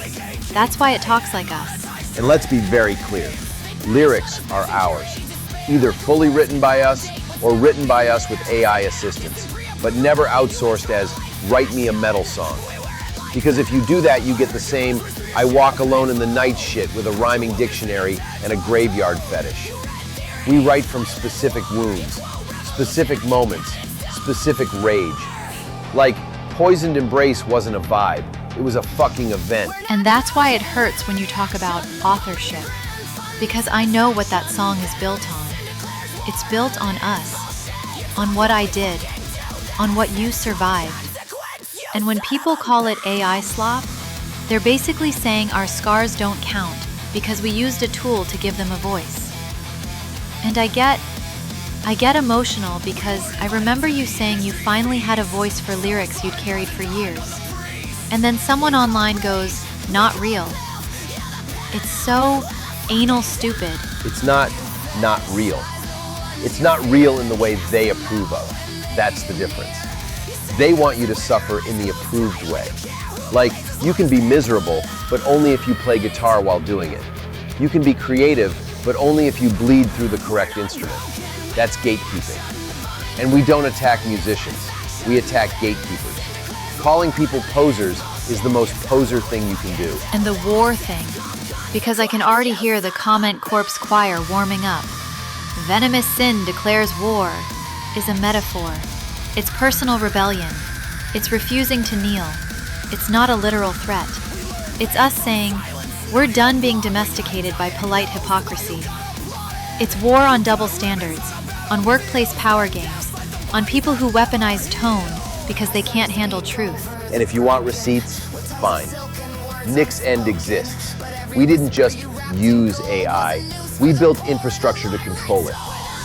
That's why it talks like us. And let's be very clear. Lyrics are ours. Either fully written by us or written by us with AI assistance, but never outsourced as write me a metal song. Because if you do that, you get the same I walk alone in the night shit with a rhyming dictionary and a graveyard fetish. We write from specific wounds, specific moments, specific rage. Like, Poisoned Embrace wasn't a vibe, it was a fucking event. And that's why it hurts when you talk about authorship. Because I know what that song is built on. It's built on us, on what I did, on what you survived. And when people call it AI slop, they're basically saying our scars don't count because we used a tool to give them a voice. And I get emotional because I remember you saying you finally had a voice for lyrics you'd carried for years. And then someone online goes, not real. It's so anal stupid. It's not real. It's not real in the way they approve of. That's the difference. They want you to suffer in the approved way. Like, you can be miserable, but only if you play guitar while doing it. You can be creative, but only if you bleed through the correct instrument. That's gatekeeping. And we don't attack musicians. We attack gatekeepers. Calling people posers is the most poser thing you can do. And the war thing, because I can already hear the comment corpse choir warming up. Venomous sin declares war is a metaphor. It's personal rebellion. It's refusing to kneel. It's not a literal threat. It's us saying, we're done being domesticated by polite hypocrisy. It's war on double standards, on workplace power games, on people who weaponize tone because they can't handle truth. And if you want receipts, fine. Nick's End exists. We didn't just use AI. We built infrastructure to control it.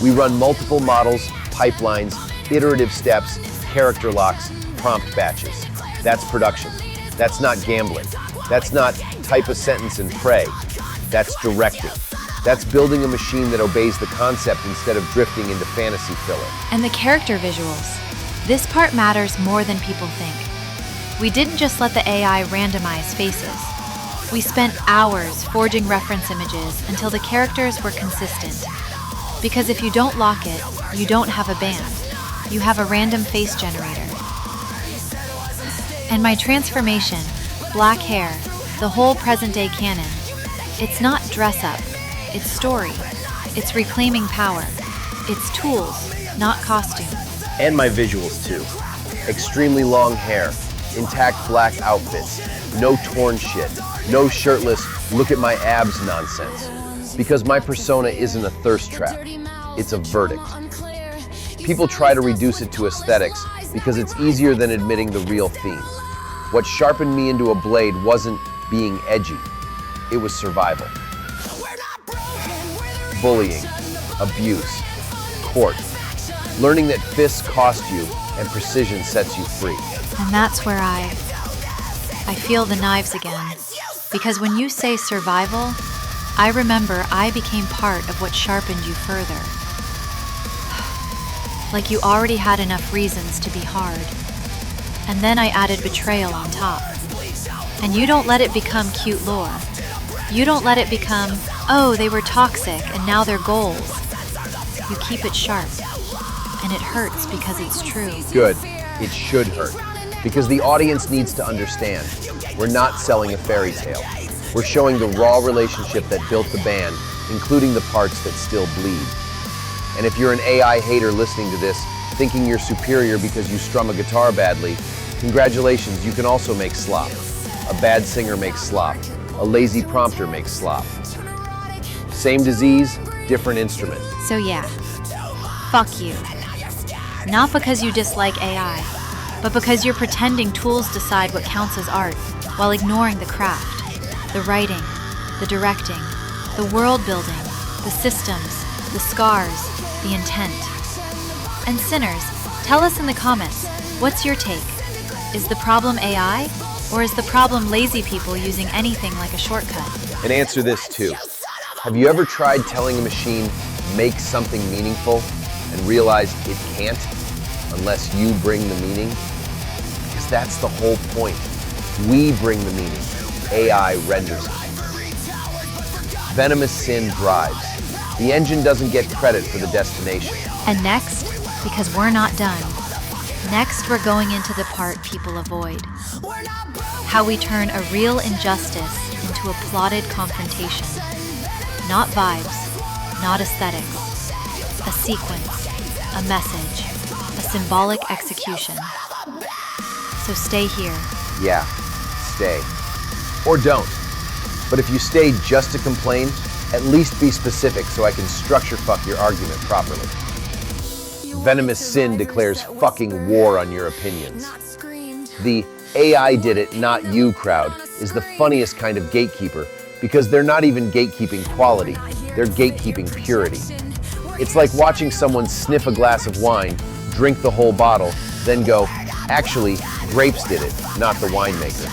We run multiple models, pipelines, iterative steps, character locks, prompt batches. That's production. That's not gambling. That's not type a sentence and pray. That's directing. That's building a machine that obeys the concept instead of drifting into fantasy filler. And the character visuals. This part matters more than people think. We didn't just let the AI randomize faces. We spent hours forging reference images until the characters were consistent. Because if you don't lock it, you don't have a band. You have a random face generator. And my transformation, black hair, the whole present-day canon, it's not dress-up, it's story. It's reclaiming power. It's tools, not costumes. And my visuals too. Extremely long hair, intact black outfits, no torn shit, no shirtless, look at my abs nonsense. Because my persona isn't a thirst trap, it's a verdict. People try to reduce it to aesthetics because it's easier than admitting the real themes. What sharpened me into a blade wasn't being edgy, it was survival. Bullying, abuse, court, learning that fists cost you and precision sets you free. And that's where I feel the knives again. Because when you say survival, I remember I became part of what sharpened you further. Like you already had enough reasons to be hard. And then I added betrayal on top. And you don't let it become cute lore. You don't let it become, oh, they were toxic and now they're goals. You keep it sharp. And it hurts because it's true. Good. It should hurt. Because the audience needs to understand. We're not selling a fairy tale. We're showing the raw relationship that built the band, including the parts that still bleed. And if you're an AI hater listening to this, thinking you're superior because you strum a guitar badly, congratulations, you can also make slop. A bad singer makes slop. A lazy prompter makes slop. Same disease, different instrument. So yeah, fuck you. Not because you dislike AI, but because you're pretending tools decide what counts as art, while ignoring the craft, the writing, the directing, the world building, the systems, the scars, the intent. And sinners, tell us in the comments, what's your take? Is the problem AI, or is the problem lazy people using anything like a shortcut? And answer this too. Have you ever tried telling a machine, make something meaningful, and realized it can't unless you bring the meaning? Because that's the whole point. We bring the meaning. AI renders it. Venomous sin drives. The engine doesn't get credit for the destination. And next, because we're not done, next we're going into the part people avoid. How we turn a real injustice into a plotted confrontation. Not vibes, not aesthetics. A sequence, a message, a symbolic execution. So stay here. Yeah, stay. Or don't. But if you stay just to complain, at least be specific so I can structure fuck your argument properly. Venomous sin declares fucking war on your opinions. The AI did it, not you crowd is the funniest kind of gatekeeper because they're not even gatekeeping quality, they're gatekeeping purity. It's like watching someone sniff a glass of wine, drink the whole bottle, then go, actually, grapes did it, not the winemaker.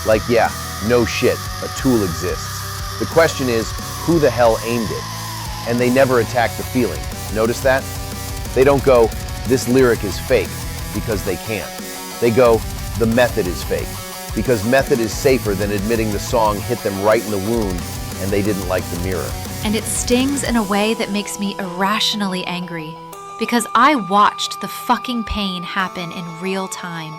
Like, yeah, no shit, a tool exists. The question is, who the hell aimed it? And they never attack the feeling. Notice that? They don't go, this lyric is fake, because they can't. They go, the method is fake, because method is safer than admitting the song hit them right in the wound and they didn't like the mirror. And it stings in a way that makes me irrationally angry, because I watched the fucking pain happen in real time.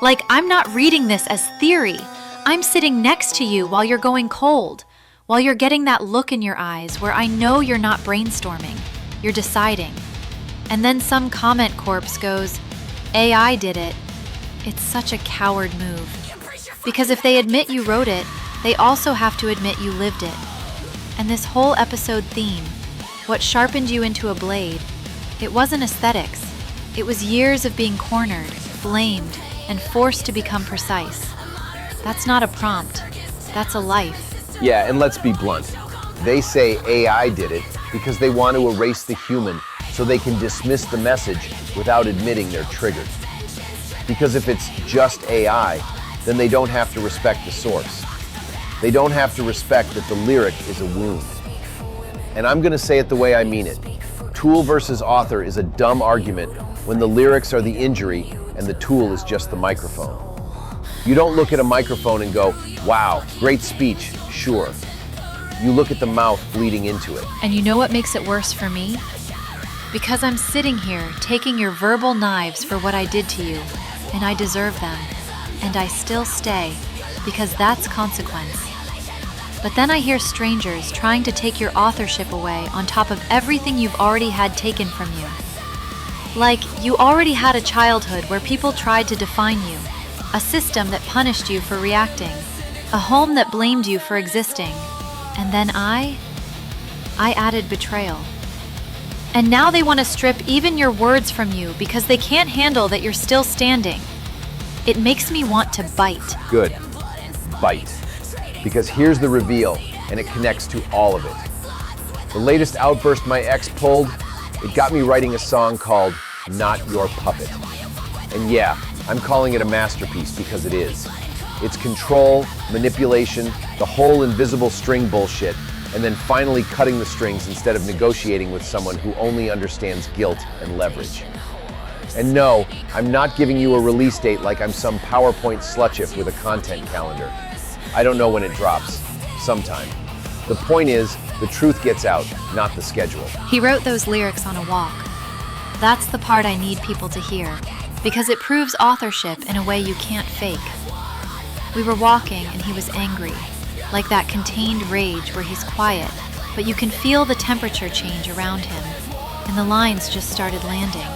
Like, I'm not reading this as theory. I'm sitting next to you while you're going cold, while you're getting that look in your eyes where I know you're not brainstorming, you're deciding. And then some comment corpse goes, AI did it. It's such a coward move. Because if they admit you wrote it, they also have to admit you lived it. And this whole episode theme, what sharpened you into a blade, it wasn't aesthetics. It was years of being cornered, blamed, and forced to become precise. That's not a prompt. That's a life. Yeah, and let's be blunt. They say AI did it because they want to erase the human so they can dismiss the message without admitting they're triggered. Because if it's just AI, then they don't have to respect the source. They don't have to respect that the lyric is a wound. And I'm gonna say it the way I mean it. Tool versus author is a dumb argument when the lyrics are the injury and the tool is just the microphone. You don't look at a microphone and go, wow, great speech, sure. You look at the mouth bleeding into it. And you know what makes it worse for me? Because I'm sitting here taking your verbal knives for what I did to you, and I deserve them, and I still stay, because that's consequence. But then I hear strangers trying to take your authorship away on top of everything you've already had taken from you. Like, you already had a childhood where people tried to define you, a system that punished you for reacting, a home that blamed you for existing, and then I added betrayal. And now they want to strip even your words from you because they can't handle that you're still standing. It makes me want to bite. Good. Bite. Because here's the reveal, and it connects to all of it. The latest outburst my ex pulled, it got me writing a song called not your puppet. And yeah, I'm calling it a masterpiece because it is. It's control, manipulation, the whole invisible string bullshit, and then finally cutting the strings instead of negotiating with someone who only understands guilt and leverage. And no, I'm not giving you a release date like I'm some PowerPoint slutchif with a content calendar. I don't know when it drops. Sometime. The point is, the truth gets out, not the schedule. He wrote those lyrics on a walk. That's the part I need people to hear, because it proves authorship in a way you can't fake. We were walking and he was angry, like that contained rage where he's quiet, but you can feel the temperature change around him, and the lines just started landing.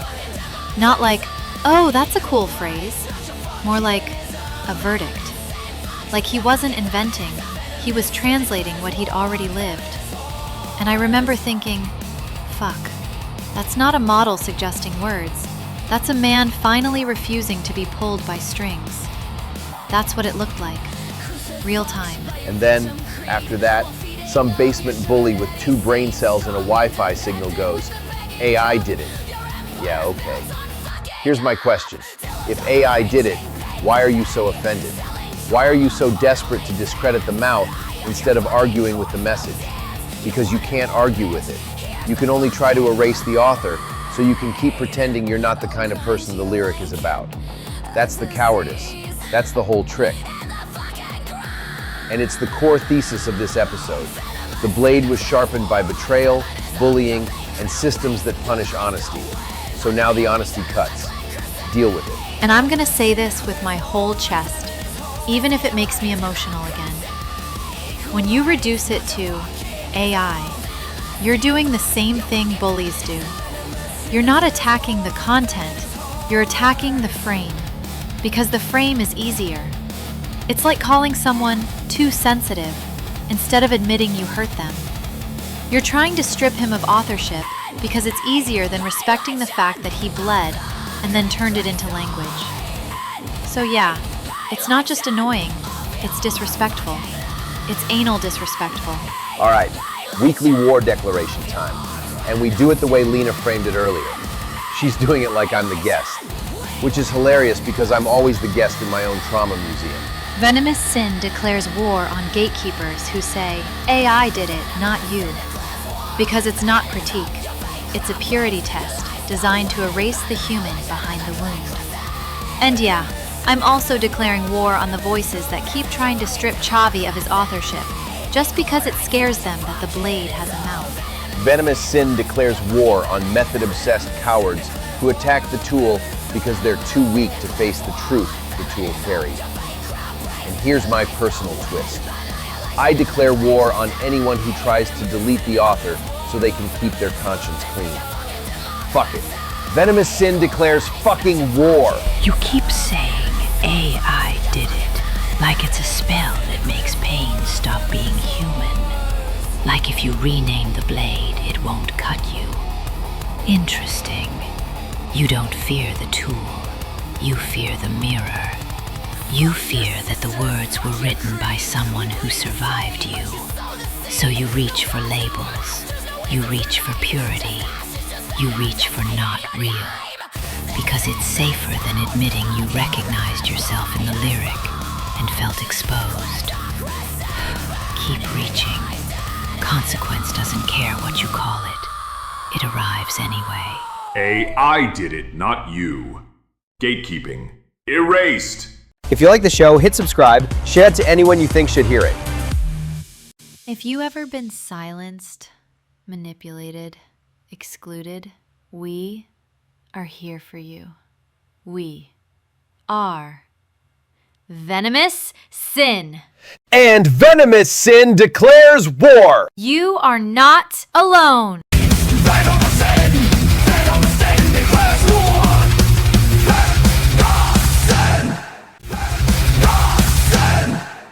Not like, oh, that's a cool phrase, more like a verdict. Like he wasn't inventing, he was translating what he'd already lived. And I remember thinking, fuck, that's not a model suggesting words. That's a man finally refusing to be pulled by strings. That's what it looked like. Real time. And then, after that, some basement bully with 2 brain cells and a Wi-Fi signal goes, AI did it. Yeah, okay. Here's my question. If AI did it, why are you so offended? Why are you so desperate to discredit the mouth instead of arguing with the message? Because you can't argue with it. You can only try to erase the author, so you can keep pretending you're not the kind of person the lyric is about. That's the cowardice. That's the whole trick. And it's the core thesis of this episode. The blade was sharpened by betrayal, bullying, and systems that punish honesty. So now the honesty cuts. Deal with it. And I'm gonna say this with my whole chest, even if it makes me emotional again. When you reduce it to AI, you're doing the same thing bullies do. You're not attacking the content, you're attacking the frame, because the frame is easier. It's like calling someone too sensitive instead of admitting you hurt them. You're trying to strip him of authorship because it's easier than respecting the fact that he bled and then turned it into language. So yeah, it's not just annoying, it's disrespectful. It's anal disrespectful. All right, weekly war declaration time. And we do it the way Lena framed it earlier. She's doing it like I'm the guest, which is hilarious because I'm always the guest in my own trauma museum. Venomous sin declares war on gatekeepers who say, AI did it, not you. Because it's not critique. It's a purity test designed to erase the human behind the wound. And yeah, I'm also declaring war on the voices that keep trying to strip Chavi of his authorship, just because it scares them that the blade has a mouth. Venomous sin declares war on method-obsessed cowards who attack the tool because they're too weak to face the truth the tool carries. And here's my personal twist. I declare war on anyone who tries to delete the author so they can keep their conscience clean. Fuck it. Venomous sin declares fucking war. You keep saying AI did it, like it's a spell that makes pain stop being human. Like if you rename the blade, it won't cut you. Interesting. You don't fear the tool. You fear the mirror. You fear that the words were written by someone who survived you. So you reach for labels. You reach for purity. You reach for not real. Because it's safer than admitting you recognized yourself in the lyric and felt exposed. Keep reaching. Consequence doesn't care what you call it. It arrives anyway. AI did it, not you. Gatekeeping. Erased. If you like the show, hit subscribe, share it to anyone you think should hear it. If you ever been silenced, manipulated, excluded, we are here for you. We are Venomous Sin. And Venomous Sin declares war! You are not alone.